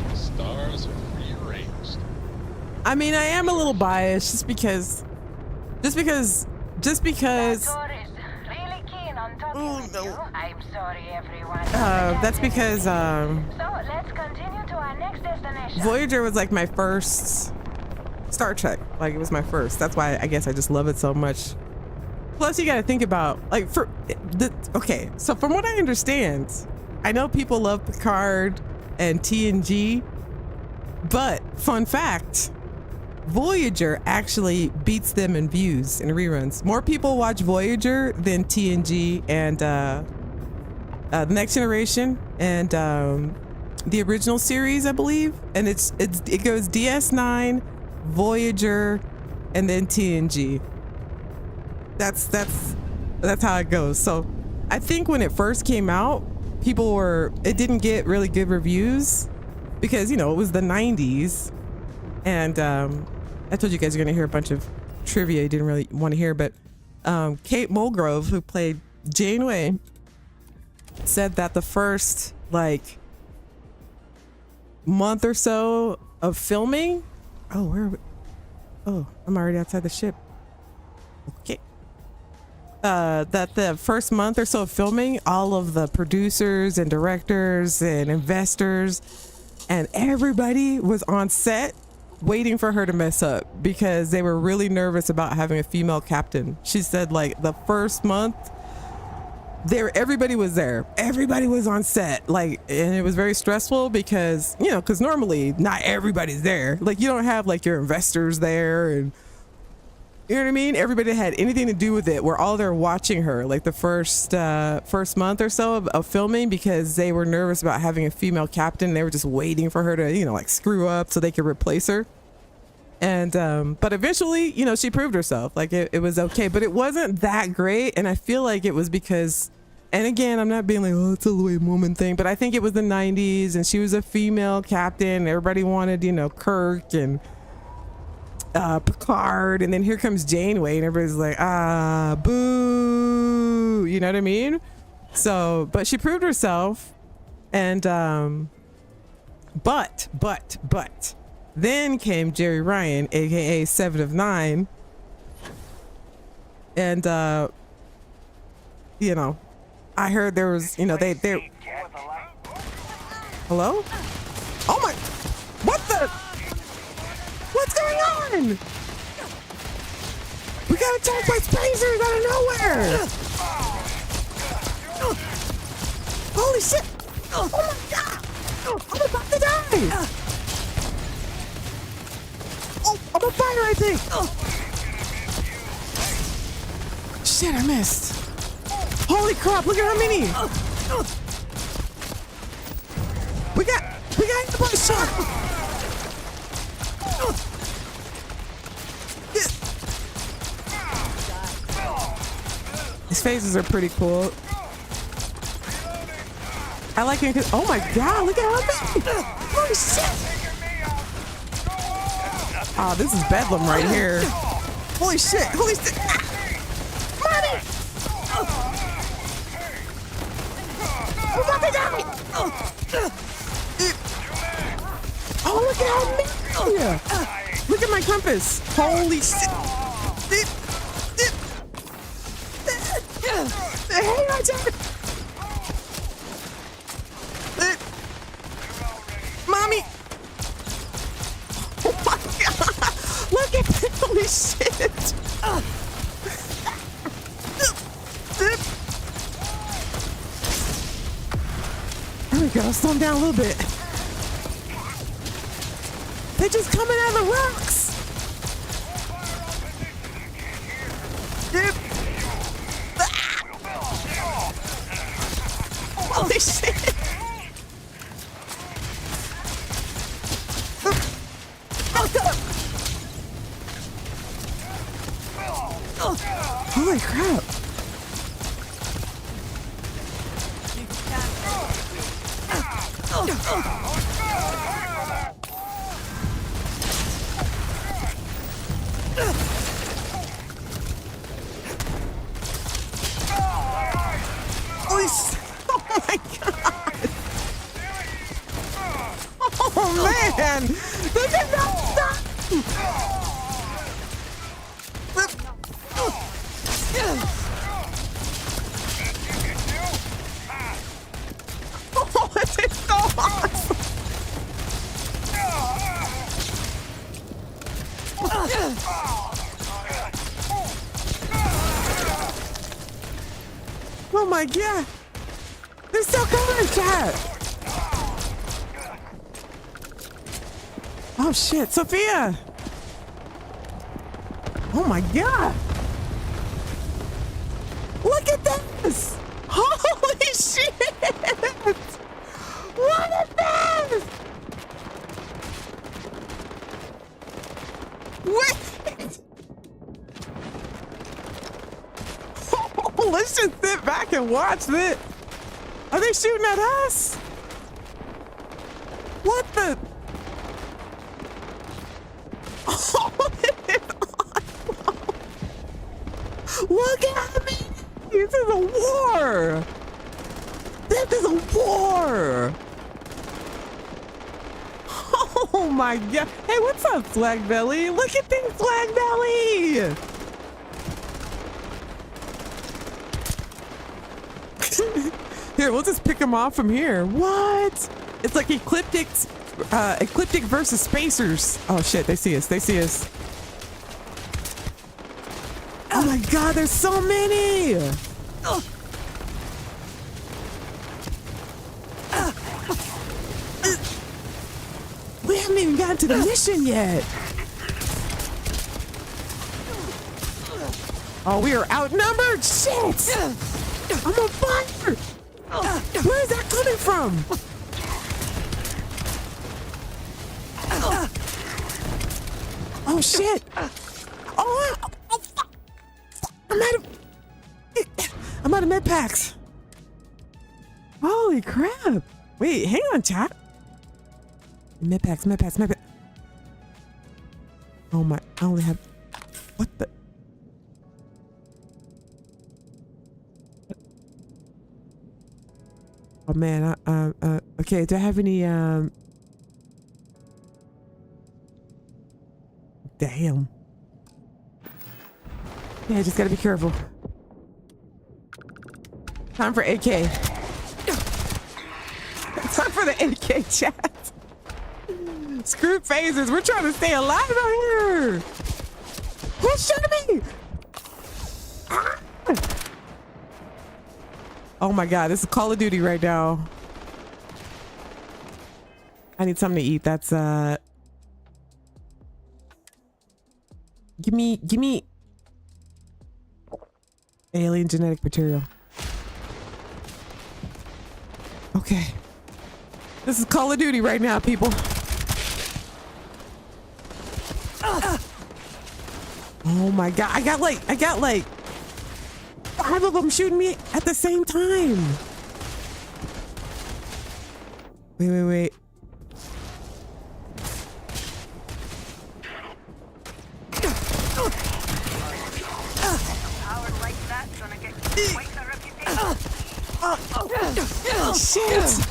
the stars are rearranged. I mean, I am a little biased just because. That's really keen on talking with you. I'm sorry, everyone. That's because So let's continue to our next destination. Voyager was like my first Star Trek. Like it was my first. That's why I guess I just love it so much. Plus, you got to think about like okay. So from what I understand, I know people love Picard and TNG, but fun fact. Voyager actually beats them in views and reruns. More people watch Voyager than TNG and The Next Generation and the original series, I believe. And it goes DS9, Voyager, and then TNG. That's how it goes. So I think when it first came out, it didn't get really good reviews because, you know, it was the 90s. And I told you guys you're gonna hear a bunch of trivia you didn't really want to hear, but Kate Mulgrove, who played Janeway, said that the first like month or so of filming, where are we? Oh, I'm already outside the ship. Okay. That the first month or so of filming, all of the producers and directors and investors and everybody was on set waiting for her to mess up because they were really nervous about having a female captain. She said like the first month everybody was there. Everybody was on set. Like, and it was very stressful because, you know, because normally not everybody's there. Like you don't have like your investors there and you know what I mean? Everybody that had anything to do with it were all there watching her like the first month or so of filming because they were nervous about having a female captain. They were just waiting for her to, you know, like screw up so they could replace her. And but eventually, you know, she proved herself. Like it was okay, but it wasn't that great. And I feel like it was because And again, I'm not being like, oh, it's a white woman thing, but I think it was the 90s and she was a female captain. Everybody wanted, you know, Kirk and Picard. And then here comes Janeway and everybody's like, boo. You know what I mean? So, but she proved herself. And, but then came Jerry Ryan, AKA 7 of 9. And, you know, I heard there was, you know, they hello? Oh my, what the? What's going on? We got attacked by spacers out of nowhere. Holy shit. Oh my God. I'm about to die. Oh, I'm on fire, I think. Shit, I missed. Holy crap, look at how many. We got hit by a shot. These phases are pretty cool. I like it because, oh my God, look at how many. Holy shit. Oh, this is bedlam right here. Holy shit, holy shit. Mommy! We're about to die! Oh, look at how many! Look at my compass! Holy shit! Hey, Mommy! Oh my God! Look at that! Holy shit! There we go, slow them down a little bit. They're just coming out of the rocks. Holy shit. Holy crap. Oh my God! Oh man! They did not stop! Oh, this is so awesome! Oh my God! They're still coming, chat! Oh shit, Sophia! Oh my God! Look at this! Holy shit! What is this? Wait! Oh, let's just sit back and watch this. Are they shooting at us? What the? Oh, look at me! This is a war! This is a war! Oh my God! Hey, what's up, Flag Belly? Look at this, Flag Belly! Here, we'll just pick them off from here. What? It's like ecliptic versus spacers. Oh shit, they see us. They see us. Oh my God, there's so many. We haven't even gotten to the mission yet. Oh, we are outnumbered. Shit. I'm on fire. Where is that coming from? Oh shit! Oh fuck! I'm out of med packs. Holy crap. Wait, hang on, chat. Medpacks. Oh my, I only have, what the? Oh man, okay, do I have any, damn. Yeah, I just gotta be careful. Time for AK. Time for the AK, chat. Screw phasers. We're trying to stay alive out here. Who's shooting me? Ah. Oh my God, this is Call of Duty right now. I need something to eat. That's give me alien genetic material. Okay. This is Call of Duty right now, people. Oh my God. I got like 5 of them shooting me at the same time. Wait. Oh, shit.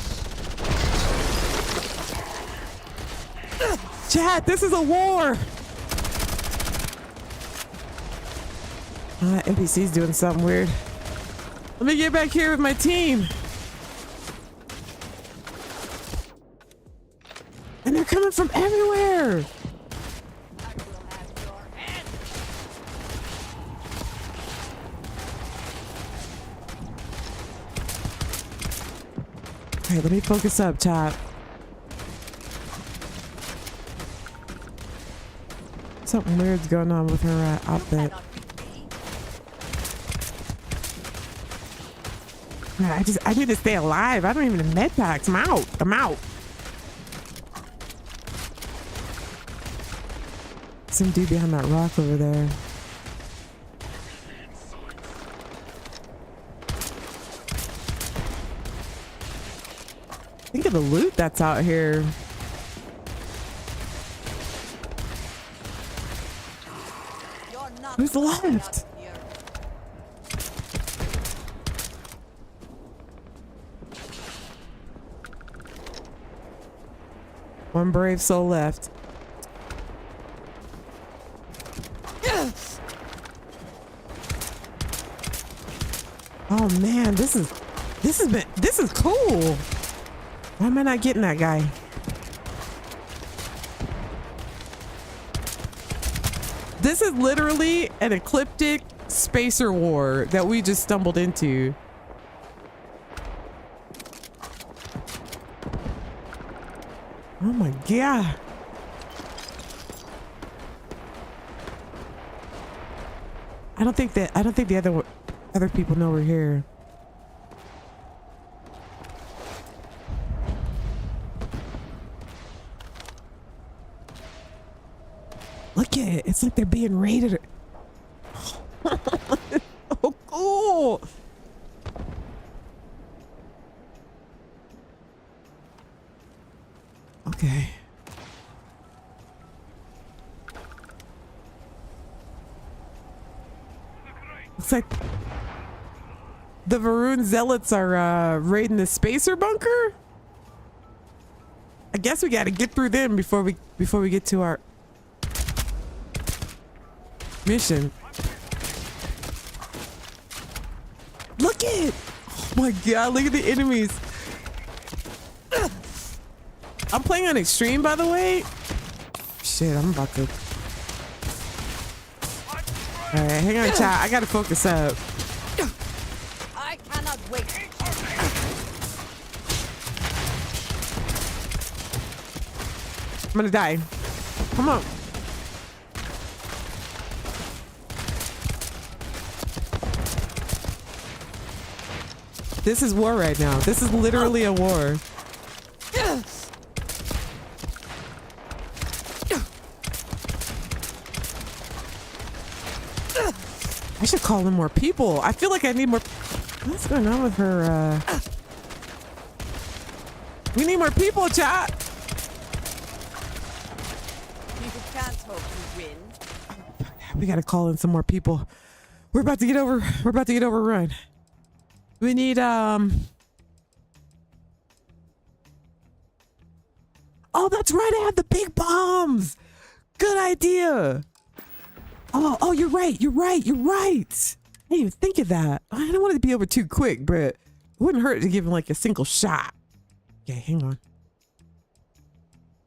Chat, this is a war. NPC's doing something weird. Let me get back here with my team. And they're coming from everywhere. Okay, let me focus up, chat. Something weird's going on with her outfit. I need to stay alive. I don't even have med packs. I'm out. Some dude behind that rock over there. Think of the loot that's out here. Who's left? One brave soul left. Oh man, this is cool. Why am I not getting that guy? This is literally an ecliptic spacer war that we just stumbled into. Oh my God. I don't think the other people know we're here. Look at it. It's like they're being raided. Oh, cool. Okay. Looks like the Varun zealots are raiding the spacer bunker. I guess we got to get through them before we get to our mission. Look at! Oh my God! Look at the enemies. I'm playing on extreme, by the way. Shit, I'm about to. All right, hang on, chat. I gotta focus up. I cannot wait. I'm gonna die. Come on. This is war right now. This is literally a war. I should call in more people. I feel like I need more. What's going on with her? We need more people, chat. You can't hope to win. We gotta call in some more people. We're about to get overrun. We need oh, that's right, I have the big bombs. Good idea. Oh, you're right. I didn't even think of that. I don't want it to be over too quick, but it wouldn't hurt to give him like a single shot. Okay, hang on.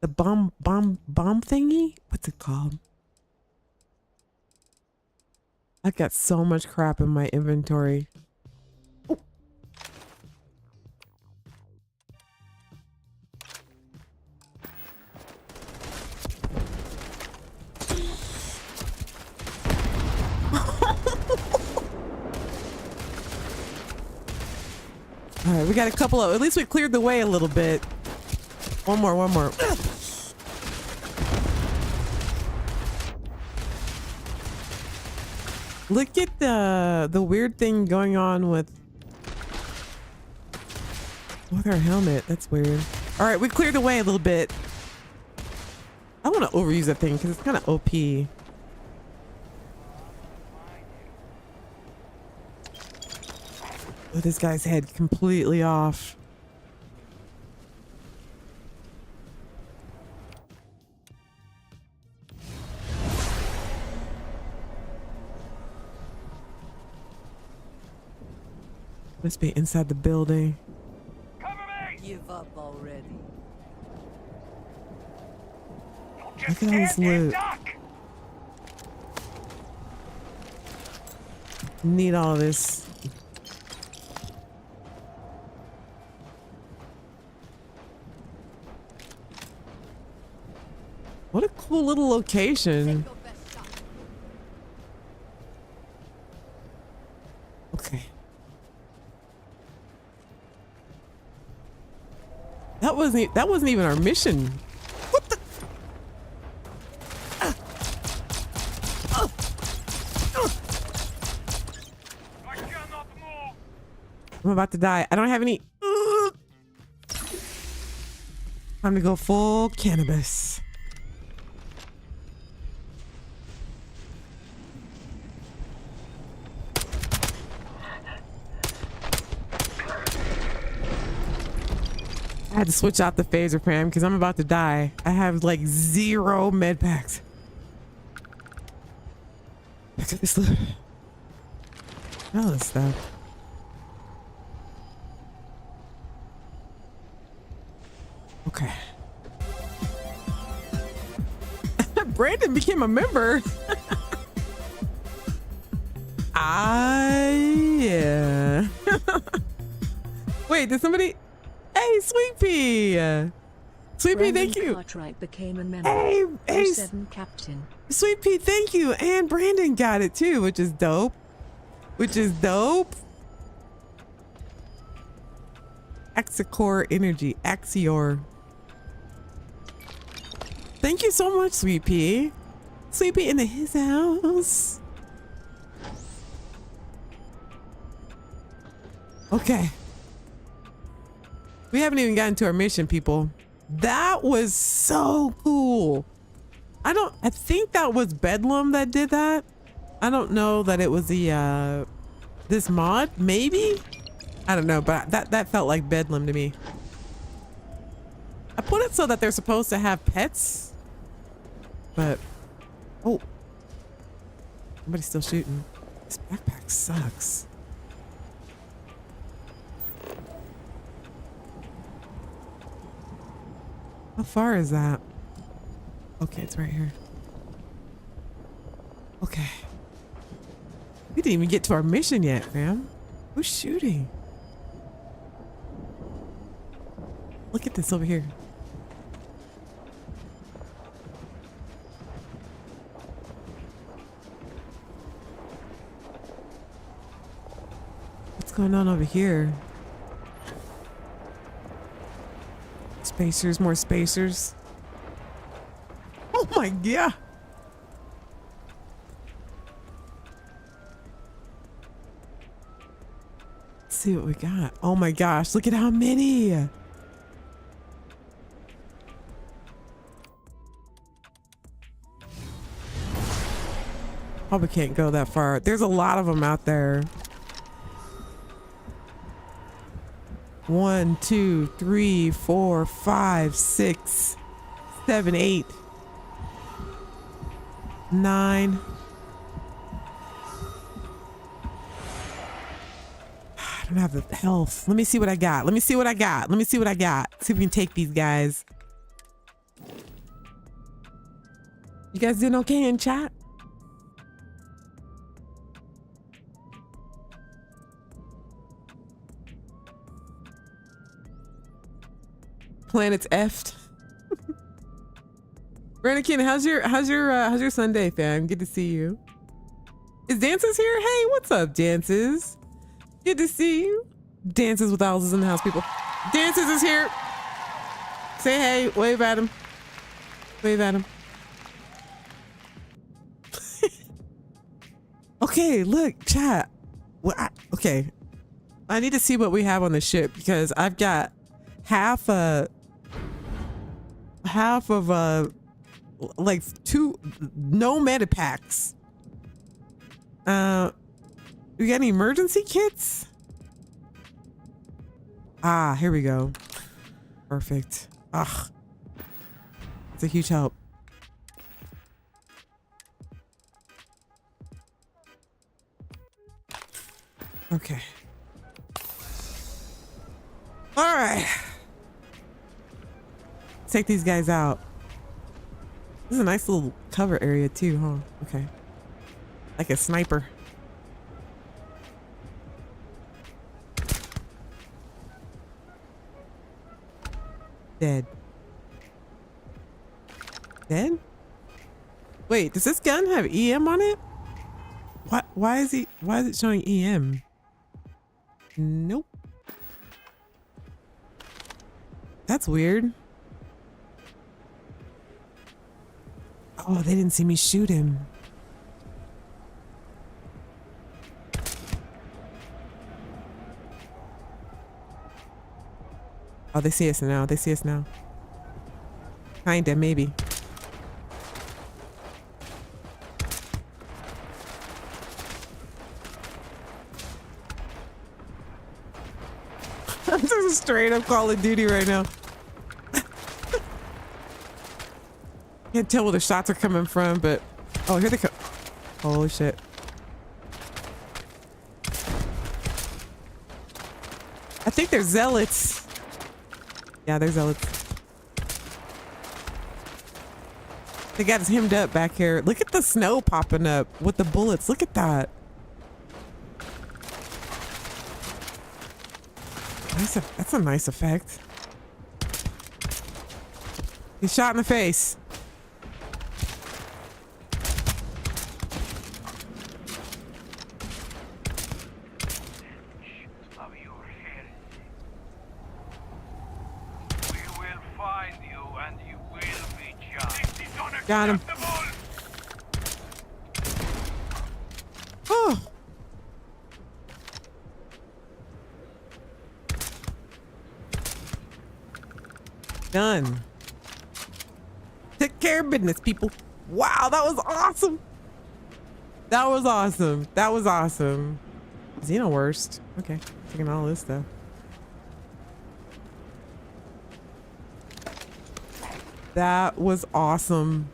The bomb thingy? What's it called? I got so much crap in my inventory. Oh. All right, we got a couple of, at least we cleared the way a little bit. One more. Look at the weird thing going on with our helmet. That's weird. All right, we cleared the way a little bit. I want to overuse that thing because it's kind of OP. Oh, this guy's head completely off. Must be inside the building. Give up already. Look at all this loot. Need all of this. What a cool little location. Okay. That wasn't even our mission. What the? I'm about to die. I don't have any. Time to go full cannabis. I had to switch out the phaser fam because I'm about to die. I have like 0 med packs. Look at this loot. All this stuff. Okay. Brandon became a member. Yeah. Wait, did somebody? Hey, Sweet Pea. Sweet Pea, thank you. Cartwright became a member. Hey, 07 Captain. Sweet Pea, thank you. And Brandon got it too, which is dope. Axior Energy. Axior. Thank you so much, Sweet Pea. Sweet Pea in his house. Okay. We haven't even gotten to our mission, people. That was so cool. I think that was Bedlam that did that. I don't know that it was the this mod, maybe? I don't know, but that felt like Bedlam to me. I put it so that they're supposed to have pets. But oh, somebody's still shooting. This backpack sucks. How far is that? Okay, it's right here. Okay. We didn't even get to our mission yet, fam. Who's shooting? Look at this over here. What's going on over here? Spacers, more spacers. Oh my god. Let's see what we got. Oh my gosh, look at how many. Probably can't go that far. There's a lot of them out there. 1, 2, 3, 4, 5, 6, 7, 8, 9. I don't have the health. Let me see what I got. Let me see what I got. Let me see what I got. See if we can take these guys. You guys doing okay in chat? Planet's effed. Ranakin, how's your Sunday, fam? Good to see you. Is Dances here? Hey, what's up, Dances? Good to see you. Dances with Owls is in the house, people. Dances is here. Say hey, wave at him. Wave at him. Okay, look, chat. Well, okay. I need to see what we have on the ship because I've got half of like 2 no medipacks. We got any emergency kits? Ah, here we go. Perfect. Ugh. It's a huge help. Okay. All right. Take these guys out. This is a nice little cover area too, huh? Okay. Like a sniper. Dead. Dead? Wait, does this gun have EM on it? What? Why is it showing EM? Nope. That's weird. Oh, they didn't see me shoot him. Oh, they see us now. They see us now. Kinda, maybe. I'm just straight up Call of Duty right now. Can't tell where the shots are coming from, but oh, here they come. Holy shit. I think they're zealots. Yeah, they're zealots. They got us hemmed up back here. Look at the snow popping up with the bullets. Look at that. That's a nice effect. He's shot in the face. Got him. Oh. Done. Took care of business, people. Wow, that was awesome. That was awesome. That was awesome. Xeno worst. Okay, taking all this stuff. That was awesome.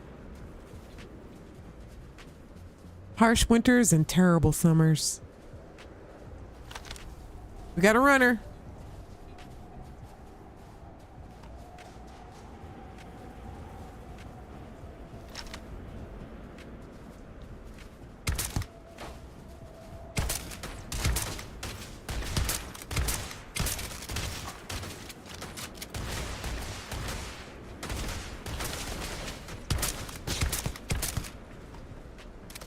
Harsh winters and terrible summers. We got a runner.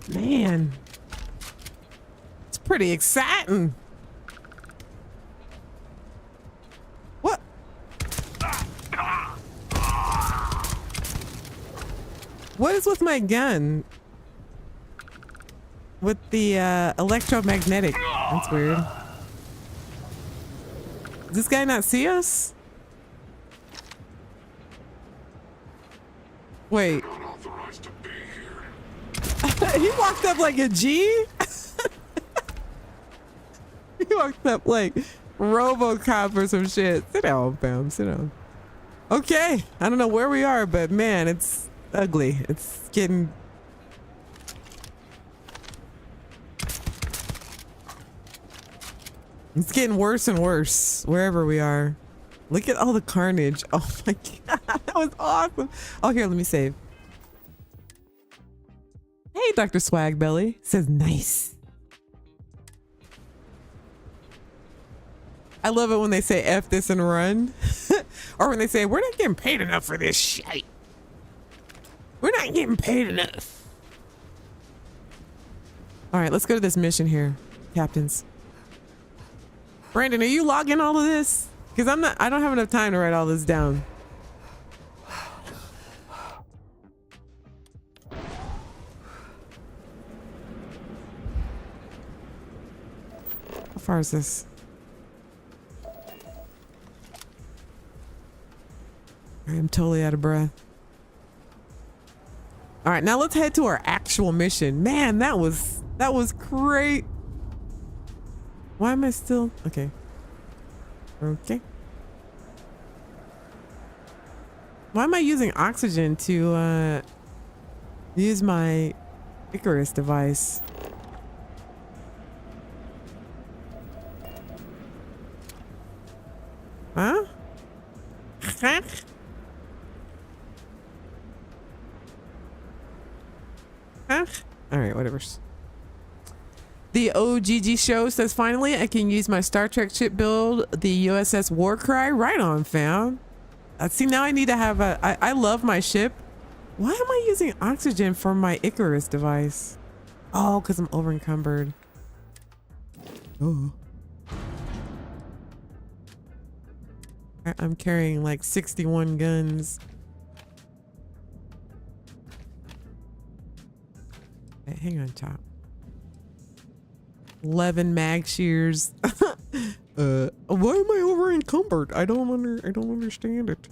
Man, it's pretty exciting. What? What is with my gun? With the electromagnetic. That's weird. Does this guy not see us? Wait. He walked up like a G. He walked up like RoboCop or some shit. Sit down, fam. Sit down. Okay. I don't know where we are, but man, it's ugly. It's getting... It's getting worse and worse wherever we are. Look at all the carnage. Oh my God. That was awesome. Oh, here, let me save. Hey, Dr. Swagbelly. Says nice. I love it when they say F this and run. Or when they say, we're not getting paid enough for this shit. We're not getting paid enough. All right, let's go to this mission here, captains. Brandon, are you logging all of this? Because I don't have enough time to write all this down. How far is this? I am totally out of breath. All right, now let's head to our actual mission. Man, that was great. Why am I still okay? Okay. Why am I using oxygen to use my Icarus device? Huh? All right, whatever. The OGG show says, finally, I can use my Star Trek ship build, the USS Warcry. Right on, fam. See, now I need to have I love my ship. Why am I using oxygen for my Icarus device? Oh, because I'm over encumbered. Oh. I'm carrying like 61 guns. Okay, hang on, top. 11 mag shears. Why am I over encumbered? I don't understand it.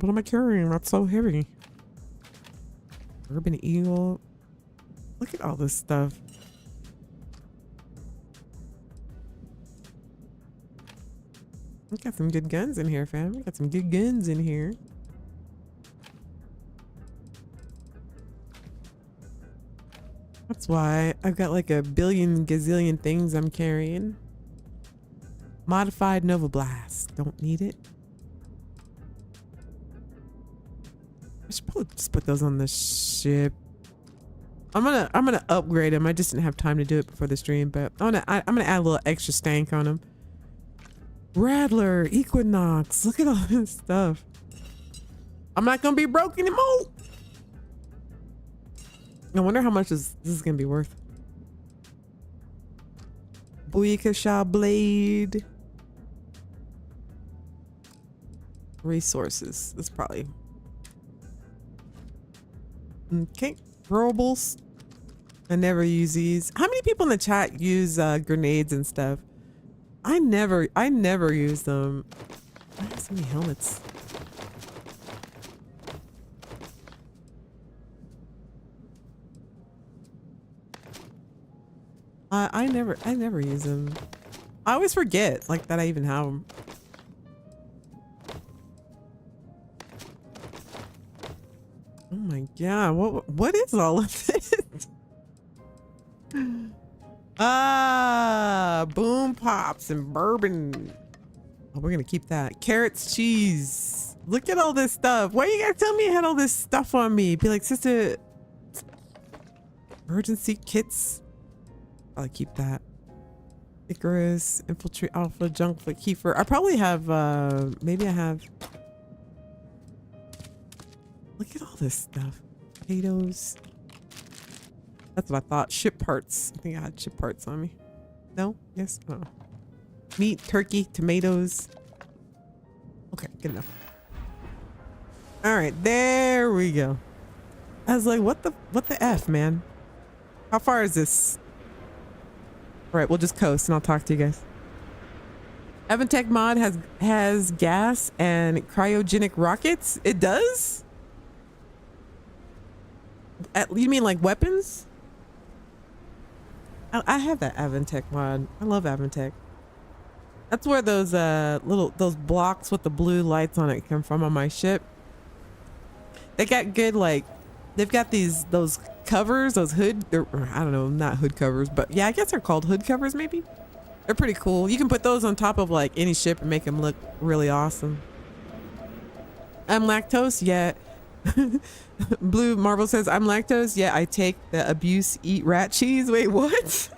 What am I carrying? That's so heavy. Urban Eagle. Look at all this stuff. We got some good guns in here, fam. We got some good guns in here. That's why I've got like a billion gazillion things I'm carrying. Modified Nova Blast. Don't need it. I should probably just put those on the ship. I'm gonna upgrade them. I just didn't have time to do it before the stream, but I'm gonna add a little extra stank on them. Rattler, Equinox. Look at all this stuff. I'm not gonna be broke anymore. I wonder how much this is gonna be worth. Booyakasha blade. Resources. That's probably okay. Throwables. I never use these. How many people in the chat use grenades and stuff? I never use them. I have so many helmets. I never use them. I always forget like that I even have them. Oh my god, what is all of this? Boom pops and bourbon. Oh, we're gonna keep that. Carrots, cheese. Look at all this stuff. Why you gotta tell me I had all this stuff on me? Be like, sister, emergency kits. I'll keep that. Icarus, infiltrate, alpha, junk, for Kiefer. I probably have, maybe I have. Look at all this stuff. Potatoes. That's what I thought. Ship parts. I think I had ship parts on me. No? Yes? Oh. Meat, turkey, tomatoes. Okay, good enough. All right, there we go. I was like, what the F, man? How far is this? All right, we'll just coast and I'll talk to you guys. Evantech mod has gas and cryogenic rockets. It does? You mean like weapons? I have that Avantech mod. I love Avantech. That's where those those blocks with the blue lights on it come from on my ship. They got good, like, they've got those covers, those hood, or I don't know, not hood covers, but yeah, I guess they're called hood covers maybe. They're pretty cool. You can put those on top of like any ship and make them look really awesome. I'm lactose, yeah. Blue Marvel says, I'm lactose, yeah, I take the abuse, eat rat cheese. Wait, what?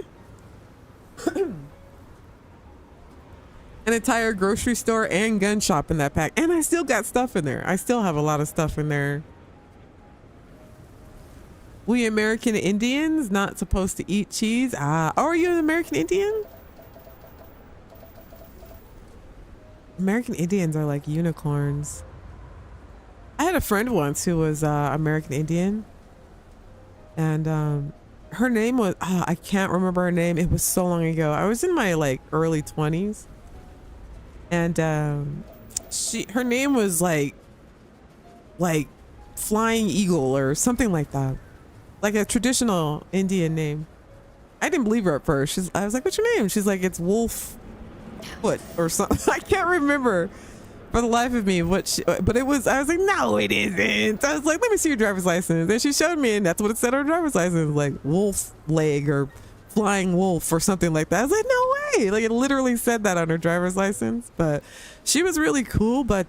An entire grocery store and gun shop in that pack. And I still got stuff in there. I still have a lot of stuff in there. We American Indians not supposed to eat cheese? Oh, are you an American Indian? American Indians are like unicorns. I had a friend once who was American Indian. And her name was, I can't remember her name. It was so long ago. I was in my like early 20s. And her name was like Flying Eagle or something like that, like a traditional Indian name. I didn't believe her at first. I was like, what's your name? She's like, it's Wolf Foot or something. I can't remember for the life of me but it was. I was like, no, it isn't. I was like, let me see your driver's license. And she showed me, and that's what it said on her driver's license, like Wolf Leg or Flying Wolf or something like that. I was like, no way. Like, it literally said that on her driver's license. But she was really cool. But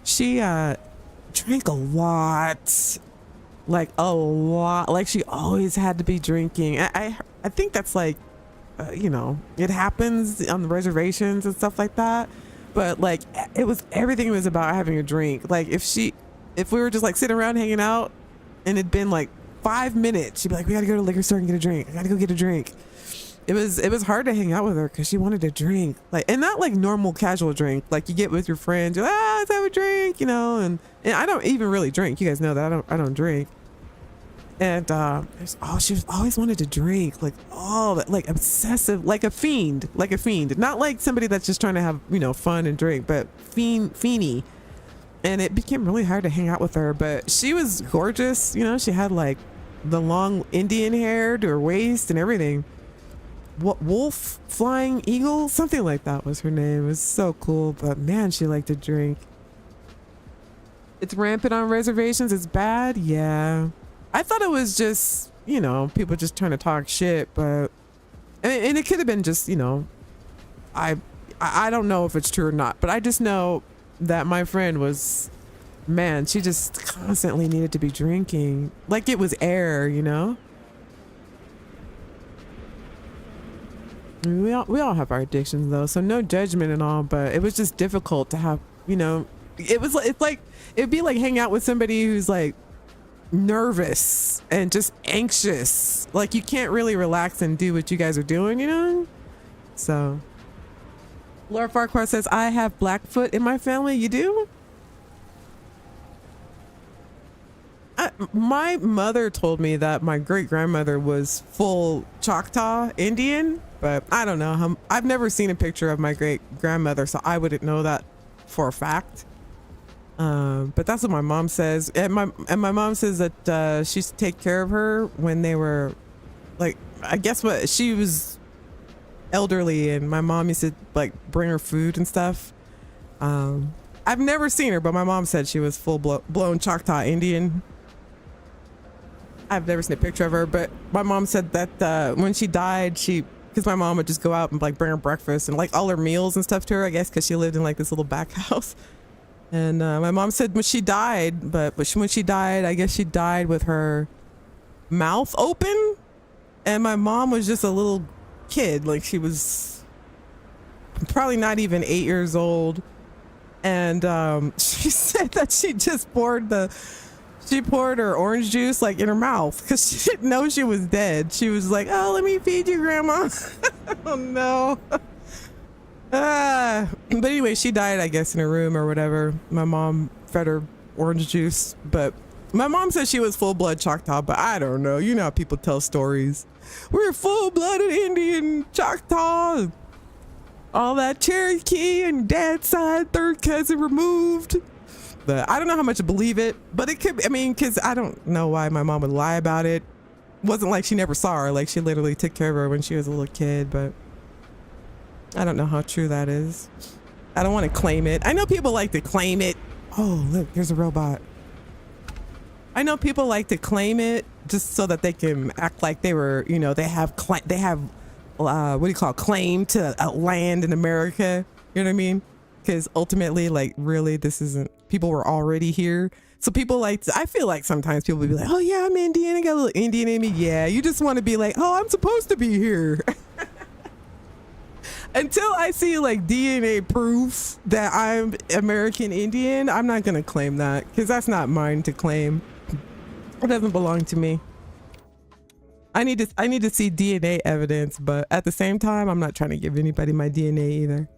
she drank a lot, like a lot. Like, she always had to be drinking. I think that's like, you know, it happens on the reservations and stuff like that. But like, everything was about having a drink. Like, if we were just like sitting around hanging out and it'd been like 5 minutes, she'd be like, we gotta go to the liquor store and get a drink. I gotta go get a drink. It was hard to hang out with her because she wanted to drink, like, and not like normal casual drink like you get with your friends. You're like, let's have a drink, you know. And I don't even really drink. You guys know that I don't drink. And she was always wanted to drink, like all that, like obsessive, like a fiend, not like somebody that's just trying to have, you know, fun and drink, but fiendy. And it became really hard to hang out with her, but she was gorgeous. You know, she had like the long Indian hair to her waist and everything. What, Wolf Flying Eagle? Something like that was her name. It was so cool, but man, she liked to drink. It's rampant on reservations. It's bad. Yeah. I thought it was just, you know, people just trying to talk shit, but, and it could have been just, you know, I don't know if it's true or not, but I just know that my friend was, man, she just constantly needed to be drinking like it was air, you know. I mean, we all have our addictions though, so no judgment and all, but it was just difficult to have, you know, it'd be like hang out with somebody who's like nervous and just anxious, like you can't really relax and do what you guys are doing, you know. So Laura Farquhar says, I have Blackfoot in my family. You do? My mother told me that my great grandmother was full Choctaw Indian, but I don't know. I've never seen a picture of my great grandmother, so I wouldn't know that for a fact. But that's what my mom says. And my mom says that she used to take care of her when they were, like, I guess she was elderly, and my mom used to like bring her food and stuff. I've never seen her, but my mom said she was full blown Choctaw Indian. I've never seen a picture of her, but my mom said that when she died, because my mom would just go out and like bring her breakfast and like all her meals and stuff to her, I guess, because she lived in like this little back house. And my mom said when she died, when she died, I guess she died with her mouth open, and my mom was just a little kid, like she was probably not even 8 years old. And she said that she just poured her orange juice like in her mouth because she didn't know she was dead. She was like, oh, let me feed you, Grandma. Oh no. But anyway, she died, I guess, in her room or whatever. My mom fed her orange juice, but my mom said she was full-blood Choctaw, but I don't know. You know how people tell stories. We're full-blooded Indian Choctaw. All that Cherokee and dad's side, third cousin removed. But I don't know how much to believe it, but it could, I mean, because I don't know why my mom would lie about it. Wasn't like she never saw her, like she literally took care of her when she was a little kid, but I don't know how true that is. I don't want to claim it. I know people like to claim it. Oh, look, there's a robot. I know people like to claim it just so that they can act like they were, you know, they have what do you call it? Claim to land in America. You know what I mean? Because ultimately, like, really, this isn't, people were already here. So people like, I feel like sometimes people will be like, oh yeah, I'm Indian. I got a little Indian in me. Yeah, you just want to be like, oh, I'm supposed to be here. Until I see like DNA proof that I'm American Indian, I'm not going to claim that because that's not mine to claim. It doesn't belong to me. I need to see DNA evidence, but at the same time, I'm not trying to give anybody my DNA either.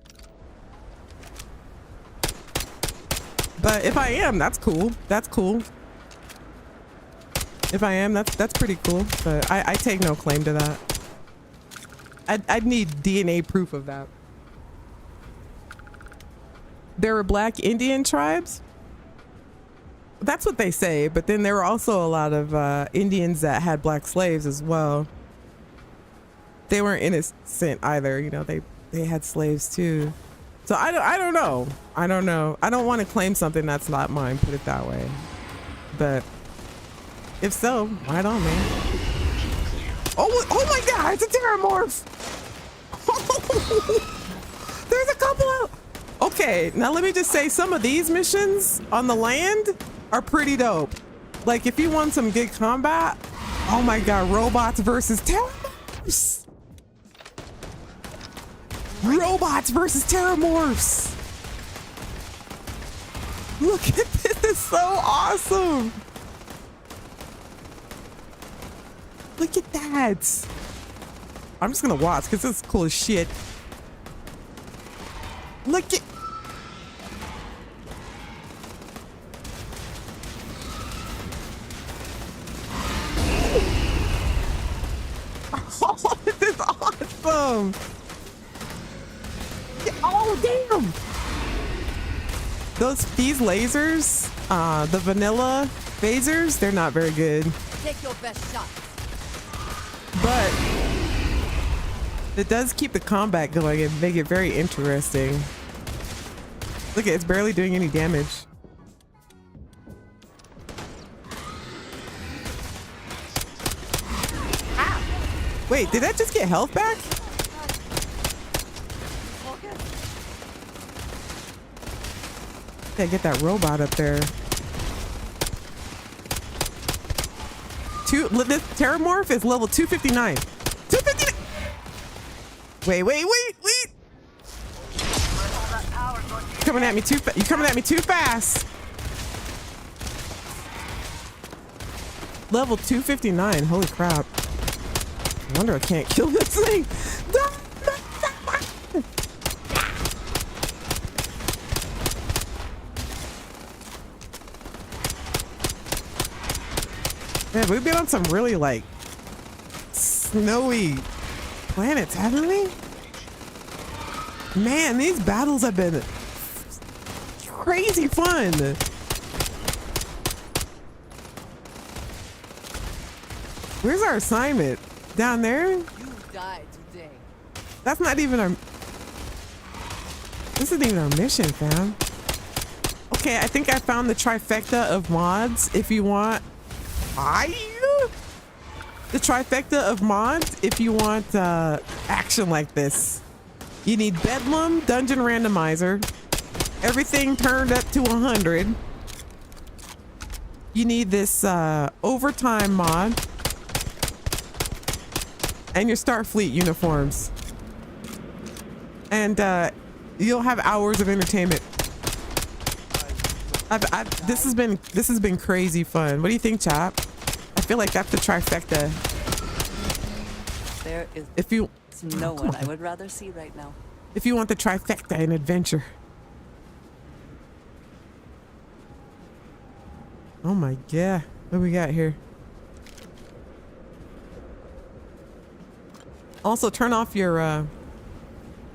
But if I am, that's cool. That's cool. If I am, that's pretty cool. But I take no claim to that. I'd need DNA proof of that. There were black Indian tribes. That's what they say. But then there were also a lot of Indians that had black slaves as well. They weren't innocent either. You know, they had slaves too. So I don't know. I don't know. I don't want to claim something that's not mine, put it that way. But if so, right on, man. Oh my God, it's a terramorph. There's a couple of, okay, now let me just say some of these missions on the land are pretty dope. Like if you want some good combat, oh my God, robots versus terramorphs. Robots versus terramorphs. Look at this, it's so awesome. Look at that. I'm just gonna watch because this is cool as shit. Look at. Oh, this is awesome. Oh, damn. These lasers, the vanilla phasers, they're not very good. Take your best shot. But it does keep the combat going and make it very interesting. Look, it's barely doing any damage. Ah! Wait, did that just get health back? Okay, get that robot up there. This terramorph is level 259. 259. Wait. Coming at me too fast. You coming at me too fast. Level 259. Holy crap. I wonder I can't kill this thing. Man, we've been on some really like snowy planets, haven't we? Man, these battles have been crazy fun. Where's our assignment? Down there? You died today. That's not even our... This isn't even our mission, fam. Okay, I think I found the trifecta of mods if you want... The trifecta of mods if you want action like this. You need Bedlam, Dungeon Randomizer, everything turned up to 100. You need this overtime mod and your Starfleet uniforms. And you'll have hours of entertainment. This has been crazy fun. What do you think, chap? I feel like that's the trifecta. There is no one I would rather see right now. If you want the trifecta in adventure. Oh my God. What do we got here? Also turn off your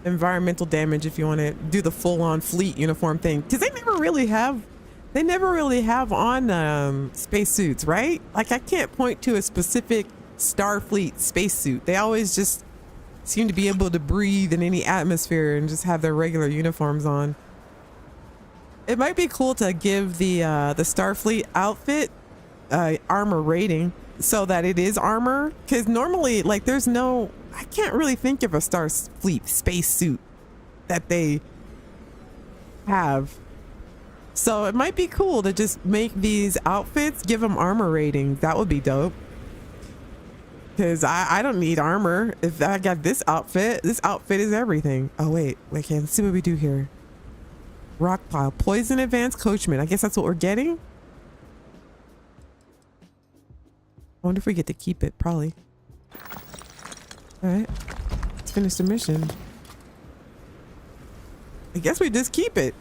environmental damage if you want to do the full-on fleet uniform thing. Because they never really have They never really have on spacesuits, right? Like I can't point to a specific Starfleet spacesuit. They always just seem to be able to breathe in any atmosphere and just have their regular uniforms on. It might be cool to give the Starfleet outfit armor rating so that it is armor, because normally like there's no, I can't really think of a Starfleet spacesuit that they have. So it might be cool to just make these outfits, give them armor ratings. That would be dope. Because I don't need armor. If I got this outfit is everything. Oh, wait, okay, let's see what we do here. Rock pile, poison advanced coachman. I guess that's what we're getting. I wonder if we get to keep it, probably. All right, let's finish the mission. I guess we just keep it.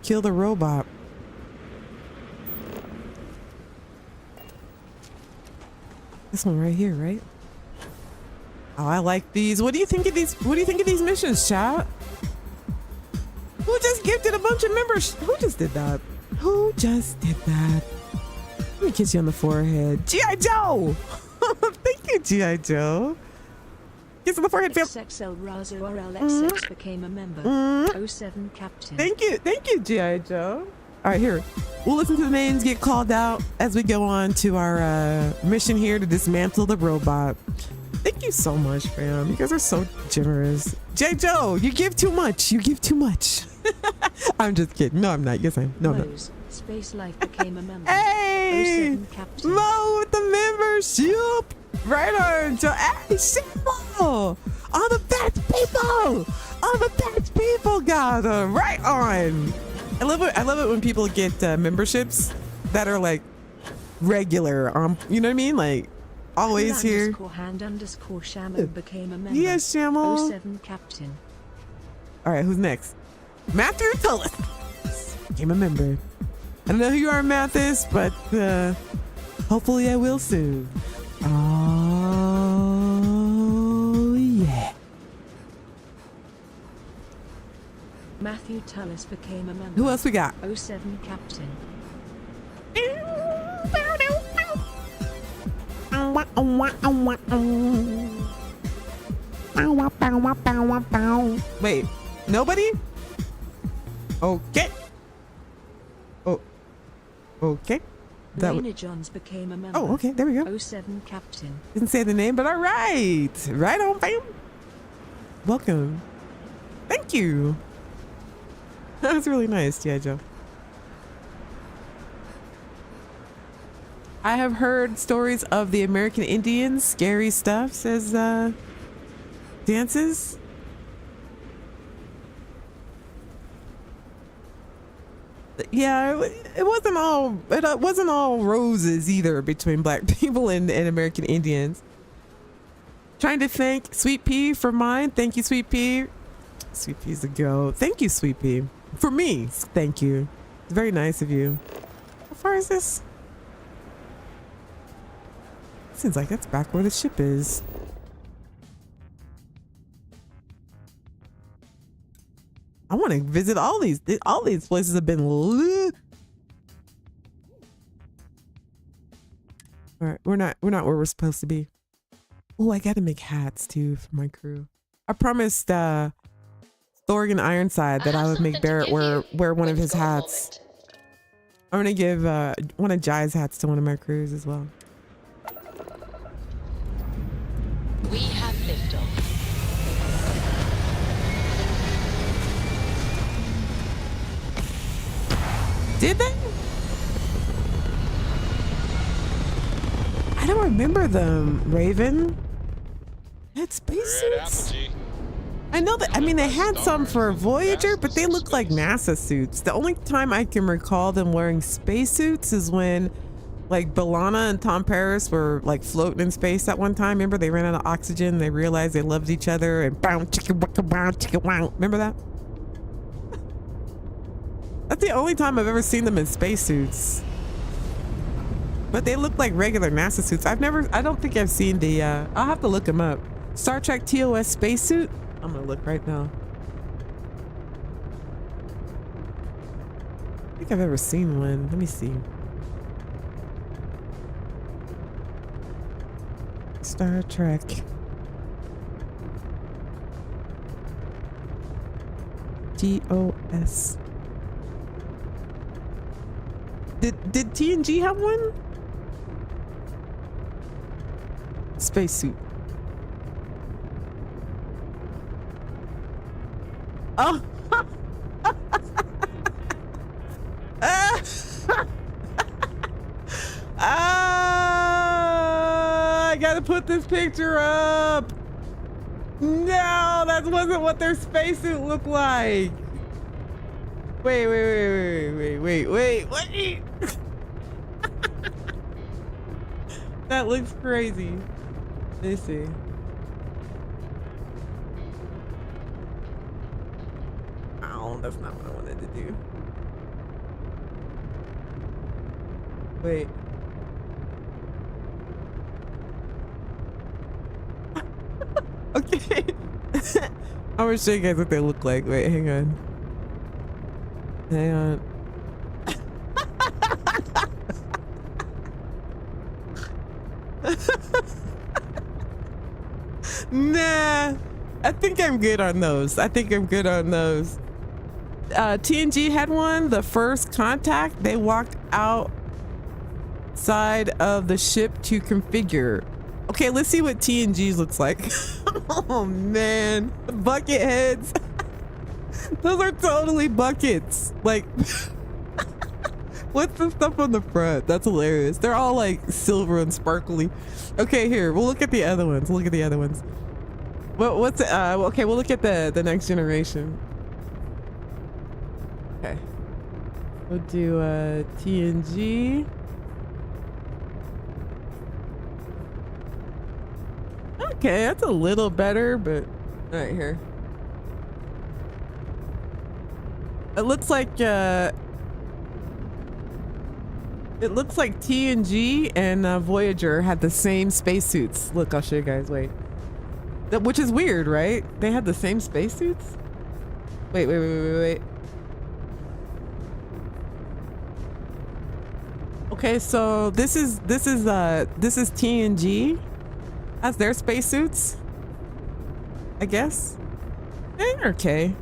Kill the robot. This one right here, right? Oh, I like these. What do you think of these? What do you think of these missions, chat? Who just gifted a bunch of members? Who just did that? Who just did that? Let me kiss you on the forehead. G.I. Joe! Thank you, G.I. Joe. Kiss on the forehead, fam. XXL Razo RLXX became a member. 07 Captain. Thank you, G.I. Joe. All right, here. We'll listen to the names get called out as we go on to our mission here to dismantle the robot. Thank you so much, fam. You guys are so generous. J. Joe, you give too much. You give too much. I'm just kidding. No, I'm not. Yes, I am. No, Rose, Space Life became a member. Hey! 07 Captain. Mo with the membership. Right on, Joe. Hey, Shimbo. All the best people. All the best people got them. Right on. I love it when people get memberships that are like regular. You know what I mean? Like always here. _hand_Shamu became a member. Yes, Shamu. 07 Captain. All right, who's next? Matthew Tullis became a member. I don't know who you are, Mathis, but hopefully I will soon. Oh yeah. Matthew Tullis became a member. Who else we got? 07 Captain. Wait, nobody? Okay. Oh, okay. Raina Johns became a member. Oh, okay, there we go. 07 Captain. Didn't say the name, but all right. Right on, fam. Welcome. Thank you. That was really nice, G.I. Joe. I have heard stories of the American Indians, scary stuff, says dances. Yeah, it wasn't all roses either between black people and American Indians. Trying to thank Sweet Pea for mine. Thank you, Sweet Pea. Sweet Pea's a go. Thank you, Sweet Pea. For me, thank you. It's very nice of you. How far is this? Seems like that's back where the ship is. I want to visit all these. All these places have been lit. All right, we're not where we're supposed to be. Oh, I got to make hats too for my crew. I promised Thorgan Ironside that I would make Barrett wear one of his hats. I'm gonna give one of Jai's hats to one of my crews as well. We have liftoff. Did they? I don't remember them, Raven. Had spacesuits. I know that. I mean, they had some for Voyager, but they look like NASA suits. The only time I can recall them wearing spacesuits is when, like, B'Elanna and Tom Paris were like floating in space at one time. Remember, they ran out of oxygen. They realized they loved each other, and bow, chicka, wicka, wow, chicka, wow. Remember that? That's the only time I've ever seen them in spacesuits. But they look like regular NASA suits. I don't think I've seen the, I'll have to look them up. Star Trek TOS spacesuit? I'm gonna look right now. I think I've ever seen one. Let me see. Star Trek. TOS. Did TNG have one? Spacesuit. Oh. I gotta put this picture up. No, that wasn't what their spacesuit looked like. Wait. That looks crazy. Let me see. Oh, that's not what I wanted to do. Wait. Okay. I'm gonna show you guys what they look like. Wait, hang on. Hang on. Nah, I think I'm good on those. TNG had one, the first contact. They walked outside of the ship to configure. Okay, let's see what TNG's looks like. Oh man, the bucket heads. Those are totally buckets. Like, what's the stuff on the front? That's hilarious. They're all like silver and sparkly. Okay, here, we'll look at the other ones. Well, okay, we'll look at the next generation. Okay. We'll do TNG. Okay, that's a little better, but all right, here. It looks like TNG and Voyager had the same spacesuits. Look, I'll show you guys. Wait, which is weird, right? They had the same spacesuits. Wait. Okay, so this is TNG. That's their spacesuits, I guess. They're okay.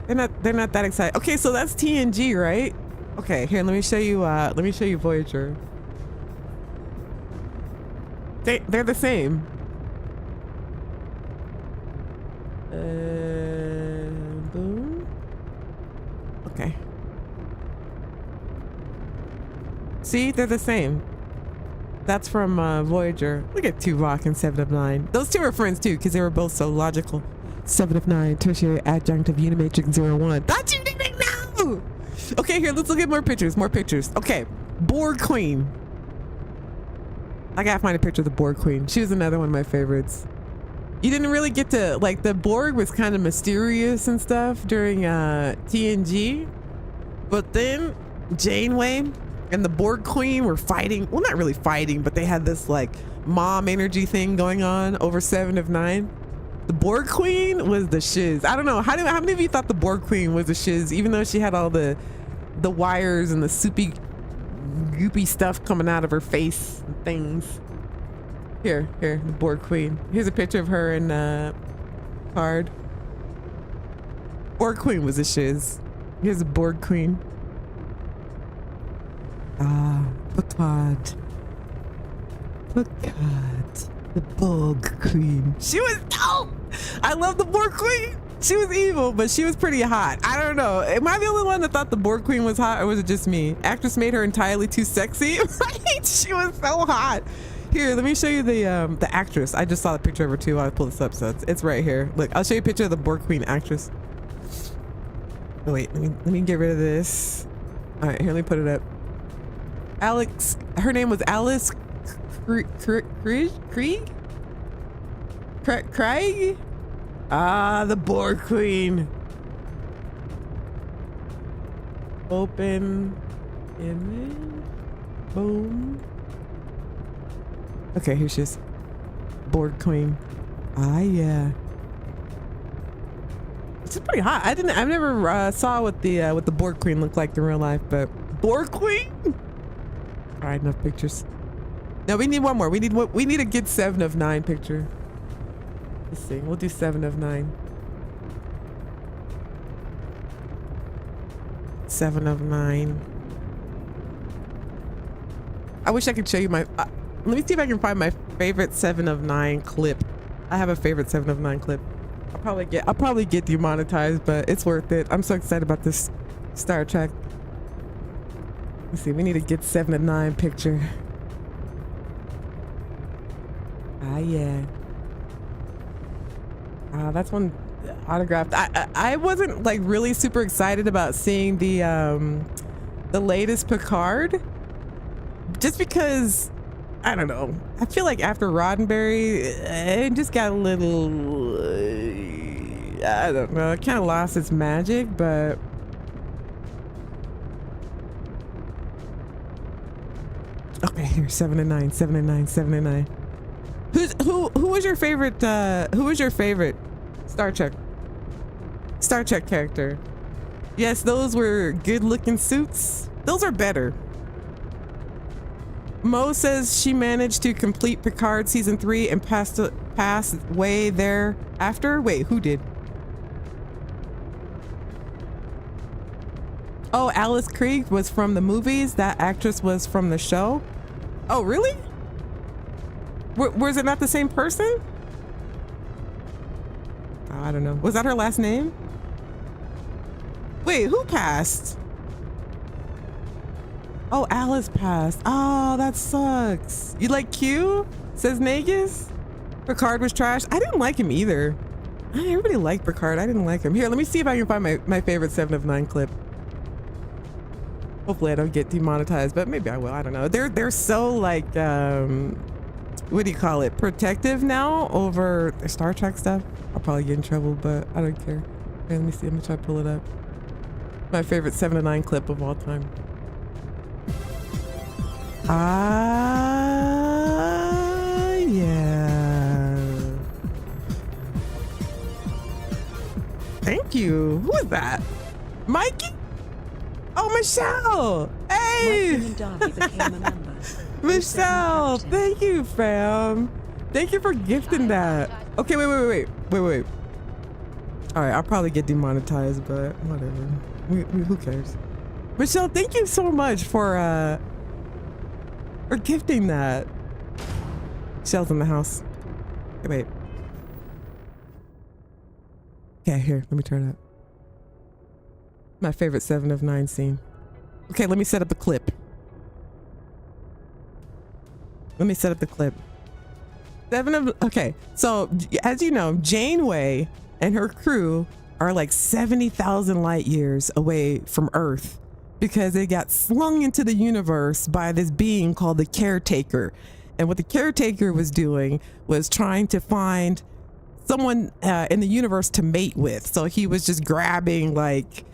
They're not that excited. Okay, so that's TNG, right? Okay, here, let me show you Voyager. They're the same. Boom. Okay. See, they're the same. That's from Voyager. Look at Tuvok and 7 of 9. Those two are friends too, because they were both so logical. 7 of 9, tertiary adjunct of Unimatrix 01. Thought you didn't know! Okay, here, let's look at more pictures. Okay, Borg Queen. I gotta find a picture of the Borg Queen. She was another one of my favorites. You didn't really get to, like, the Borg was kind of mysterious and stuff during TNG. But then Janeway and the Borg Queen were fighting. Well, not really fighting, but they had this like mom energy thing going on over 7 of 9. The Borg Queen was the shiz. I don't know. How many of you thought the Borg Queen was the shiz, even though she had all the wires and the soupy, goopy stuff coming out of her face and things? Here, the Borg Queen. Here's a picture of her in card. Borg Queen was a shiz. Here's a Borg Queen. Ah, Picard. The Borg Queen. She was dope. I love the Borg Queen. She was evil, but she was pretty hot. I don't know. Am I the only one that thought the Borg Queen was hot, or was it just me? Actress made her entirely too sexy. Right? She was so hot. Here, let me show you the actress. I just saw the picture of her too. I'll pull this up, so it's right here. Look, I'll show you a picture of the Borg Queen actress. Oh, wait, let me get rid of this. All right, here, let me put it up. Alex, her name was Alice Craig? Ah, the Borg Queen. Open image. Boom. Okay, here she is. Borg Queen. Ah, yeah. It's pretty hot. I've never saw what the Borg Queen looked like in real life, but Borg Queen. All right, enough pictures. No, we need one more. We need a good 7 of 9 picture. Let's see. We'll do 7 of 9. 7 of 9. I wish I could show you my. Let me see if I can find my favorite 7 of 9 clip. I have a favorite 7 of 9 clip. I'll probably get demonetized, but it's worth it. I'm so excited about this Star Trek. Let's see. We need to get 7 of 9 picture. Ah, yeah. That's one autographed. I wasn't like really super excited about seeing the latest Picard, just because I don't know. I feel like after Roddenberry, it just got a little. I don't know. It kind of lost its magic, but. Okay, here 7 and 9, 7 and 9, 7 and 9. Who was your favorite? Who was your favorite Star Trek character? Yes, those were good-looking suits. Those are better. Mo says she managed to complete Picard season 3 and passed way thereafter. Wait, who did? Oh, Alice Krige was from the movies. That actress was from the show. Oh, really? Was it not the same person? Oh, I don't know. Was that her last name? Wait, who passed? Oh, Alice passed. Oh, that sucks. You like Q? Says Nagus. Picard was trash. I didn't like him either. Everybody liked Picard. I didn't like him. Here, let me see if I can find my favorite 7 of 9 clip. Hopefully I don't get demonetized, but maybe I will. I don't know. They're so like what do you call it? Protective now over the Star Trek stuff. I'll probably get in trouble, but I don't care. Okay, let me see. I'm gonna try to pull it up. My favorite 7 of 9 clip of all time. Yeah. Thank you. Who is that? Mikey? Oh, Michelle. Hey. Mikey and Darby became a member. Michelle, thank you, fam. Thank you for gifting that. Okay, wait. All right, I'll probably get demonetized, but whatever. Who cares? Michelle, thank you so much for gifting that. Michelle's in the house. Okay, wait. Okay, here, let me turn it up. My favorite 7 of 9 scene. Okay, let me set up the clip. Okay, so as you know, Janeway and her crew are like 70,000 light years away from Earth because they got slung into the universe by this being called the Caretaker. And what the Caretaker was doing was trying to find someone in the universe to mate with. So he was just grabbing like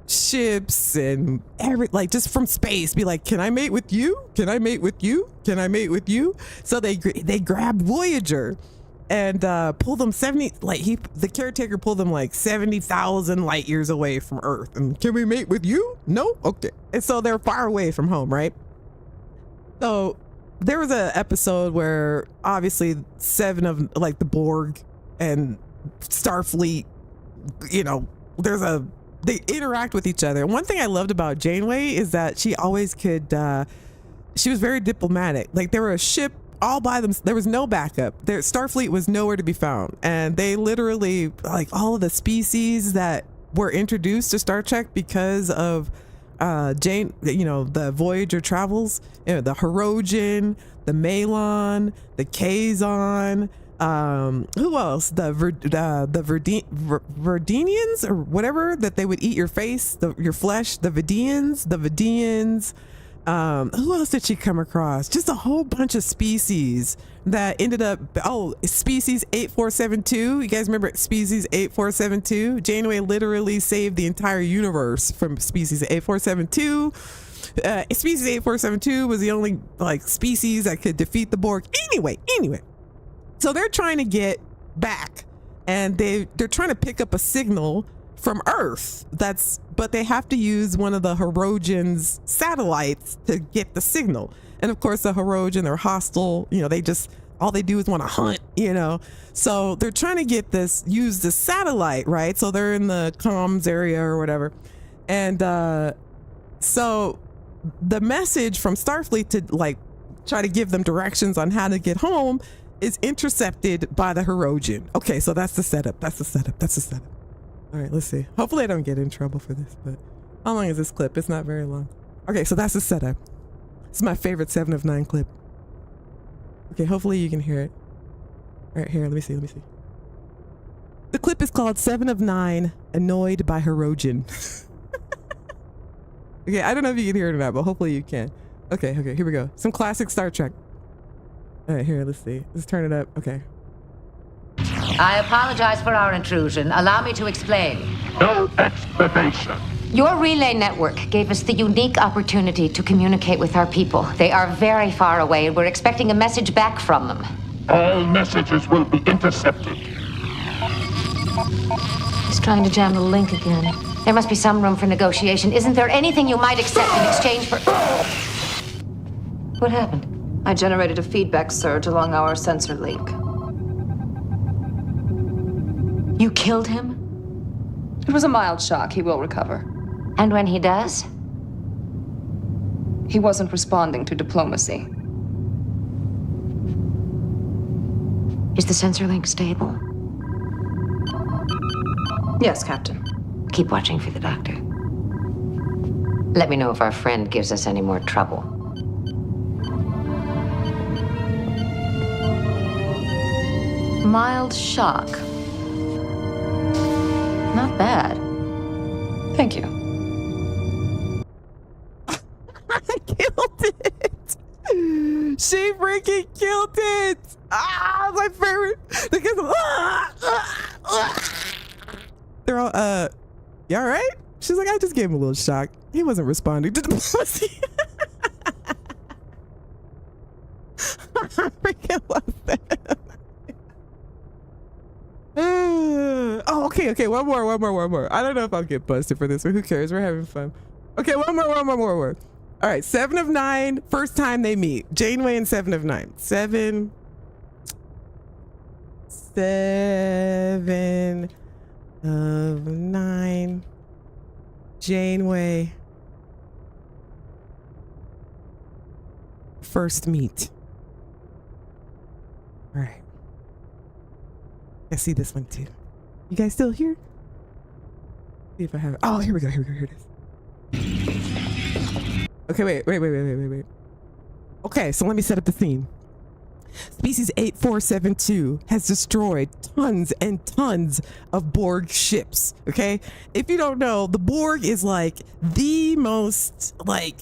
ships and just from space, be like, can I mate with you? Can I mate with you? Can I mate with you? So they grabbed Voyager and pulled them the Caretaker pulled them like 70,000 light years away from Earth. And can we mate with you? No? Okay. And so they're far away from home, right? So there was an episode where obviously 7 of like the Borg and Starfleet, you know, they interact with each other. And one thing I loved about Janeway is that she always could, she was very diplomatic. Like there were a ship all by them. There was no backup. Starfleet was nowhere to be found. And they literally, like all of the species that were introduced to Star Trek because of the Voyager travels, you know, the Hirogen, the Malon, the Kazon, who else? The Verdenians or whatever, that they would eat your face, your flesh, the Vidians. Who else did she come across? Just a whole bunch of species that ended up, species 8472. You guys remember species 8472? Janeway literally saved the entire universe from species 8472. Species 8472 was the only like species that could defeat the Borg. Anyway. So they're trying to get back, and they're trying to pick up a signal from Earth. But they have to use one of the Hirogen's satellites to get the signal. And of course, the Hirogen, they're hostile. You know, all they do is want to hunt, you know. So they're trying to use the satellite, right? So they're in the comms area or whatever. And so the message from Starfleet to like try to give them directions on how to get home is intercepted by the Hirogen. Okay, so that's the setup. All right, let's see. Hopefully I don't get in trouble for this, but how long is this clip? It's not very long. Okay, so that's the setup. This is my favorite 7 of 9 clip. Okay, hopefully you can hear it. All right, here, let me see. The clip is called 7 of 9, Annoyed by Hirogen. Okay, I don't know if you can hear it or not, but hopefully you can. Okay, here we go. Some classic Star Trek. All right, here, let's see. Let's turn it up. Okay. I apologize for our intrusion. Allow me to explain. No explanation. Your relay network gave us the unique opportunity to communicate with our people. They are very far away, and we're expecting a message back from them. All messages will be intercepted. He's trying to jam the link again. There must be some room for negotiation. Isn't there anything you might accept in exchange for... What happened? I generated a feedback surge along our sensor link. You killed him? It was a mild shock. He will recover. And when he does? He wasn't responding to diplomacy. Is the sensor link stable? Yes, Captain. Keep watching for the doctor. Let me know if our friend gives us any more trouble. Mild shock. Not bad. Thank you. I killed it. She freaking killed it. My favorite. They're all, you all right? She's like, I just gave him a little shock. He wasn't responding to the pussy. I freaking love that. Oh, okay. One more. I don't know if I'll get busted for this, but who cares? We're having fun. Okay, one more. All right, 7 of 9, first time they meet. Janeway and 7 of 9. 7 of 9. Janeway. First meet. All right. I see this one too. You guys still here? See if I have it. Oh, here we go. Here it is. Okay, wait. Okay, so let me set up the scene. Species 8472 has destroyed tons and tons of Borg ships, okay? If you don't know, the Borg is like the most like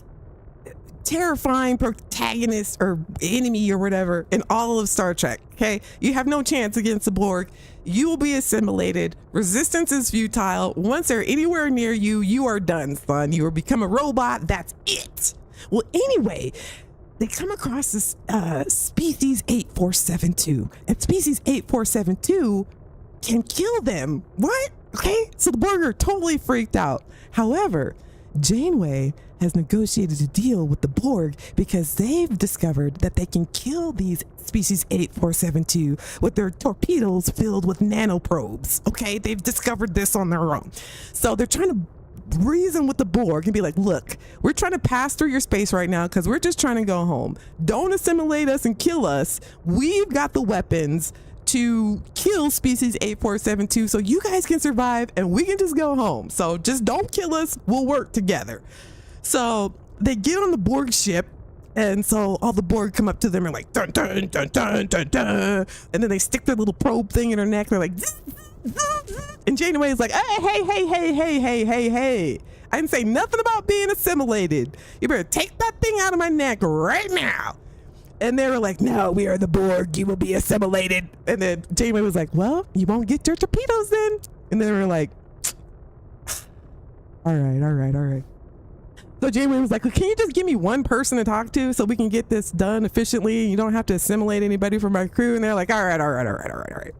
terrifying protagonist or enemy or whatever in all of Star Trek, okay? You have no chance against the Borg. You will be assimilated. Resistance is futile. Once they're anywhere near you, you are done, son. You will become a robot. That's it. Well, anyway, they come across this species 8472, and species 8472 can kill them. What? Okay, so the Borg are totally freaked out. However, Janeway has negotiated a deal with the Borg because they've discovered that they can kill these species 8472 with their torpedoes filled with nanoprobes. Okay, they've discovered this on their own. So they're trying to reason with the Borg and be like, look, we're trying to pass through your space right now because we're just trying to go home. Don't assimilate us and kill us. We've got the weapons to kill species 8472 so you guys can survive and we can just go home. So just don't kill us. We'll work together. So they get on the Borg ship, and so all the Borg come up to them and like dun dun dun dun dun dun, and then they stick their little probe thing in her neck. They're like, and Janeway is like, hey, I didn't say nothing about being assimilated. You better take that thing out of my neck right now. And they were like, no, we are the Borg. You will be assimilated. And then Janeway was like, well, you won't get your torpedoes then. And they were like, all right. So Janeway was like, can you just give me one person to talk to so we can get this done efficiently? You don't have to assimilate anybody from my crew. And they're like, all right.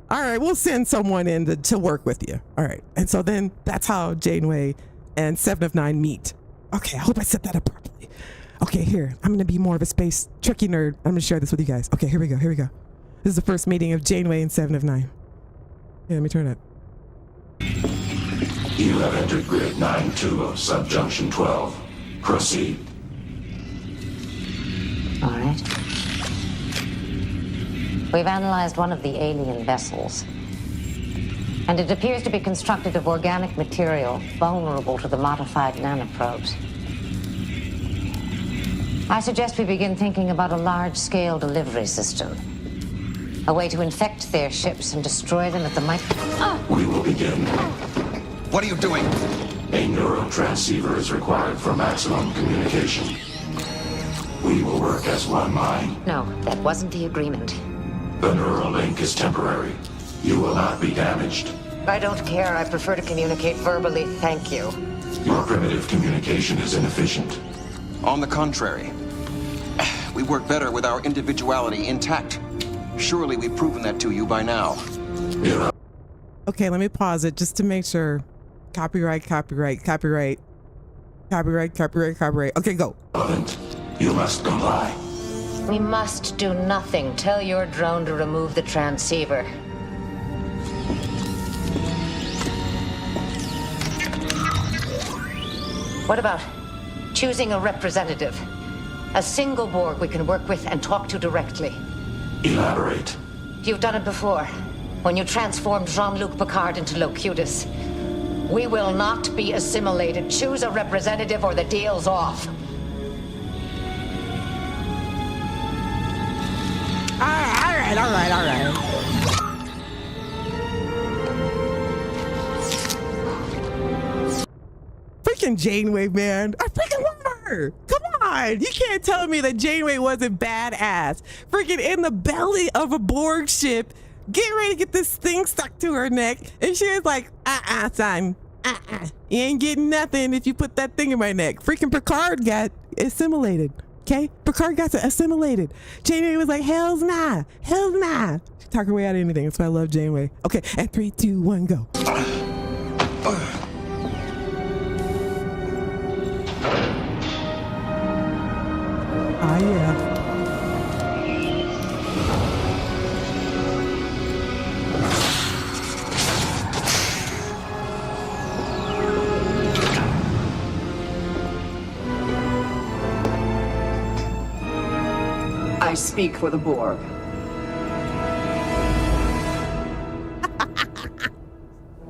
All right, we'll send someone in to work with you. All right. And so then that's how Janeway and 7 of 9 meet. Okay, I hope I set that up properly. Okay, here. I'm going to be more of a space Trekkie nerd. I'm going to share this with you guys. Okay, here we go. Here we go. This is the first meeting of Janeway and 7 of 9. Yeah, let me turn it up. You have entered grid 9-2 of subjunction 12. Proceed. All right. We've analyzed one of the alien vessels, and it appears to be constructed of organic material vulnerable to the modified nanoprobes. I suggest we begin thinking about a large-scale delivery system. A way to infect their ships and destroy them at the We will begin. What are you doing? A neurotransceiver is required for maximum communication. We will work as one mind. No, that wasn't the agreement. The neural link is temporary. You will not be damaged. I don't care. I prefer to communicate verbally. Thank you. Your primitive communication is inefficient. On the contrary. We work better with our individuality intact. Surely we've proven that to you by now. Okay, let me pause it just to make sure. Copyright. Okay, go. You must comply. We must do nothing. Tell your drone to remove the transceiver. What about choosing a representative? A single Borg we can work with and talk to directly. Elaborate. You've done it before, when you transformed Jean-Luc Picard into Locutus. We will not be assimilated. Choose a representative or the deal's off. All right. Freaking Janeway, man. I freaking love her. Come on. You can't tell me that Janeway wasn't badass. Freaking in the belly of a Borg ship, getting ready to get this thing stuck to her neck. And she was like, son. You ain't getting nothing if you put that thing in my neck. Freaking Picard got assimilated. Okay? Picard got assimilated. Janeway was like, hell's nah. She talk her way out of anything. That's why I love Janeway. Okay, and 3, 2, 1, go. Ah, yeah. I speak for the Borg.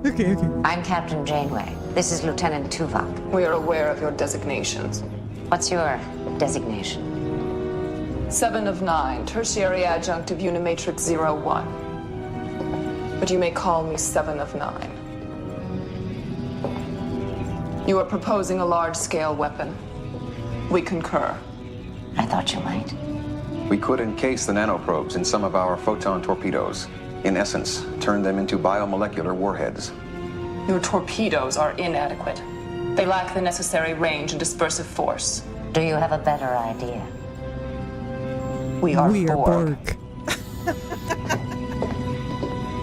Okay. I'm Captain Janeway. This is Lieutenant Tuvok. We are aware of your designations. What's your designation? 7 of 9, tertiary adjunct of Unimatrix 01. But you may call me 7 of 9. You are proposing a large-scale weapon. We concur. I thought you might. We could encase the nanoprobes in some of our photon torpedoes. In essence, turn them into biomolecular warheads. Your torpedoes are inadequate. They lack the necessary range and dispersive force. Do you have a better idea? We are Borg.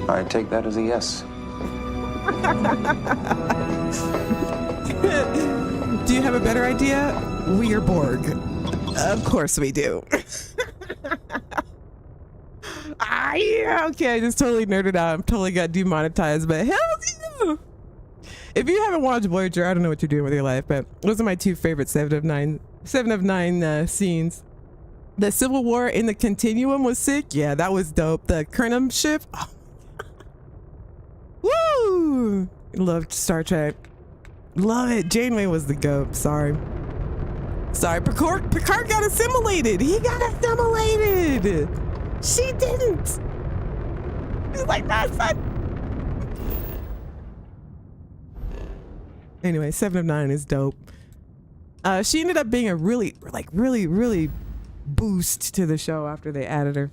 I take that as a yes. Do you have a better idea? We are Borg. Of course we do. Yeah, okay, I just totally nerded out. I'm totally got demonetized, but hell yeah. If you haven't watched Voyager, I don't know what you're doing with your life, but those are my two favorite 7 of 9 scenes. The Civil War in the Continuum was sick. Yeah, that was dope. The Kernum ship. Oh. Woo! Loved Star Trek. Love it. Janeway was the goat. Sorry, Picard got assimilated. He got assimilated. She didn't. He's like, that's not. Anyway, 7 of 9 is dope. She ended up being a really boost to the show after they added her.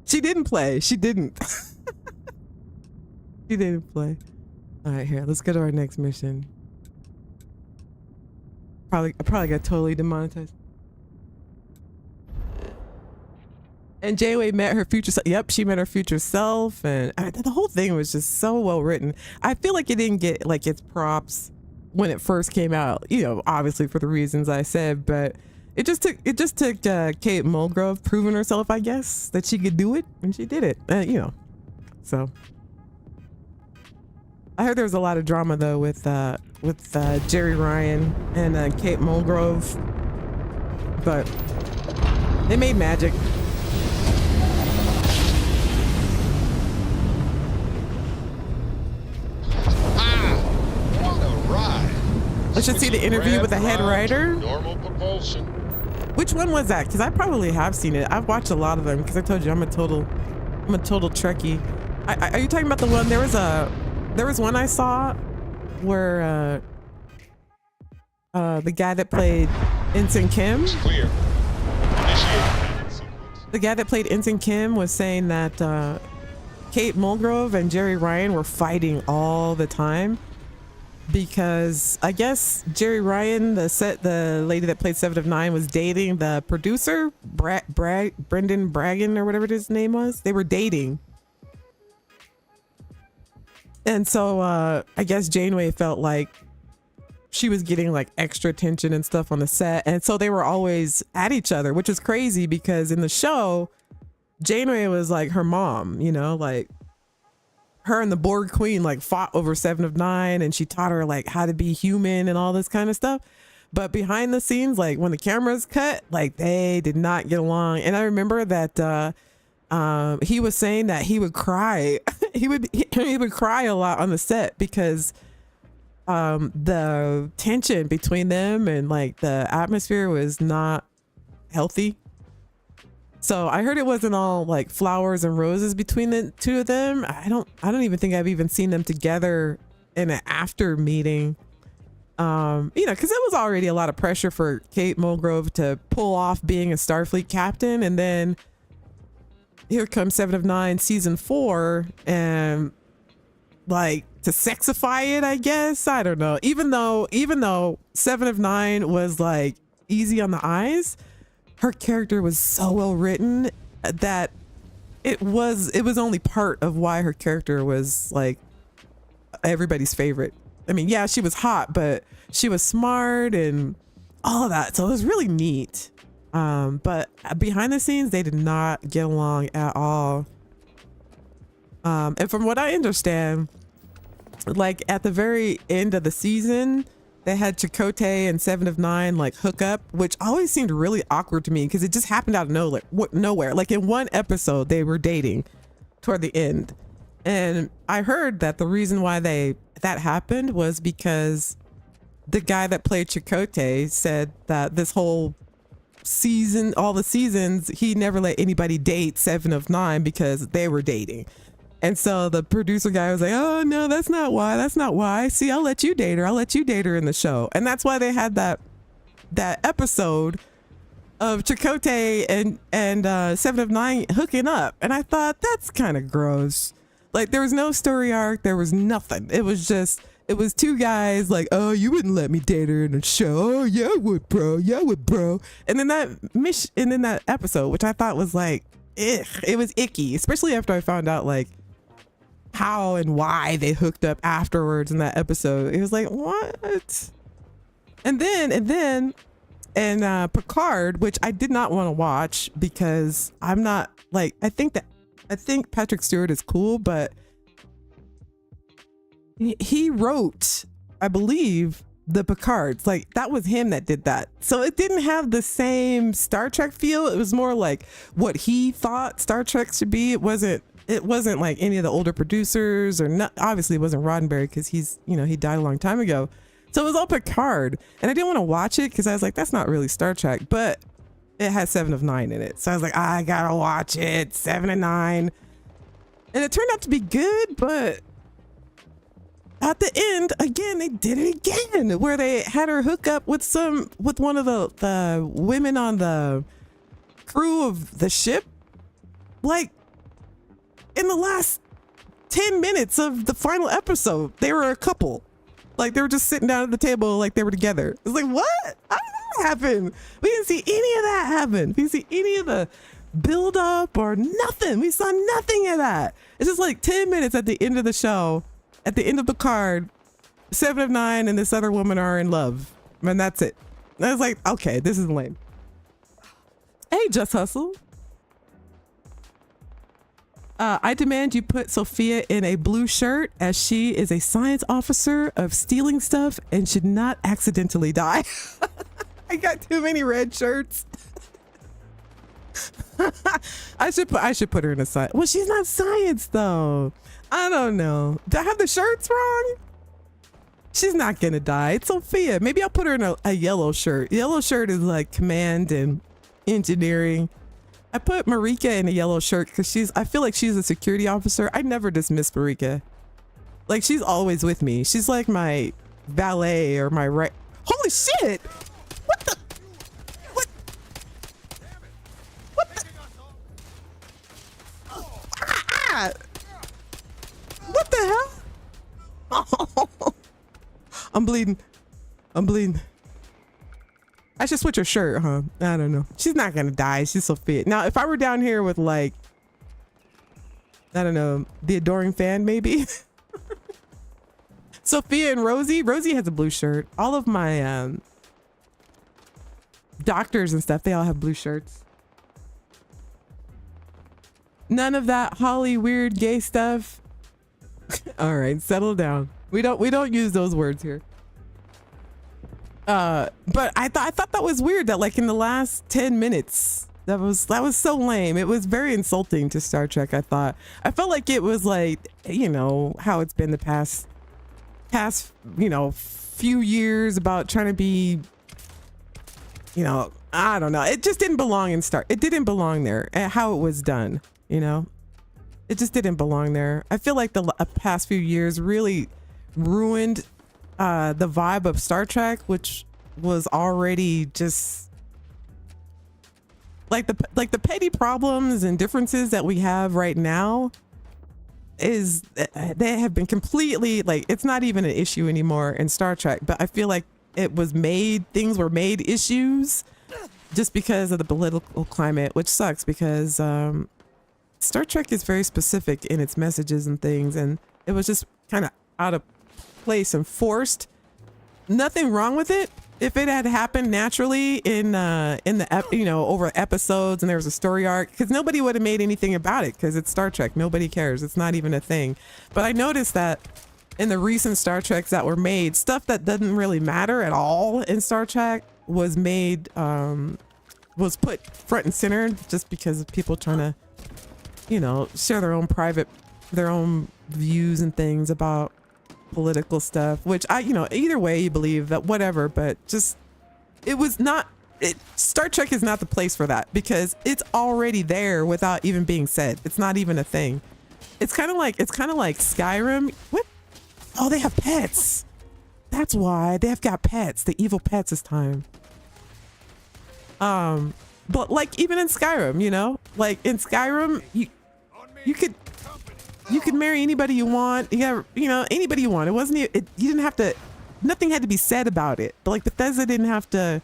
She didn't play. She didn't play. All right, here, let's go to our next mission. I probably got totally demonetized. And Janeway met her future self. Yep, she met her future self, and the whole thing was just so well written. I feel like it didn't get like its props when it first came out. You know, obviously for the reasons I said, but it just took Kate Mulgrew proving herself, I guess, that she could do it, and she did it. You know, so I heard there was a lot of drama though with Jerry Ryan and Kate Mulgrew, but they made magic. Let's just see the interview with the head writer. Normal propulsion. Which one was that? Because I probably have seen it. I've watched a lot of them because I told you I'm a total Trekkie. Are you talking about the one? There was one I saw where the guy that played Ensign Kim. It's clear. The guy that played Ensign Kim was saying that Kate Mulgrew and Jerry Ryan were fighting all the time. Because I guess Jerry Ryan, the lady that played 7 of 9, was dating the producer, Brendan Bragan or whatever his name was. They were dating. And so I guess Janeway felt like she was getting like extra attention and stuff on the set. And so they were always at each other, which is crazy because in the show, Janeway was like her mom, you know, like her and the Borg Queen like fought over 7 of 9, and she taught her like how to be human and all this kind of stuff. But behind the scenes, like when the cameras cut, like they did not get along. And I remember that he was saying that he would cry. he would cry a lot on the set because the tension between them and like the atmosphere was not healthy. So I heard it wasn't all like flowers and roses between the two of them. I don't even think I've even seen them together in an after meeting. You know, because it was already a lot of pressure for Kate Mulgrew to pull off being a Starfleet captain, and then here comes 7 of 9 season 4, and like to sexify it, I guess. I don't know. Even though 7 of 9 was like easy on the eyes, her character was so well written that it was only part of why her character was like everybody's favorite. I mean, yeah, she was hot, but she was smart and all of that. So it was really neat. But behind the scenes, they did not get along at all. And from what I understand, like at the very end of the season, they had Chakotay and 7 of 9 like hook up, which always seemed really awkward to me because it just happened out of nowhere. Like in one episode, they were dating toward the end. And I heard that the reason why that happened was because the guy that played Chakotay said that this whole season, all the seasons, he never let anybody date 7 of 9 because they were dating. And so the producer guy was like, oh no, that's not why. See, I'll let you date her in the show. And that's why they had that episode of Chakotay and 7 of 9 hooking up. And I thought that's kind of gross. Like there was no story arc. There was nothing. It was two guys like, oh, you wouldn't let me date her in a show. Oh yeah, I would, bro. Yeah, I would, bro. And then that episode, which I thought was like, it was icky, especially after I found out like how and why they hooked up afterwards in that episode. It was like, what? And then Picard, which I did not want to watch because I'm not like, I think Patrick Stewart is cool, but he wrote, I believe, the Picards. Like that was him that did that. So it didn't have the same Star Trek feel. It was more like what he thought Star Trek should be. It wasn't like any of the older producers, or not. Obviously it wasn't Roddenberry because he died a long time ago. So it was all Picard, and I didn't want to watch it because I was like, that's not really Star Trek, but it has 7 of 9 in it. So I was like, I gotta watch it. 7 of 9. And it turned out to be good, but at the end, again, they did it again, where they had her hook up with one of the women on the crew of the ship. Like in the last 10 minutes of the final episode, they were a couple. Like they were just sitting down at the table like they were together. It's like, what? I don't know what happened. We didn't see any of that happen. We didn't see any of build up or nothing. We saw nothing of that. It's just like 10 minutes at the end of the show, at the end of the card, 7 of 9 and this other woman are in love. And that's it. I was like, okay, this is lame. Hey, Just Hustle. I demand you put Sophia in a blue shirt as she is a science officer of stealing stuff and should not accidentally die. I got too many red shirts. I should put her in a science. Well, she's not science though. I don't know. Do I have the shirts wrong? She's not gonna die. It's Sophia. Maybe I'll put her in a yellow shirt. Yellow shirt is like command and engineering. I put Marika in a yellow shirt because I feel like she's a security officer. I never dismiss Marika. Like, she's always with me. She's like my valet or my right. Holy shit! What the? What? What the? Ah! What the hell? Oh, I'm bleeding. I'm bleeding. I should switch her shirt, huh? I don't know. She's not gonna die. She's so fit. Now, if I were down here with like, I don't know, the adoring fan, maybe. Sophia and Rosie. Rosie has a blue shirt. All of my doctors and stuff, they all have blue shirts. None of that Holly weird gay stuff. All right, settle down. We don't use those words here. But I thought that was weird that like in the last 10 minutes, that was so lame. It was very insulting to Star Trek. I felt like it was like, you know, how it's been the past, you know, few years about trying to be, you know, I don't know. It just didn't belong in It didn't belong there. How it was done, you know, it just didn't belong there. I feel like the past few years really ruined the vibe of Star Trek, which was already just like the petty problems and differences that we have right now is they have been completely like, it's not even an issue anymore in Star Trek. But I feel like things were made issues just because of the political climate, which sucks because Star Trek is very specific in its messages and things, and it was just kind of out of place and forced. Nothing wrong with it if it had happened naturally in the you know, over episodes and there was a story arc, because nobody would have made anything about it because it's Star Trek. Nobody cares. It's not even a thing. But I noticed that in the recent Star Treks that were made, stuff that doesn't really matter at all in Star Trek was made was put front and center just because of people trying to, you know, share their own views and things about political stuff, which you know, either way you believe that, whatever, but just, Star Trek is not the place for that because it's already there without even being said. It's not even a thing. It's kind of like Skyrim. What? Oh, they have pets. That's why they have got pets. The evil pets this time. But like even in Skyrim, you know, like in Skyrim, you could marry anybody you want. You know, anybody you want. It wasn't, you didn't have to, nothing had to be said about it. But like Bethesda didn't have to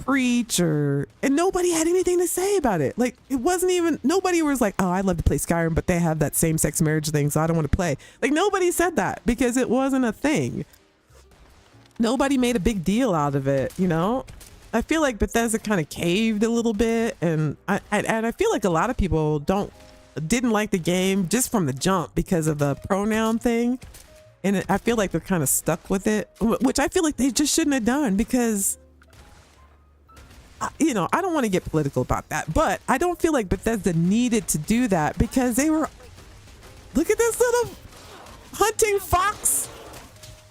preach and nobody had anything to say about it. Like it wasn't even, nobody was like, oh, I'd love to play Skyrim, but they have that same-sex marriage thing, so I don't want to play. Like nobody said that because it wasn't a thing. Nobody made a big deal out of it, you know? I feel like Bethesda kind of caved a little bit, and I feel like a lot of people didn't like the game just from the jump because of the pronoun thing, and I feel like they're kind of stuck with it, which I feel like they just shouldn't have done because, you know, I don't want to get political about that, but I don't feel like Bethesda needed to do that because they were, look at this little hunting fox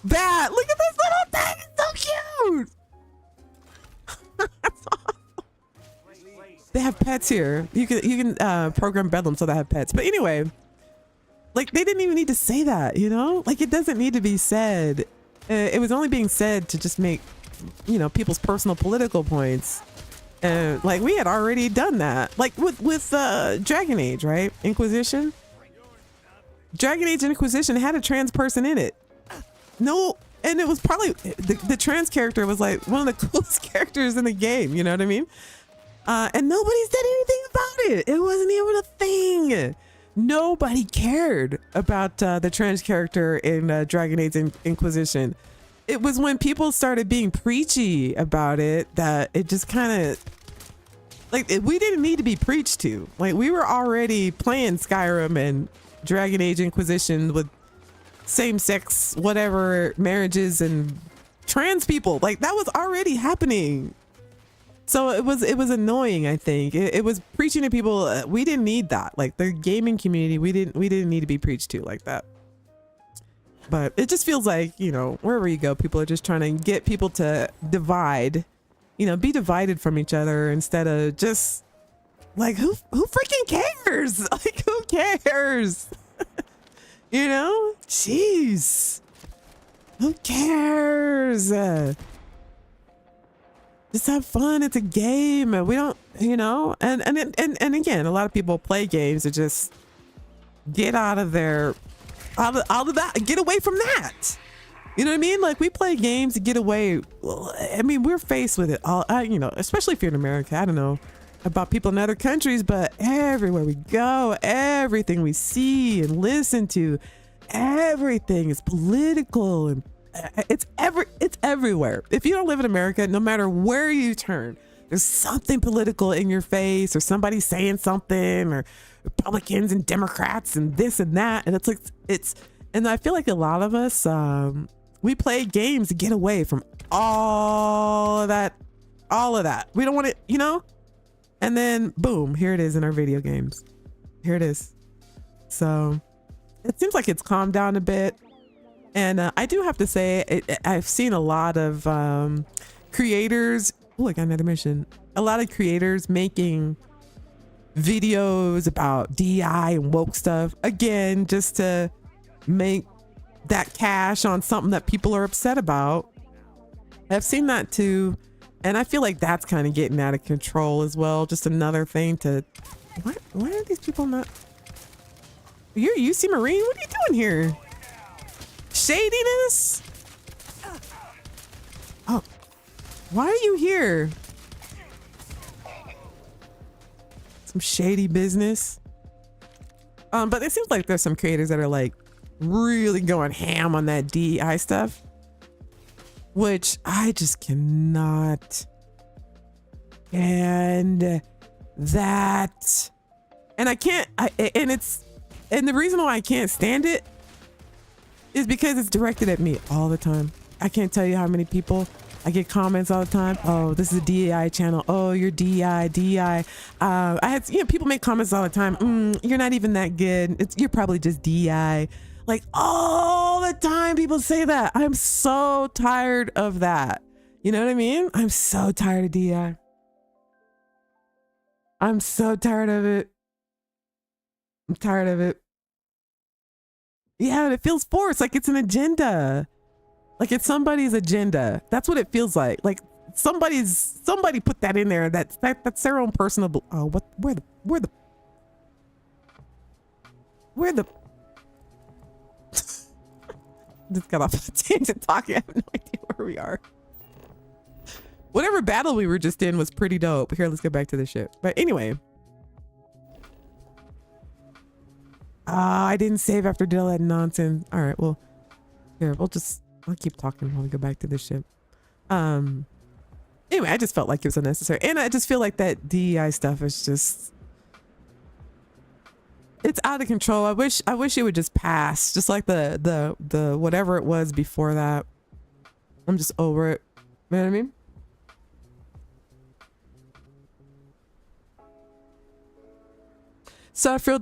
bat, look at this little thing, it's so cute. That's awesome. They have pets here. You can program Bedlam so they have pets. But anyway, like they didn't even need to say that, you know? Like it doesn't need to be said. It was only being said to just make, you know, people's personal political points. Like we had already done that. Like with Dragon Age, right? Inquisition. Dragon Age Inquisition had a trans person in it. No. And it was probably, the trans character was like one of the coolest characters in the game, you know what I mean? And nobody said anything about it. It wasn't even a thing. Nobody cared about the trans character in Dragon Age Inquisition. It was when people started being preachy about it that it just kind of, like, we didn't need to be preached to. Like, we were already playing Skyrim and Dragon Age Inquisition with same-sex whatever marriages and trans people. Like, that was already happening. So it was annoying. I think it was preaching to people. We didn't need that. Like, the gaming community, we didn't need to be preached to like that. But it just feels like, you know, wherever you go, people are just trying to get people to divide, you know, be divided from each other instead of just like, who freaking cares? Like, who cares? You know, jeez, who cares? Just have fun. It's a game. We don't, you know, and again, a lot of people play games to just get out of their, out of that, get away from that. You know what I mean? Like, we play games to get away. I mean, we're faced with it all, you know, especially if you're in America. I don't know about people in other countries, but everywhere we go, everything we see and listen to, everything is political, and it's everywhere. If you don't live in America, no matter where you turn, there's something political in your face, or somebody saying something, or Republicans and Democrats and this and that. And it's like, and I feel like a lot of us, we play games to get away from all of that. We don't want it, you know? And then boom, here it is in our video games. Here it is. So it seems like it's calmed down a bit. And I do have to say, I've seen a lot of creators. Oh, I got another mission. A lot of creators making videos about DI and woke stuff. Again, just to make that cash on something that people are upset about. I've seen that too. And I feel like that's kind of getting out of control as well. Just another thing to, why are these people not? You're UC Marine? What are you doing here? Shadiness? Oh, why are you here? Some shady business. But it seems like there's some creators that are like really going ham on that DEI stuff, which I just cannot. And that, and I can't, and the reason why I can't stand it is because it's directed at me all the time. I can't tell you how many people, I get comments all the time. Oh, this is a DEI channel. Oh, you're DEI. I had, you know, people make comments all the time. You're not even that good. You're probably just DEI. Like, all the time people say that. I'm so tired of that. You know what I mean? I'm so tired of DEI. I'm so tired of it. I'm tired of it. Yeah, and it feels forced, like it's an agenda. Like it's somebody's agenda. That's what it feels like. Like somebody put that in there. That's their own personal. Oh, where the just got off the tangent talking. I have no idea where we are. Whatever battle we were just in was pretty dope. Here, let's get back to the ship. But anyway. I didn't save after did all that nonsense. All right, well, here, I'll keep talking while we go back to the ship. Anyway, I just felt like it was unnecessary. And I just feel like that DEI stuff is just, it's out of control. I wish it would just pass, just like the whatever it was before that. I'm just over it. You know what I mean? Starfield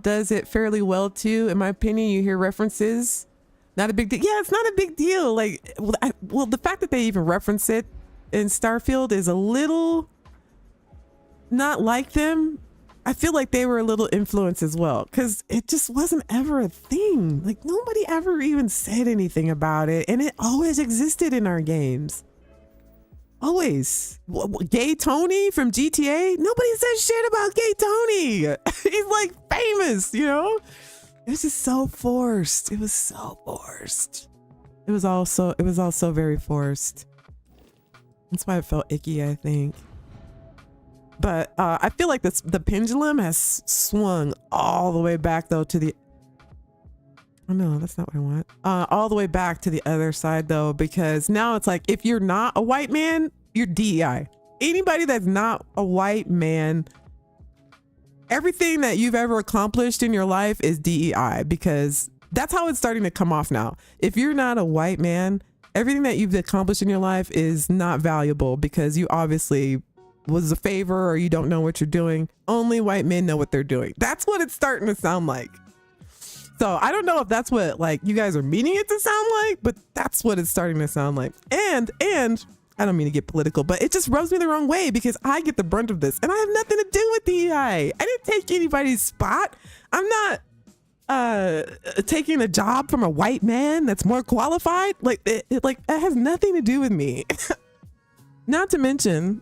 does it fairly well too, in my opinion. You hear references, not a big deal. Yeah, it's not a big deal. Like, well, the fact that they even reference it in Starfield is a little not like them. I feel like they were a little influenced as well, because it just wasn't ever a thing. Like, nobody ever even said anything about it, and it always existed in our games. Always. Gay Tony from GTA? Nobody says shit about Gay Tony. He's like famous, you know? It was just so forced. It was so forced. It was also very forced. That's why it felt icky, I think. But I feel like the pendulum has swung all the way back though to the, oh no, that's not what I want. All the way back to the other side though, because now it's like, if you're not a white man, you're DEI. Anybody that's not a white man, everything that you've ever accomplished in your life is DEI, because that's how it's starting to come off now. If you're not a white man, everything that you've accomplished in your life is not valuable because you obviously was a favor or you don't know what you're doing. Only white men know what they're doing. That's what it's starting to sound like. So I don't know if that's what like you guys are meaning it to sound like, but that's what it's starting to sound like. And I don't mean to get political, but it just rubs me the wrong way because I get the brunt of this and I have nothing to do with DEI. I didn't take anybody's spot. I'm not taking a job from a white man that's more qualified. Like it has nothing to do with me. Not to mention,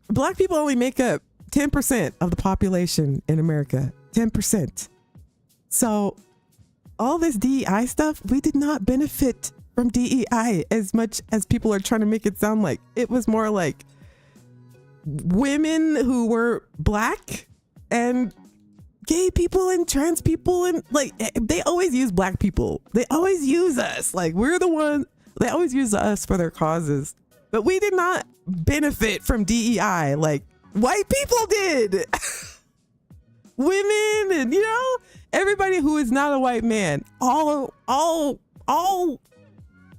Black people only make up 10% of the population in America. 10%. So all this DEI stuff, we did not benefit from DEI as much as people are trying to make it sound like. It was more like women who were Black and gay people and trans people, and like they always use Black people. They always use us. Like we're the one, they always use us for their causes. But we did not benefit from DEI like white people did. Women and, you know, everybody who is not a white man, all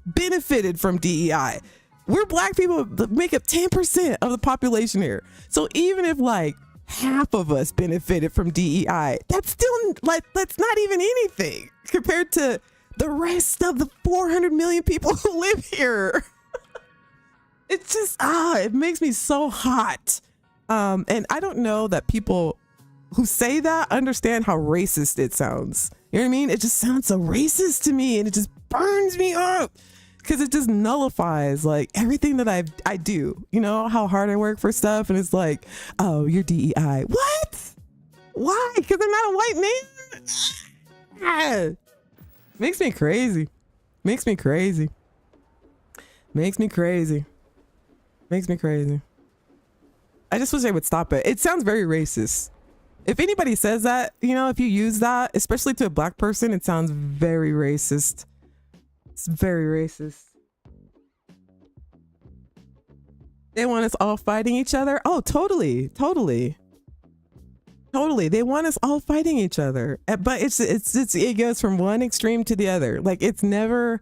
benefited from DEI. We're Black people that make up 10% of the population here. So even if like half of us benefited from DEI, that's still like, that's not even anything compared to the rest of the 400 million people who live here. It's just, it makes me so hot. And I don't know that people who say that understand how racist it sounds. You know what I mean? It just sounds so racist to me and it just burns me up because it just nullifies like everything that I do. You know, how hard I work for stuff and it's like, oh, you're DEI. What? Why? Because I'm not a white man? Makes me crazy. Makes me crazy. Makes me crazy. Makes me crazy. I just wish I would stop it. It sounds very racist. If anybody says that, you know, if you use that, especially to a Black person, it sounds very racist. It's very racist. They want us all fighting each other. Oh, totally. Totally. Totally. They want us all fighting each other. But it goes from one extreme to the other. Like it's never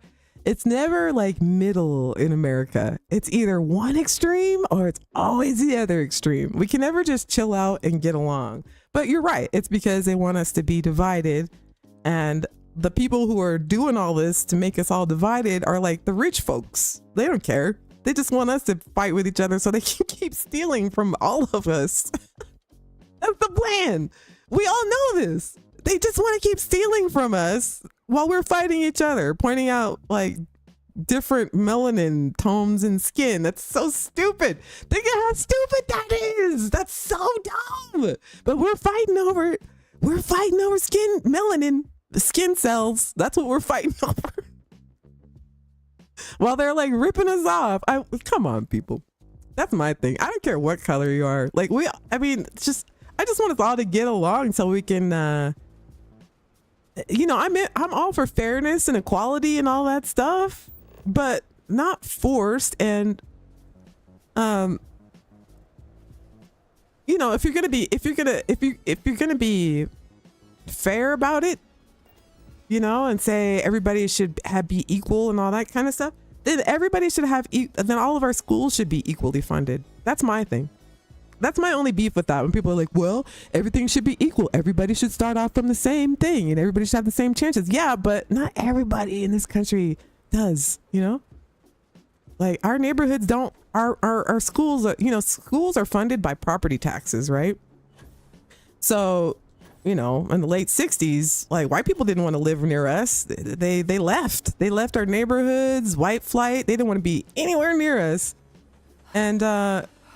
like middle in America. It's either one extreme or it's always the other extreme. We can never just chill out and get along. But you're right. It's because they want us to be divided. And the people who are doing all this to make us all divided are like the rich folks. They don't care. They just want us to fight with each other so they can keep stealing from all of us. That's the plan. We all know this. They just want to keep stealing from us while we're fighting each other, pointing out like different melanin tones in skin. That's so stupid. Think of how stupid that is. That's so dumb. But we're fighting over skin melanin, skin cells. That's what we're fighting over. While they're like ripping us off. Come on, people. That's my thing. I don't care what color you are. Like I just want us all to get along so we can you know, I'm all for fairness and equality and all that stuff, but not forced. And you know, if you're gonna be fair about it, you know, and say everybody should be equal and all that kind of stuff, then everybody should then all of our schools should be equally funded. That's my thing. That's my only beef with that. When people are like, well, everything should be equal. Everybody should start off from the same thing and everybody should have the same chances. Yeah, but not everybody in this country does, you know? Like our neighborhoods don't, our schools, you know, schools are funded by property taxes, right? So, you know, in the late 60s, like white people didn't want to live near us. They left. They left our neighborhoods, white flight. They didn't want to be anywhere near us. And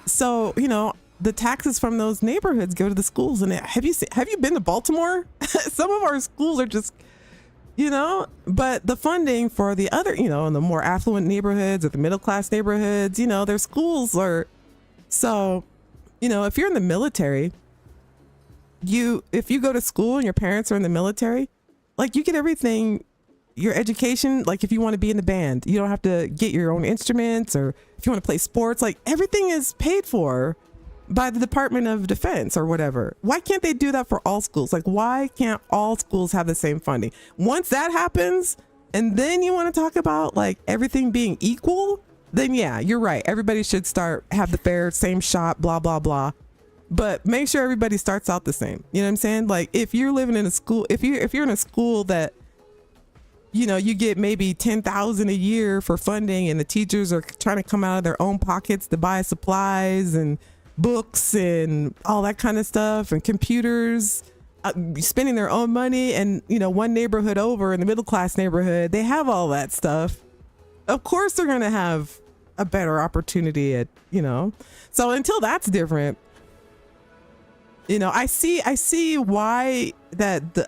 so, you know, the taxes from those neighborhoods go to the schools. And have you been to Baltimore? Some of our schools are just you know, but the funding for the other, you know, in the more affluent neighborhoods or the middle class neighborhoods, you know, their schools are, so, you know, if you're in the military, if you go to school and your parents are in the military, like, you get everything, your education, like if you want to be in the band, you don't have to get your own instruments, or if you want to play sports, like everything is paid for by the Department of Defense or whatever. Why can't they do that for all schools? Like, why can't all schools have the same funding? Once that happens, and then you want to talk about like everything being equal, then yeah, you're right. Everybody should have the fair, same shot, blah, blah, blah. But make sure everybody starts out the same. You know what I'm saying? Like, if you're living in a school, if you're in a school that, you know, you get maybe $10,000 a year for funding, and the teachers are trying to come out of their own pockets to buy supplies and books and all that kind of stuff, and computers, spending their own money, and, you know, one neighborhood over in the middle class neighborhood, they have all that stuff. Of course they're going to have a better opportunity at, you know, so until that's different, you know, I see why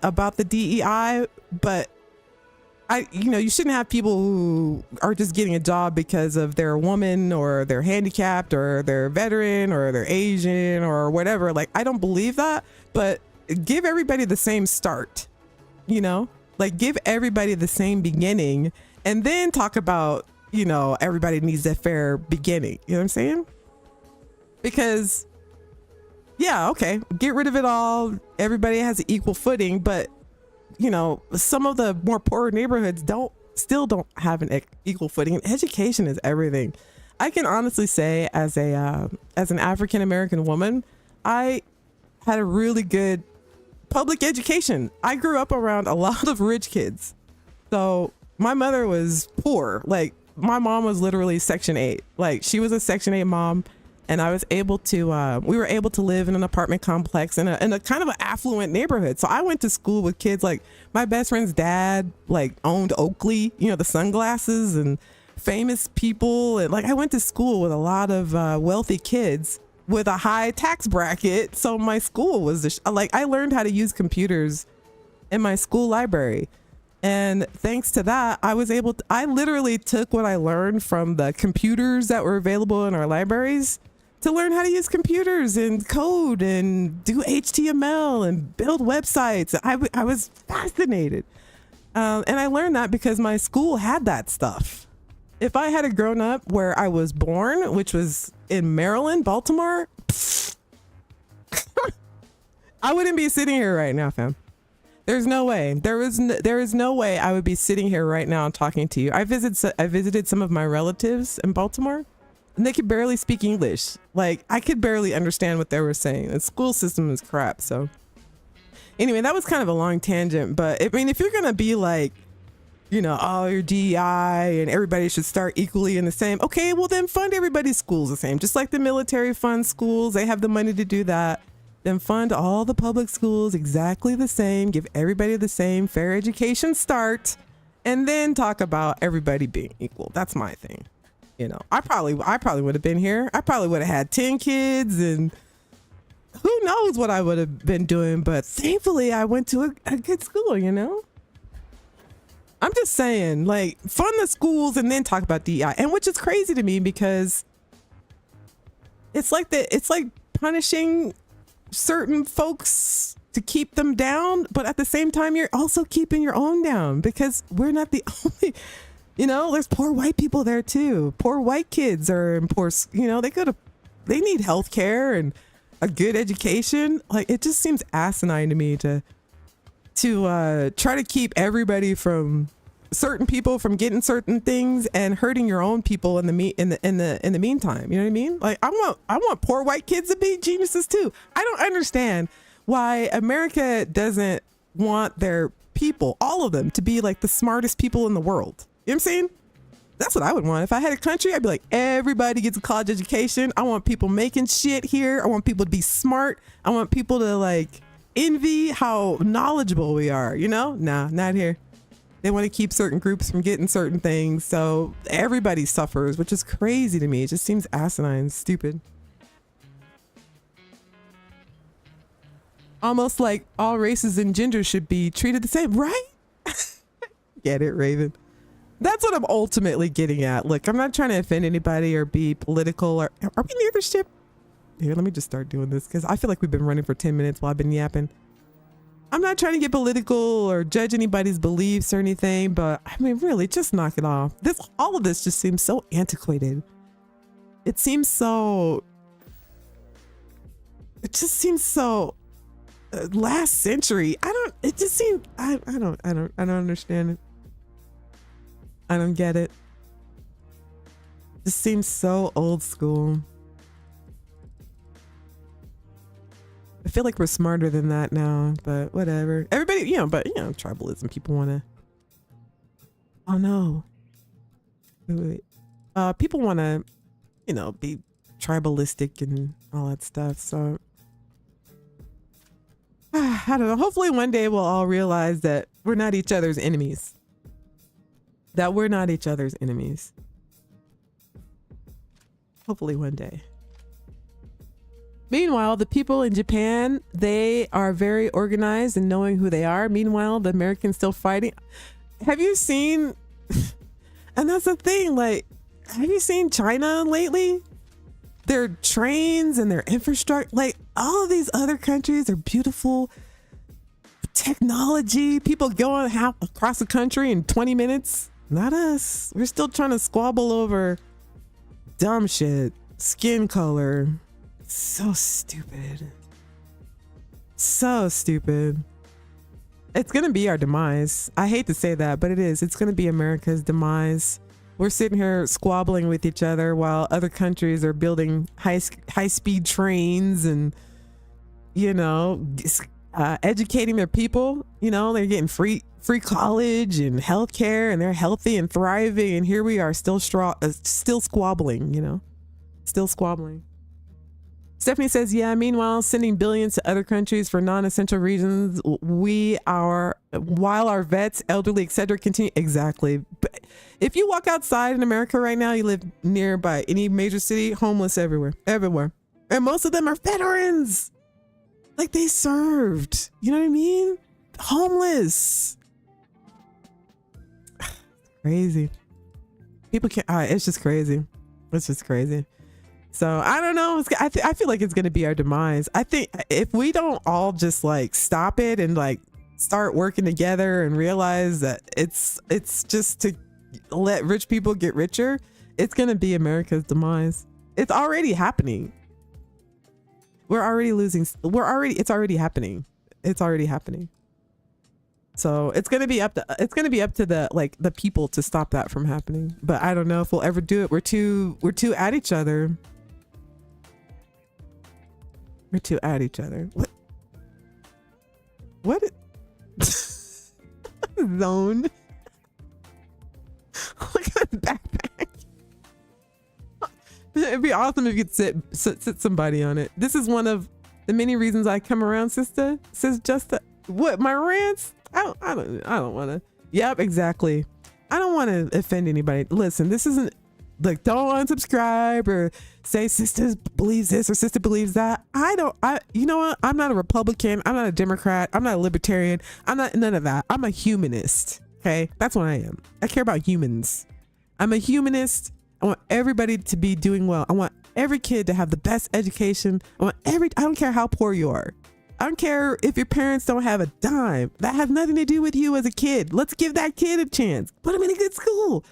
about the DEI, but you know, you shouldn't have people who are just getting a job because of they're a woman, or they're handicapped, or they're a veteran, or they're Asian, or whatever. Like, I don't believe that, but give everybody the same start, you know, like give everybody the same beginning, and then talk about, you know, everybody needs a fair beginning. You know what I'm saying? Because, yeah, okay, get rid of it all. Everybody has an equal footing, but, you know, some of the more poorer neighborhoods still don't have an equal footing. And education is everything. I can honestly say, as an African American woman, I had a really good public education. I grew up around a lot of rich kids. So my mother was poor. Like, my mom was literally Section 8. Like, she was a Section 8 mom. And I was able to, we were able to live in an apartment complex in a kind of an affluent neighborhood. So I went to school with kids, like my best friend's dad, like owned Oakley, you know, the sunglasses, and famous people. And like, I went to school with a lot of wealthy kids with a high tax bracket. So my school was like, I learned how to use computers in my school library. And thanks to that, I literally took what I learned from the computers that were available in our libraries to learn how to use computers and code and do HTML and build websites. I was fascinated. And I learned that because my school had that stuff. If I had grown up where I was born, which was in Maryland, Baltimore, I wouldn't be sitting here right now, fam. There's no way. There is no way I would be sitting here right now talking to you. I visited some of my relatives in Baltimore, and they could barely speak English. Like, I could barely understand what they were saying. The school system is crap. So anyway, that was kind of a long tangent, but I mean, if you're going to be like, you know, oh, your DEI and everybody should start equally in the same. Okay, well then fund everybody's schools the same. Just like the military fund schools, they have the money to do that. Then fund all the public schools exactly the same. Give everybody the same fair education start, and then talk about everybody being equal. That's my thing. You know, I probably would have been here. I probably would have had 10 kids, and who knows what I would have been doing. But thankfully, I went to a good school. You know, I'm just saying, like, fund the schools and then talk about DEI, and which is crazy to me because it's like punishing certain folks to keep them down, but at the same time you're also keeping your own down, because we're not the only, you know, there's poor white people there too. Poor white kids are in poor, you know, they need health care and a good education. Like, it just seems asinine to me to try to keep everybody from certain people from getting certain things and hurting your own people in the meantime. You know what I mean? Like, I want poor white kids to be geniuses too. I don't understand why America doesn't want their people, all of them, to be like the smartest people in the world. You know what I'm saying? That's what I would want. If I had a country, I'd be like, everybody gets a college education. I want people making shit here. I want people to be smart. I want people to like envy how knowledgeable we are. You know? Nah, not here. They want to keep certain groups from getting certain things, so everybody suffers, which is crazy to me. It just seems asinine and stupid. Almost like all races and genders should be treated the same, right? get it, Raven. That's what I'm ultimately getting at. Look, I'm not trying to offend anybody or be political. Or are we near the ship? Here, let me just start doing this because I feel like we've been running for 10 minutes while I've been yapping. I'm not trying to get political or judge anybody's beliefs or anything, but I mean, really, just knock it off. All of this just seems so antiquated. It seems so. It just seems so last century. It just seems. I don't understand it. I don't get it. This seems so old school. I feel like we're smarter than that now, but whatever. Everybody, tribalism. People want to. Oh no. Wait. People want to, be tribalistic and all that stuff. So I don't know. Hopefully one day we'll all realize that we're not each other's enemies. Hopefully one day. Meanwhile, the people in Japan, they are very organized and knowing who they are. Meanwhile, the Americans still fighting. Have you seen, and that's the thing, like, have you seen China lately? Their trains and their infrastructure, like all of these other countries are beautiful. Technology, people going across the country in 20 minutes. Not us. We're still trying to squabble over dumb shit, skin color. So stupid. So stupid. It's going to be our demise. I hate to say that, but it is. It's going to be America's demise. We're sitting here squabbling with each other while other countries are building high-speed trains and, educating their people. They're getting free college and healthcare, and they're healthy and thriving. And here we are still squabbling, still squabbling. Stephanie says, yeah, meanwhile, sending billions to other countries for non-essential reasons. While our vets, elderly, etc. continue. Exactly. But if you walk outside in America right now, you live nearby any major city, homeless everywhere. And most of them are veterans. Like they served. You know what I mean? Homeless. Crazy. People can't, it's just crazy. It's just crazy. So I don't know. I feel like it's going to be our demise. I think if we don't all just like stop it and like start working together and realize that it's just to let rich people get richer, it's going to be America's demise. It's already happening. We're already losing. It's already happening. It's already happening. So it's going to be up to the people to stop that from happening. But I don't know if we'll ever do it. We're too at each other. We're too at each other. What? Zone. Look at his backpack. It'd be awesome if you could sit somebody on it. This is one of the many reasons I come around, Sista. Says Justa. What, my rants? I don't want to. Yep, exactly. I don't want to offend anybody. Listen, this isn't like, don't unsubscribe or say Sista believes this or Sista believes that. You know what? I'm not a Republican. I'm not a Democrat. I'm not a libertarian. I'm not none of that. I'm a humanist. Okay. That's what I am. I care about humans. I'm a humanist. I want everybody to be doing well. I want every kid to have the best education. I don't care how poor you are. I don't care if your parents don't have a dime. That has nothing to do with you as a kid. Let's give that kid a chance. Put him in a good school.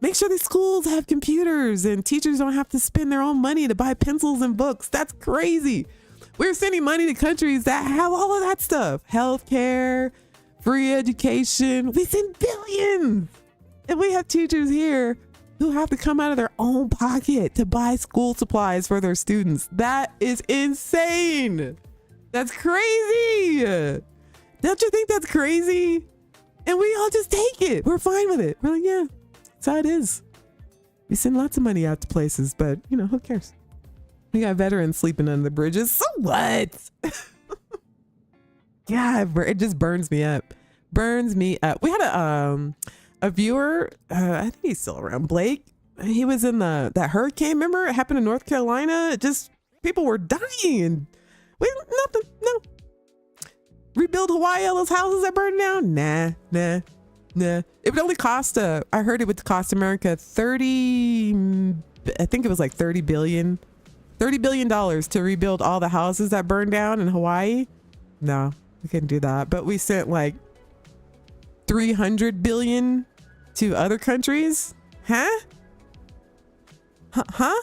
Make sure these schools have computers and teachers don't have to spend their own money to buy pencils and books. That's crazy. We're sending money to countries that have all of that stuff. Healthcare, free education. We send billions. And we have teachers here who have to come out of their own pocket to buy school supplies for their students. That is insane. That's crazy. Don't you think that's crazy? And we all just take it. We're fine with it. We're like, yeah, that's how it is. We send lots of money out to places, but who cares? We got veterans sleeping under the bridges. So what? Yeah, it just burns me up. Burns me up. We had a viewer, I think he's still around, Blake. He was in that hurricane, remember? It happened in North Carolina. People were dying. No. Rebuild Hawaii, all those houses that burned down? Nah. Nah, it would only cost I heard it would cost America 30, I think it was like 30 billion dollars to rebuild all the houses that burned down in Hawaii. No, we couldn't do that. But we sent like 300 billion to other countries. Huh? Huh?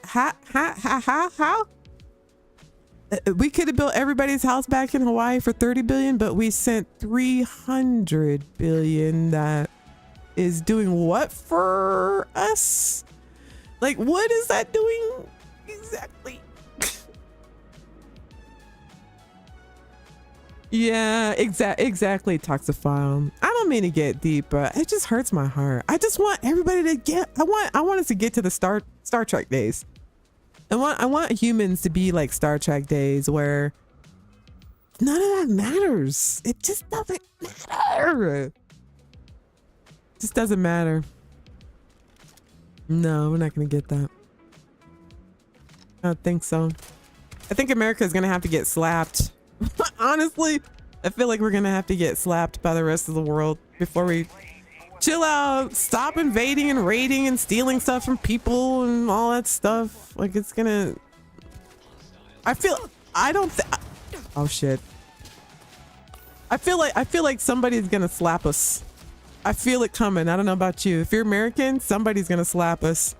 How? We could have built everybody's house back in Hawaii for 30 billion, but we sent 300 billion. That is doing what for us? Like, what is that doing exactly? Yeah, exactly, Toxophile. I don't mean to get deep, but it just hurts my heart. I just want everybody to get, I want us to get to the Star Trek days. I want humans to be like Star Trek days where none of that matters. It just doesn't matter. It just doesn't matter. No, we're not gonna get that. I don't think so. I think America is gonna have to get slapped. Honestly, I feel like we're gonna have to get slapped by the rest of the world before we chill out, stop invading and raiding and stealing stuff from people and all that stuff. Like, it's gonna, oh shit. I feel like somebody's gonna slap us. I feel it coming. I don't know about you. If you're American, somebody's gonna slap us.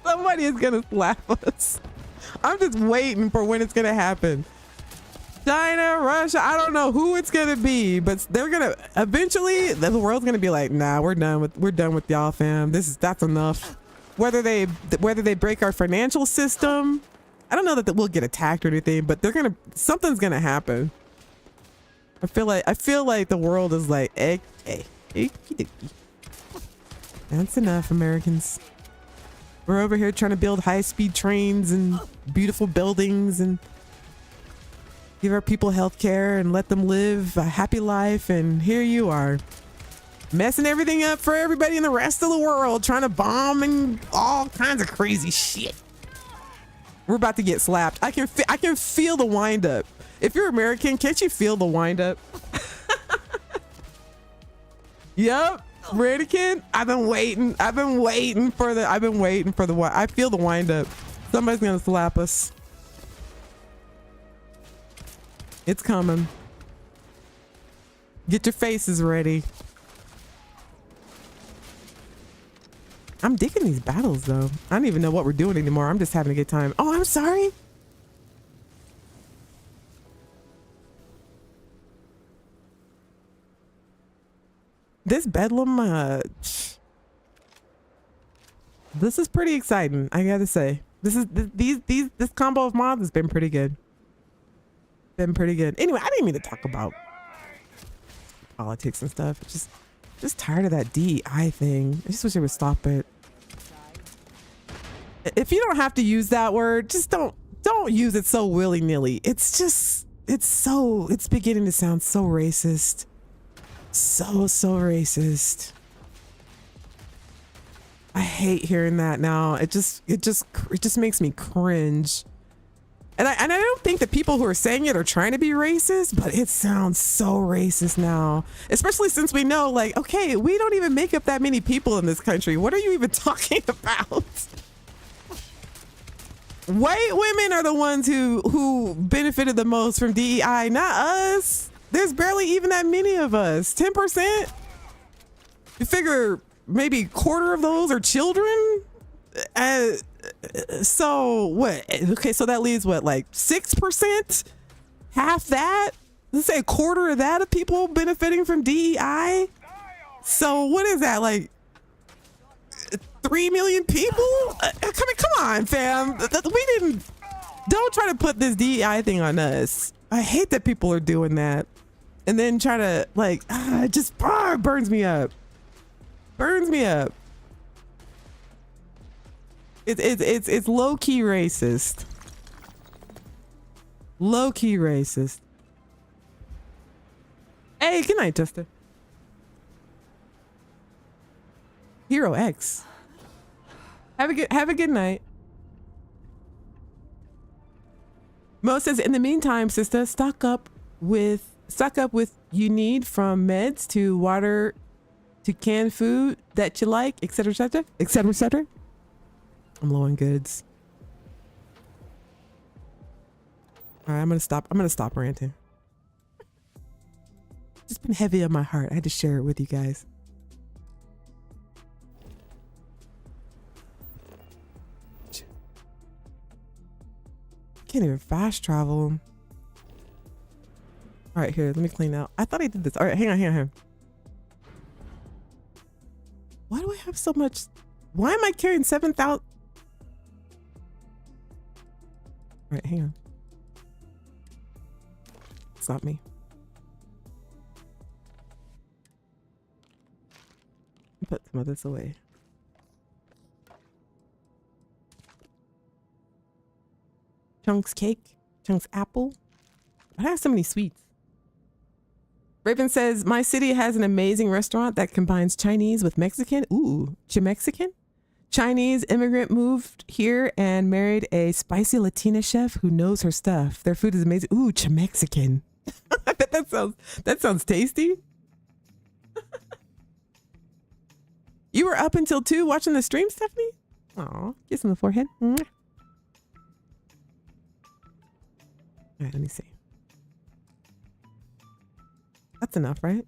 Somebody is gonna slap us. I'm just waiting for when it's gonna happen. China, Russia, I don't know who it's gonna be, but they're gonna eventually, the world's gonna be like, nah, we're done with y'all, fam. That's enough. Whether they break our financial system, I don't know that we'll get attacked or anything, but something's gonna happen. I feel like the world is like, hey, that's enough, Americans. We're over here trying to build high-speed trains and beautiful buildings and give our people health care and let them live a happy life, and here you are messing everything up for everybody in the rest of the world, trying to bomb and all kinds of crazy shit. We're about to get slapped. I can feel the wind up. If you're American, can't you feel the wind up? Yep, Radican. I've been waiting for the I feel the wind up. Somebody's gonna slap us. It's coming. Get your faces ready. I'm digging these battles though. I don't even know what we're doing anymore. I'm just having a good time. Oh, I'm sorry. This Bedlam, this is pretty exciting, I gotta say. This combo of mods has been pretty good. Anyway, I didn't mean to talk about politics and stuff. Just tired of that DEI thing. I just wish they would stop it. If you don't have to use that word, just don't use it so willy-nilly. It's beginning to sound so racist. So racist. I hate hearing that now. It just makes me cringe. And I don't think the people who are saying it are trying to be racist, but it sounds so racist now. Especially since we know, like, okay, we don't even make up that many people in this country. What are you even talking about? White women are the ones who benefited the most from DEI, not us. There's barely even that many of us. 10%? You figure maybe a quarter of those are children? So what? Okay, so that leaves what, like 6%? Half that? Let's say a quarter of that of people benefiting from DEI? So what is that, like 3 million people? Come on, fam. Don't try to put this DEI thing on us. I hate that people are doing that. And then try to it burns me up. Burns me up. It's low-key racist. Low-key racist. Hey, good night, Justin. Hero X. Have a good night. Mo says, in the meantime, Sista, stock up with stock up with you need, from meds to water to canned food that you like, etc., etc., etc., etc. I'm low on goods. All right, I'm gonna stop ranting. It's been heavy on my heart. I had to share it with you guys. Can't even fast travel. All right, here, let me clean out. I thought I did this. All right, hang on. Why do I have so much? Why am I carrying 7,000? All right, hang on. It's not me. Put some of this away. Chunks cake, Chunks apple. I have so many sweets. Raven says, my city has an amazing restaurant that combines Chinese with Mexican. Ooh, Chimexican? Chinese immigrant moved here and married a spicy Latina chef who knows her stuff. Their food is amazing. Ooh, Chimexican. I bet that sounds tasty. You were up until 2 watching the stream, Stephanie? Aw, kiss on the forehead. Mwah. All right, let me see. That's enough, right?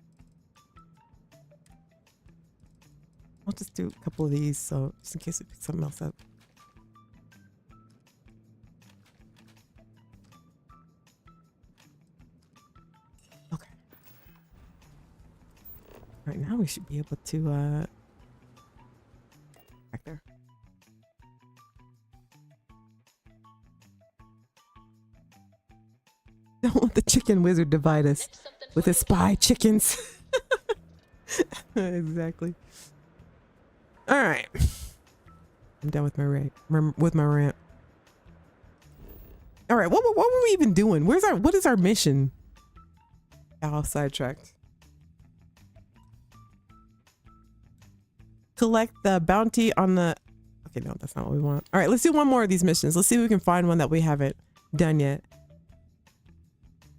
I'll just do a couple of these, so just in case we pick something else up. Okay. Right now we should be able to back there. Don't let the chicken wizard divide us with his spy chickens. Exactly. All right. I'm done with my rant. All right. What were we even doing? What is our mission? Oh, sidetracked. Collect the bounty on the... Okay, no, that's not what we want. All right, let's do one more of these missions. Let's see if we can find one that we haven't done yet.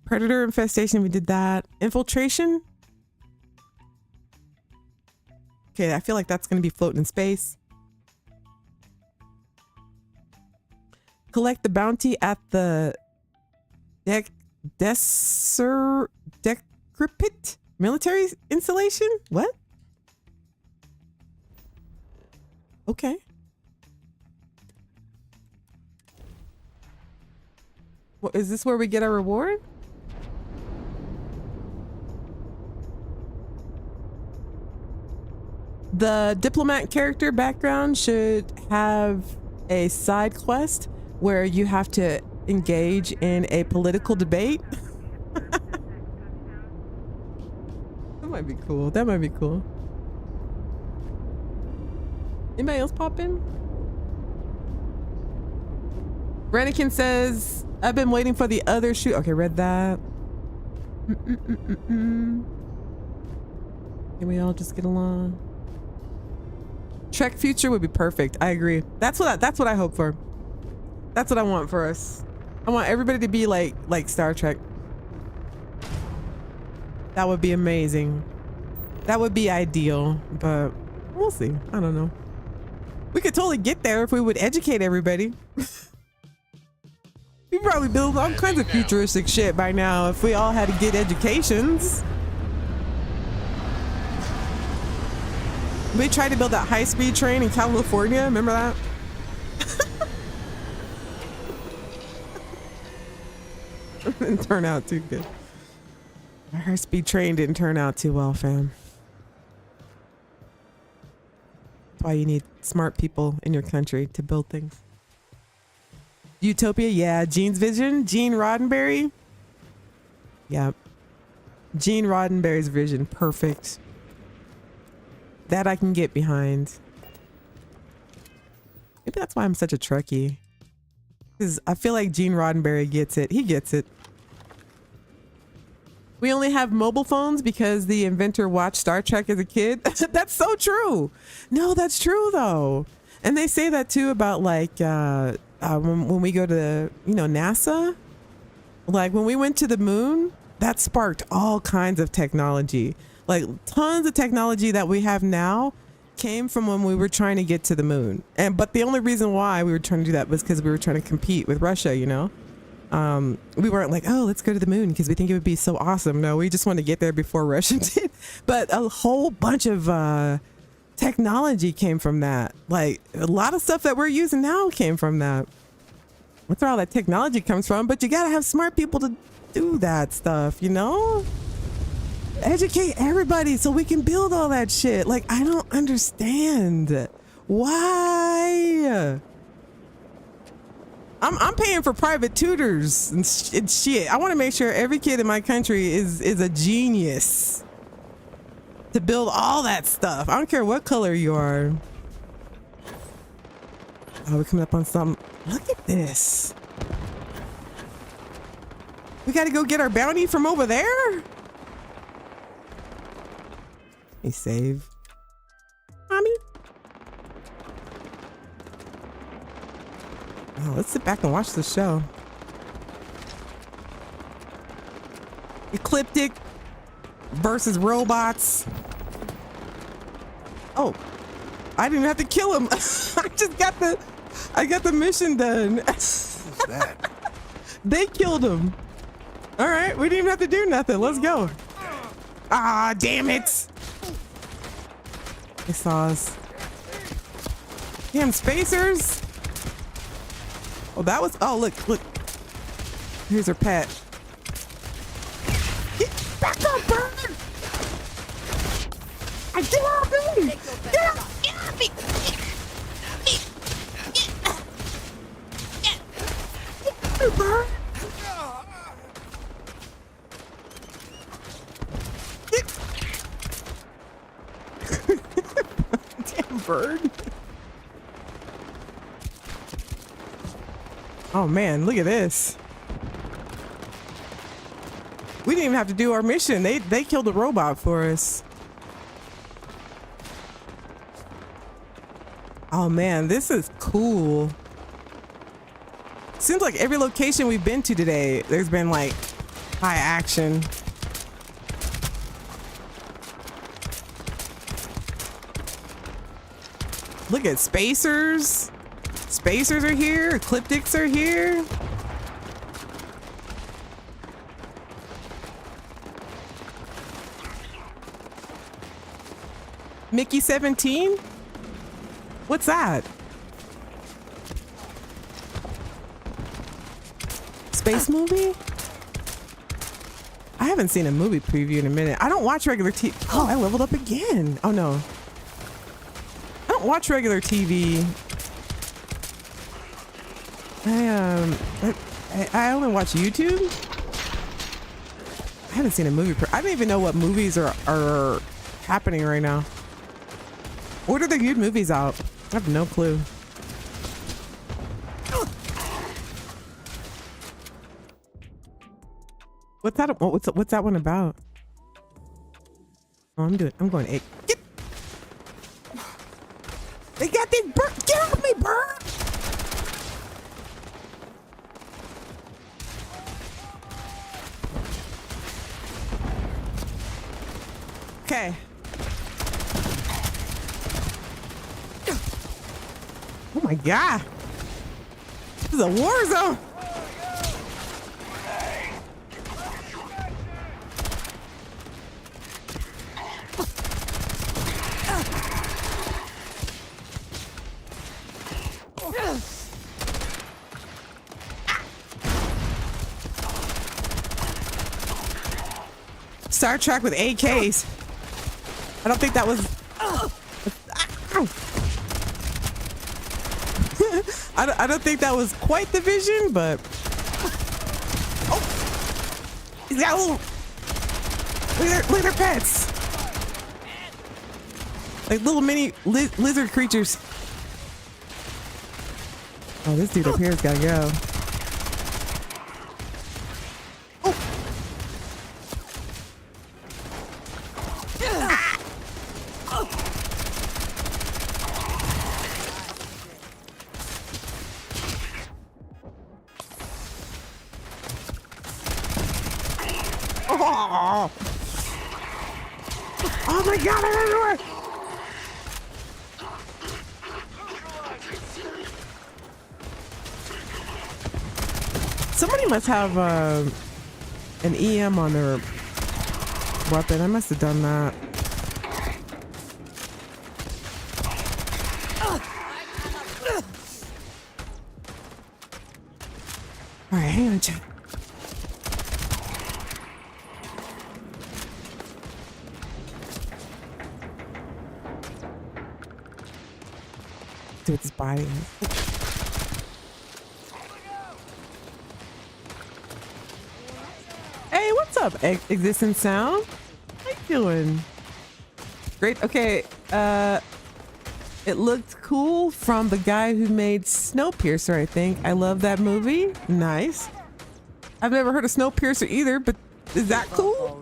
Predator infestation, we did that. Infiltration. Okay, I feel like that's going to be floating in space. Collect the bounty at the decrepit military installation? What? Okay. Well, is this where we get our reward? The diplomat character background should have a side quest where you have to engage in a political debate. That might be cool. That might be cool. Anybody else pop in? Ranikin says, I've been waiting for the other shoot. Okay, read that. Can we all just get along? Trek future would be perfect. I agree. That's what I hope for. That's what I want for us. I want everybody to be like Star Trek. That would be amazing. That would be ideal, but we'll see. I don't know. We could totally get there if we would educate everybody. We probably build all kinds of futuristic shit by now if we all had to get educations. We tried to build that high-speed train in California. Remember that? Didn't turn out too good. Our high-speed train didn't turn out too well, fam. That's why you need smart people in your country to build things. Utopia, yeah. Gene's vision. Gene Roddenberry. Yeah. Gene Roddenberry's vision. Perfect. That I can get behind. Maybe that's why I'm such a Trekkie. Because I feel like Gene Roddenberry gets it. He gets it. We only have mobile phones because the inventor watched Star Trek as a kid. That's so true. No, that's true though. And they say that too about like when we go to, NASA. Like when we went to the moon, that sparked all kinds of technology. Like tons of technology that we have now came from when we were trying to get to the moon. But the only reason why we were trying to do that was because we were trying to compete with Russia, you know? We weren't like, oh, let's go to the moon because we think it would be so awesome. No, we just want to get there before Russia did. But a whole bunch of technology came from that. Like a lot of stuff that we're using now came from that. That's where all that technology comes from. But you got to have smart people to do that stuff, you know? Educate everybody so we can build all that shit. Like, I don't understand. Why? I'm paying for private tutors and shit. I want to make sure every kid in my country is a genius to build all that stuff. I don't care what color you are. Oh, we're coming up on something. Look at this. We got to go get our bounty from over there? Let me save. Mommy? Oh, let's sit back and watch the show. Ecliptic versus robots. Oh, I didn't even have to kill him. I got the mission done. What's that? They killed him. All right, we didn't even have to do nothing. Let's go. Ah, damn it. They saw us. Damn spacers. Oh, that was, oh, look. Here's her pet. Get back up, bird! Get off me! Get off me! Get me, bird! Damn bird. Oh man, look at this. We didn't even have to do our mission. They killed a robot for us. Oh man, this is cool. Seems like every location we've been to today, there's been like high action. Look at spacers. Spacers are here. Ecliptics are here. Mickey 17? What's that? Space movie? I haven't seen a movie preview in a minute. I don't watch regular TV. Oh, I leveled up again. Oh no. I don't watch regular TV. I only watch YouTube. I haven't seen a movie. I don't even know what movies are happening right now. What are the good movies out? I have no clue. What's that? What's that one about? Oh, I'm going eight. They got this bird. Get off me, bird! Okay. Oh my god. This is a war zone. Star Trek with AKs. I don't think that was. I don't think that was quite the vision, but. Oh, he's got a little. Look at their pets. Like little mini lizard creatures. Oh, this dude up here's gotta go. Oh. Oh my god, I'm everywhere. Somebody must have an EM on their weapon. I must have done that. All right, hang on, chat. See what this body is. Hey, what's up, Existent Sound? How you doing? Great. Okay. It looked cool from the guy who made Snowpiercer, I think. I love that movie. Nice. I've never heard of Snowpiercer either, but is that cool?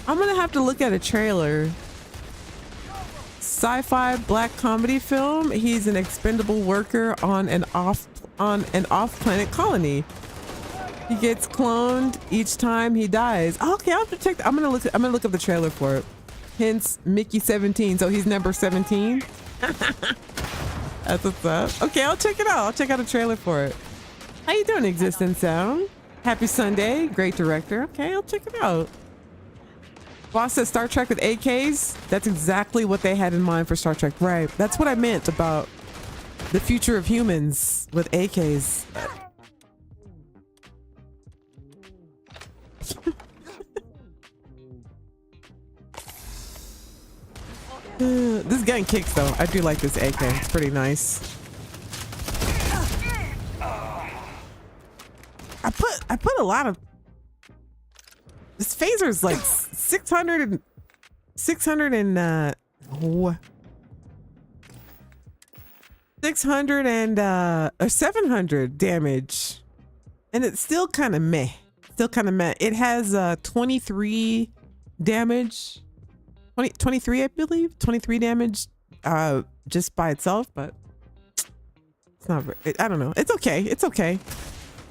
I'm gonna have to look at a trailer. Sci-fi black comedy film. He's an expendable worker on an off-planet colony. He gets cloned each time he dies. Okay, I'll have to check. I'm gonna look up the trailer for it. Hence Mickey 17. So he's number 17. That's what's up. Okay, I'll check it out. I'll check out a trailer for it. How you doing, Existent Sound? Happy Sunday. Great director. Okay, I'll check it out. Boss says Star Trek with AKs. That's exactly what they had in mind for Star Trek. Right. That's what I meant about the future of humans with AKs. This gun kicks though. I do like this AK. It's pretty nice. I put a lot of. This phaser is like 600 or 700 damage, and it's still kind of meh. It has 23 damage. 23, I believe. 23 damage just by itself, but it's not very, I don't know. It's okay.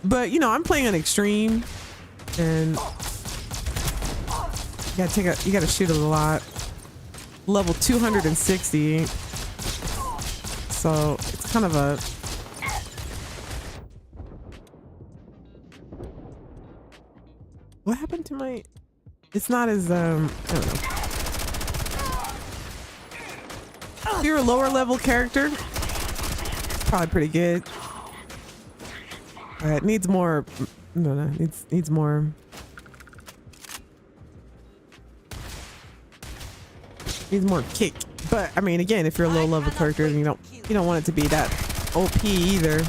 But you know, I'm playing on extreme, and you gotta shoot it a lot. Level 260. So it's kind of a what happened to my, it's not as I don't know. If you're a lower level character, it's probably pretty good. It needs more. No, needs more. Needs more kick. But I mean, again, if you're a low level character, then you don't want it to be that OP either.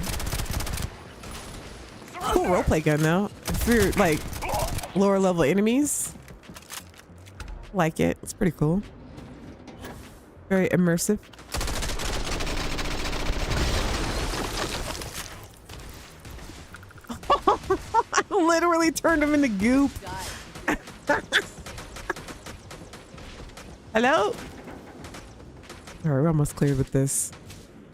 Cool roleplay gun though. If you're like lower level enemies, like it. It's pretty cool. Very immersive. I literally turned him into goop. Hello? All right, we're almost cleared with this.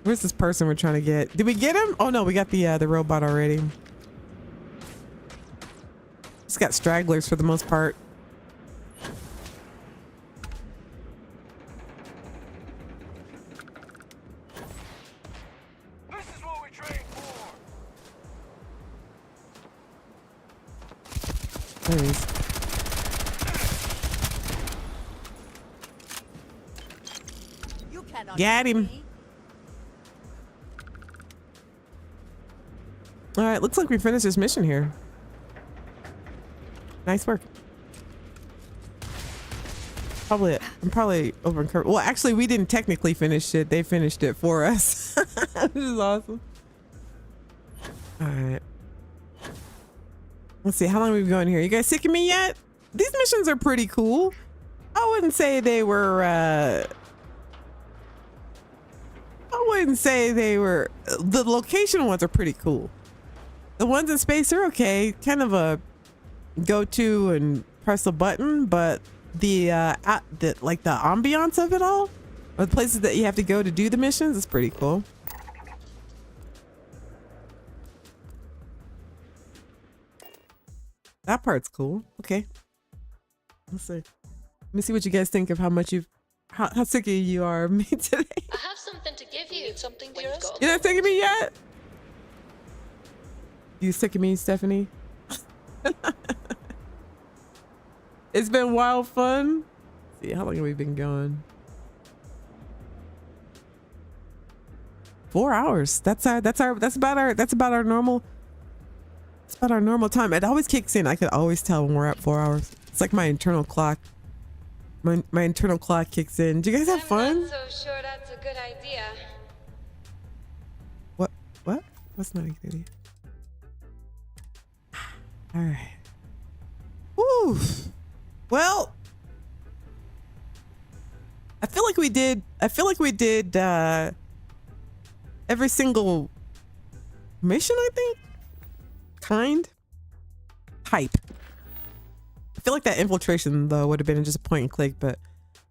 Where's this person we're trying to get? Did we get him? Oh no, we got the robot already. Just got stragglers for the most part. There he is. Got him. All right, looks like we finished this mission here. Nice work. I'm probably over encouraged. Well, actually, we didn't technically finish it. They finished it for us. This is awesome. All right. Let's see, how long have we been going here? You guys sick of me yet? These missions are pretty cool. I wouldn't say they were, the location ones are pretty cool. The ones in space are okay. Kind of a go to and press a button, but the ambiance of it all, or the places that you have to go to do the missions, is pretty cool. That part's cool. Okay. Let's see. Let me see what you guys think of how much how sick of you are of me today. I have something to give you. Something, dearest? You're not sick of me yet? You sick of me, Stephanie? It's been wild fun. Let's see, how long have we been going? 4 hours. That's about our normal. It's about our normal time. It always kicks in. I could always tell when we're at 4 hours. It's like my internal clock. My internal clock kicks in. Do you guys have fun? I'm not so sure that's a good idea. What? What's not a good idea? All right. Woo. Well, I feel like we did every single mission, I think. Type. I feel like that infiltration though would have been just a point and click, but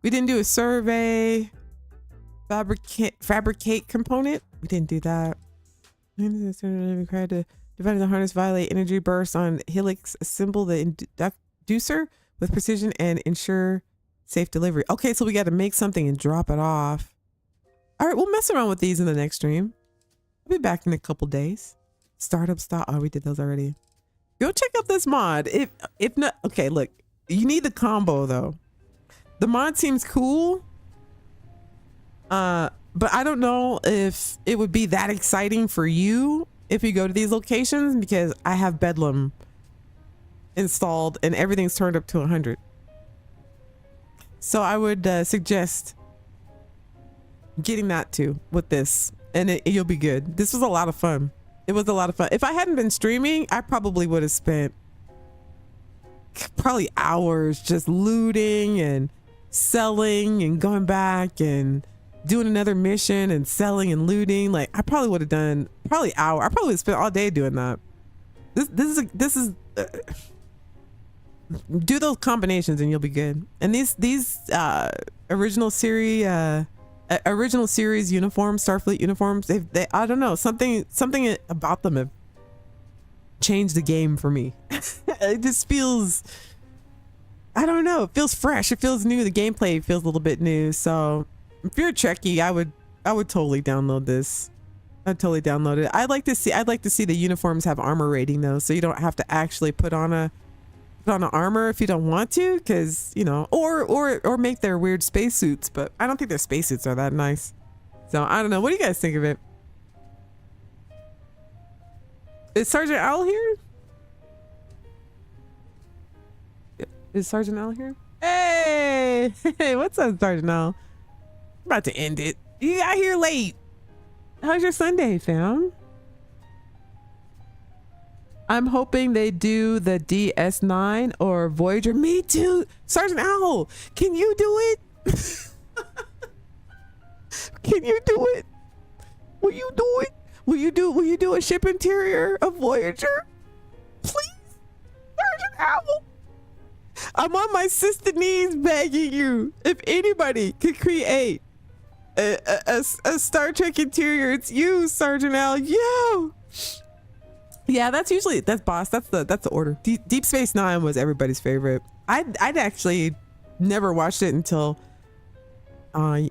we didn't do a survey. Fabricate component. We didn't do that. Required to divide the harness, violate energy bursts on helix, assemble the inducer with precision and ensure safe delivery. Okay, so we got to make something and drop it off. All right, we'll mess around with these in the next stream. I'll be back in a couple days. Startup stock. Oh, we did those already. Go check out this mod. If not, okay, look, you need the combo though. The mod seems cool. But I don't know if it would be that exciting for you if you go to these locations, because I have Bedlam installed and everything's turned up to 100. So I would suggest getting that too with this, and you'll be good. This was a lot of fun. It was a lot of fun. If I hadn't been streaming, I probably would have spent probably hours just looting and selling and going back and doing another mission and selling and looting. Like I probably would have done probably hour. I probably would have spent all day doing that. This is do those combinations and you'll be good. And these original series uniforms, Starfleet uniforms, they I don't know, something about them have changed the game for me. It just feels, I don't know, it feels fresh, it feels new. The gameplay feels a little bit new. So if you're a Trekkie, I would totally download this. I'd totally download it. I'd like to see the uniforms have armor rating though, so you don't have to actually put on an armor if you don't want to, because you know, or make their weird spacesuits. But I don't think their spacesuits are that nice. So I don't know. What do you guys think of it? Is Sergeant Owl here? Is Sergeant Owl here? Hey, what's up, Sergeant Owl? I'm about to end it. You got here late. How's your Sunday, fam? I'm hoping they do the DS9 or Voyager. Me too. Sergeant Owl, can you do it? Can you do it? Will you do it? Will you do a ship interior of Voyager? Please, Sergeant Owl. I'm on my sister knees begging you. If anybody could create a Star Trek interior, it's you, Sergeant Owl. You. Yeah, that's boss. That's the order. Deep Space Nine was everybody's favorite. I'd actually never watched it until, you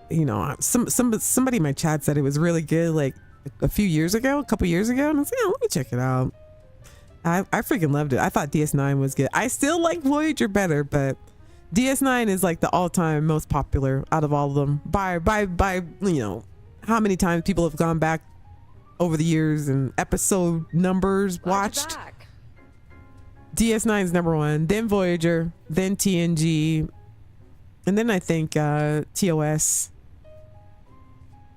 know, somebody in my chat said it was really good, like a couple years ago, and I was like, yeah, let me check it out. I freaking loved it. I thought DS9 was good. I still like Voyager better, but DS9 is like the all-time most popular out of all of them by you know how many times people have gone back over the years and episode numbers watched. DS9 is number one, then Voyager, then TNG, and then I think TOS.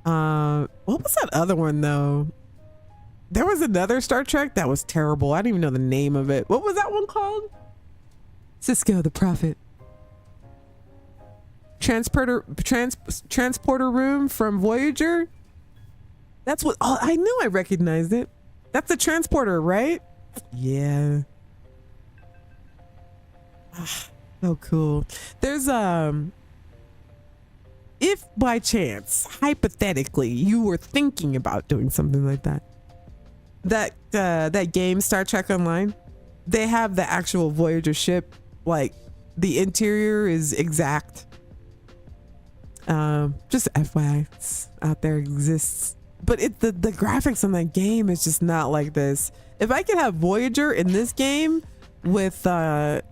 What was that other one though? There was another Star Trek that was terrible. I don't even know the name of it. What was that one called? Cisco the Prophet. Transporter room from Voyager. That's what, oh, I knew I recognized it. That's the transporter, right? Yeah. So cool. There's if by chance, hypothetically, you were thinking about doing something like that, that game Star Trek Online, they have the actual Voyager ship, like the interior is exact. Just FYI, it's out there, exists. But the graphics on that game is just not like this. If I could have Voyager in this game with those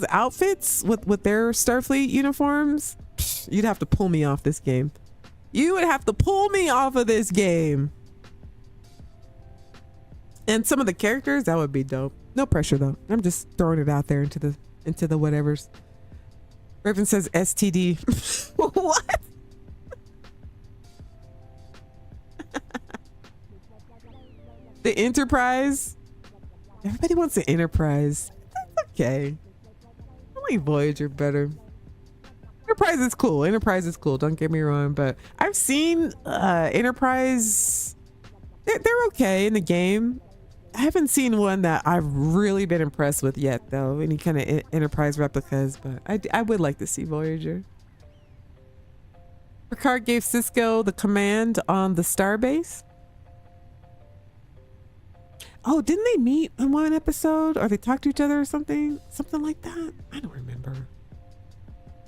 outfits, with their Starfleet uniforms, you'd have to pull me off this game. You would have to pull me off of this game. And some of the characters, that would be dope. No pressure though. I'm just throwing it out there into the whatevers. Raven says STD. What? The Enterprise. Everybody wants the Enterprise. That's okay. I like Voyager better. Enterprise is cool. Enterprise is cool. Don't get me wrong, but I've seen Enterprise. They're okay in the game. I haven't seen one that I've really been impressed with yet, though. Any kind of Enterprise replicas, but I would like to see Voyager. Picard gave Cisco the command on the starbase. Oh, didn't they meet in one episode, or they talked to each other or something? Something like that. I don't remember.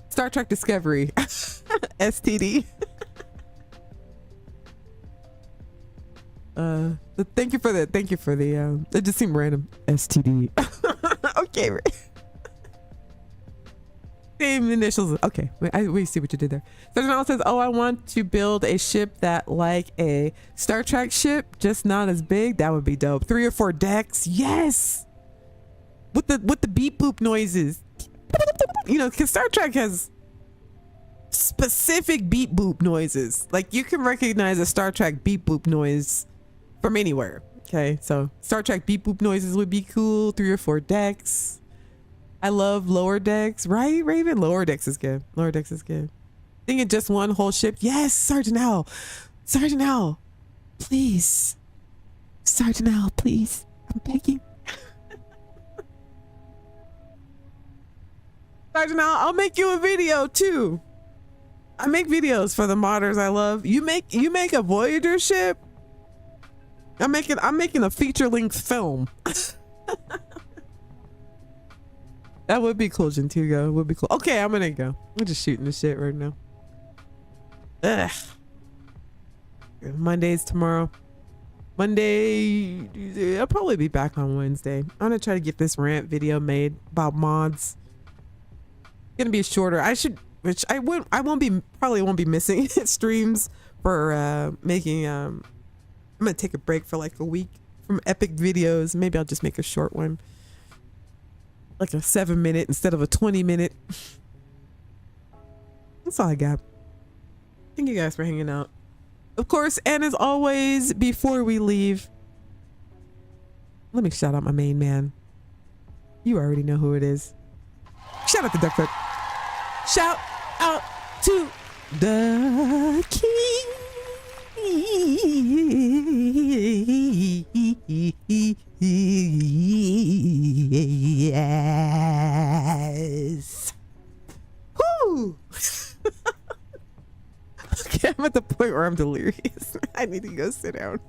Star Trek Discovery. STD. Thank you for the it just seemed random. STD. Okay. Same initials. Okay, we see what you did there. Sergeant says, oh, I want to build a ship that like a Star Trek ship, just not as big. That would be dope. 3 or 4 decks. Yes. With the beep boop noises. You know, because Star Trek has specific beep boop noises. Like you can recognize a Star Trek beep boop noise from anywhere. Okay, so Star Trek beep boop noises would be cool. 3 or 4 decks. I love lower decks, right, Raven? Lower decks is good. Lower decks is good. Thinking just one whole ship. Yes, Sergeant Al. Sergeant Al, please. Sergeant Al, please. I'm begging. Sergeant Al, I'll make you a video too. I make videos for the modders I love. You make a Voyager ship. I'm making a feature-length film. That would be cool, Gentugo. Would be cool. Okay, I'm gonna go. We're just shooting the shit right now. Ugh. Monday's tomorrow. Monday, Tuesday. I'll probably be back on Wednesday. I'm gonna try to get this rant video made about mods. It's gonna be shorter. Probably won't be missing streams for making. I'm gonna take a break for like a week from epic videos. Maybe I'll just make a short one. Like a 7-minute instead of a 20-minute. That's all I got. Thank you guys for hanging out. Of course, and as always, before we leave, let me shout out my main man. You already know who it is. Shout out to Duckfoot. Shout out to the king. Yes. Whoo. Okay, I'm at the point where I'm delirious. I need to go sit down.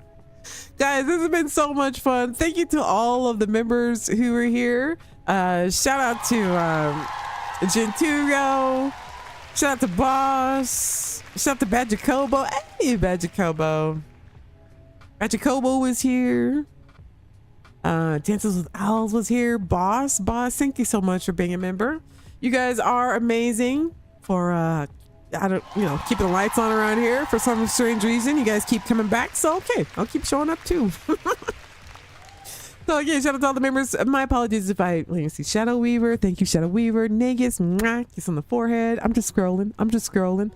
Guys, this has been so much fun. Thank you to all of the members who were here. Shout out to Gentugo. Shout out to Boss. Shout out to Bad Jacobo. Hey, Bad Jacobo. Bad Jacobo was here. Dances with Owls was here. Boss, thank you so much for being a member. You guys are amazing for keeping the lights on around here for some strange reason. You guys keep coming back, so okay, I'll keep showing up too. So again, shout out to all the members. My apologies if let me see. Shadow Weaver, thank you, Shadow Weaver. Negus, mwah, kiss on the forehead. I'm just scrolling. Let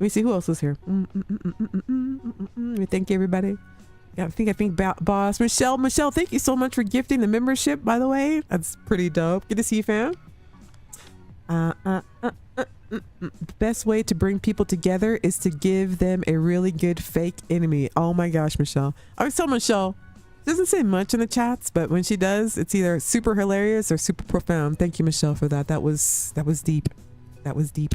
me see who else was here. Let me thank you, everybody. I think Boss. Michelle, thank you so much for gifting the membership, by the way. That's pretty dope. Good to see you, fam. Best way to bring people together is to give them a really good fake enemy. Oh my gosh, Michelle. I was telling Michelle, she doesn't say much in the chats, but when she does, it's either super hilarious or super profound. Thank you, Michelle, for that. That was deep. That was deep.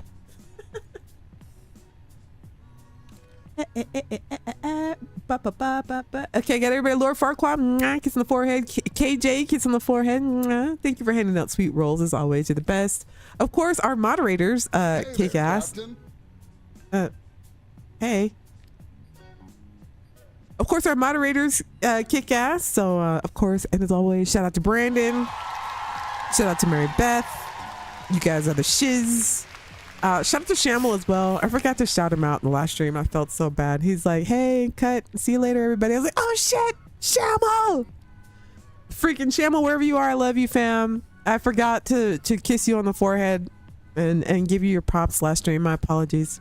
Okay, got everybody. Lord Farquaad, kiss on the forehead. KJ, kiss on the forehead. Mwah. Thank you for handing out sweet rolls as always. You're the best. Of course, our moderators kick ass. Hey. Of course, our moderators kick ass. So, of course, and as always, shout out to Brandon. Shout out to Mary Beth. You guys are the shiz. Shout out to Shamel as well. I forgot to shout him out in the last stream. I felt so bad. He's like, hey, cut. See you later, everybody. I was like, oh, shit. Shamel. Freaking Shamel, wherever you are, I love you, fam. I forgot to kiss you on the forehead and give you your props last stream. My apologies.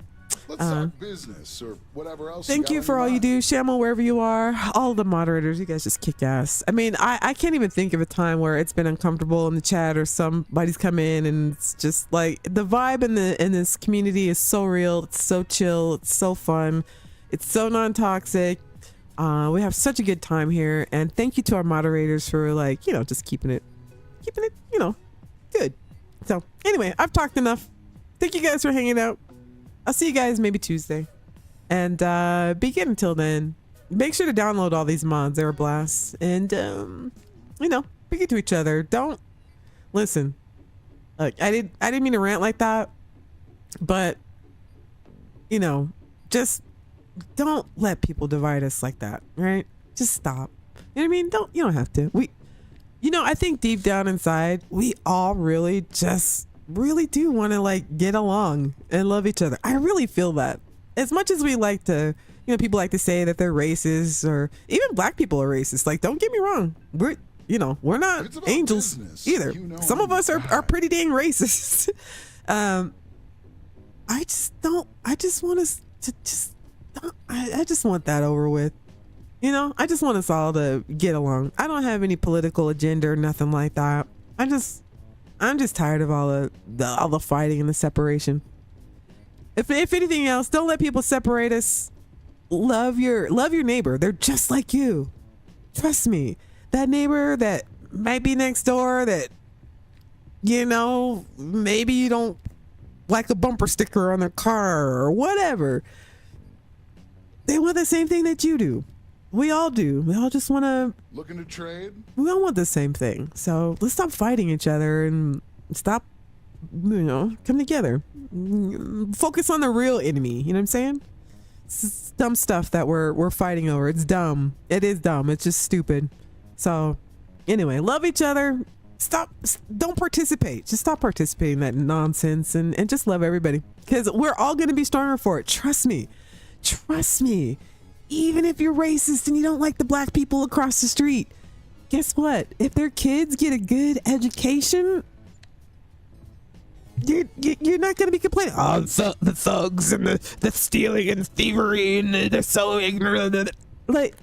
Let's talk business or whatever else. Thank you for all you do, Shamel, wherever you are. All the moderators, you guys just kick ass. I mean, I can't even think of a time where it's been uncomfortable in the chat or somebody's come in and it's just like the vibe in this community is so real. It's so chill. It's so fun. It's so non-toxic. We have such a good time here, and thank you to our moderators for like, you know, just keeping it, you know, good. So anyway, I've talked enough. Thank you guys for hanging out. I'll see you guys maybe Tuesday. And be good until then. Make sure to download all these mods. They're a blast. And, you know, be good to each other. Don't listen. Look, I didn't mean to rant like that. But, you know, just don't let people divide us like that, right? Just stop. You know what I mean? You don't have to. You know, I think deep down inside, we all really do want to like get along and love each other. I really feel that. As much as we like to, you know, people like to say that they're racist, or even black people are racist. Like, don't get me wrong. We're not angels either. You know, some of us are pretty dang racist. I just want that over with. You know, I just want us all to get along. I don't have any political agenda or nothing like that. I'm just tired of all the fighting and the separation. If anything else, don't let people separate us. Love your neighbor. They're just like you. Trust me. That neighbor that might be next door that, you know, maybe you don't like a bumper sticker on their car or whatever. They want the same thing that you do. We all do. We all just want to... Looking to trade? We all want the same thing. So let's stop fighting each other and stop, you know, come together. Focus on the real enemy. You know what I'm saying? It's dumb stuff that we're fighting over. It's dumb. It is dumb. It's just stupid. So anyway, love each other. Don't participate. Just stop participating in that nonsense and just love everybody. Because we're all going to be stronger for it. Trust me. Trust me. Even if you're racist and you don't like the black people across the street, guess what? If their kids get a good education, you're not going to be complaining. Oh, the thugs and the stealing and thievery and they're so ignorant. Like,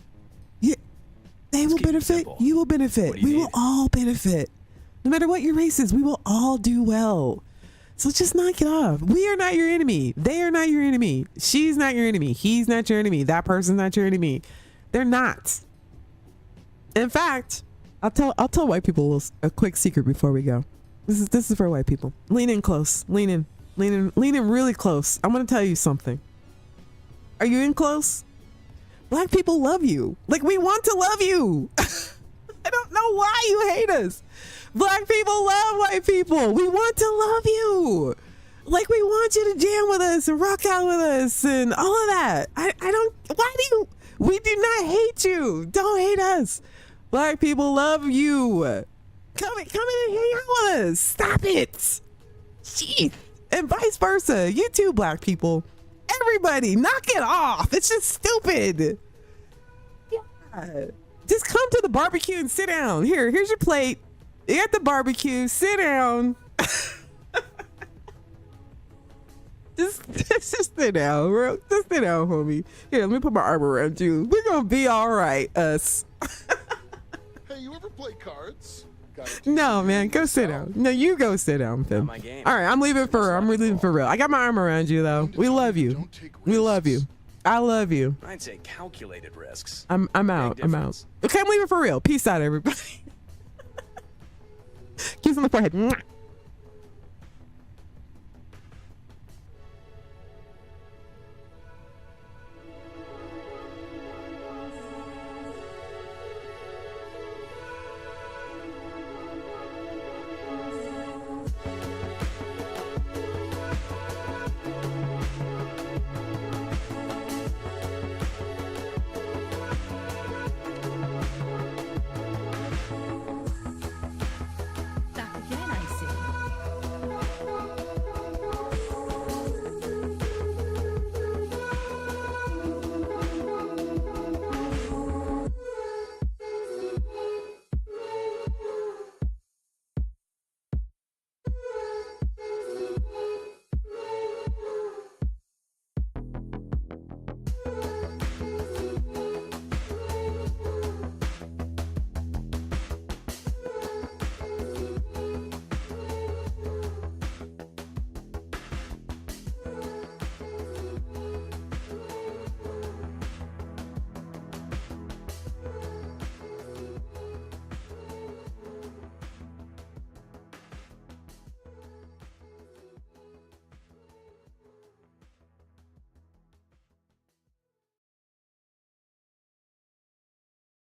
they will benefit. You will benefit. We will all benefit. No matter what your race is, we will all do well. So just knock it off. We are not your enemy. They are not your enemy. She's not your enemy. He's not your enemy. That person's not your enemy. They're not. In fact, I'll tell white people a quick secret before we go. This is for white people. Lean in close. Lean in really close. I'm gonna tell you something. Are you in close? Black people love you. Like, we want to love you. I don't know why you hate us. Black people love white people. We want to love you. Like, we want you to jam with us and rock out with us and all of that. We do not hate you. Don't hate us. Black people love you. Come in and hang out with us. Stop it. Jeez. And vice versa. You too, black people. Everybody, knock it off. It's just stupid. Yeah. Just come to the barbecue and sit down. Here's your plate. You got the barbecue. Sit down. just sit down, bro. Just sit down, homie. Here, let me put my arm around you. We're gonna be all right, us. Hey, you ever play cards? No, man, go sit down. No, you go sit down, Finn. All right, I'm leaving for real. I got my arm around you, though. We love you. We love you. I love you. I'd say calculated risks. I'm out. I'm out. Okay, I'm leaving for real. Peace out, everybody. Kiss on the forehead.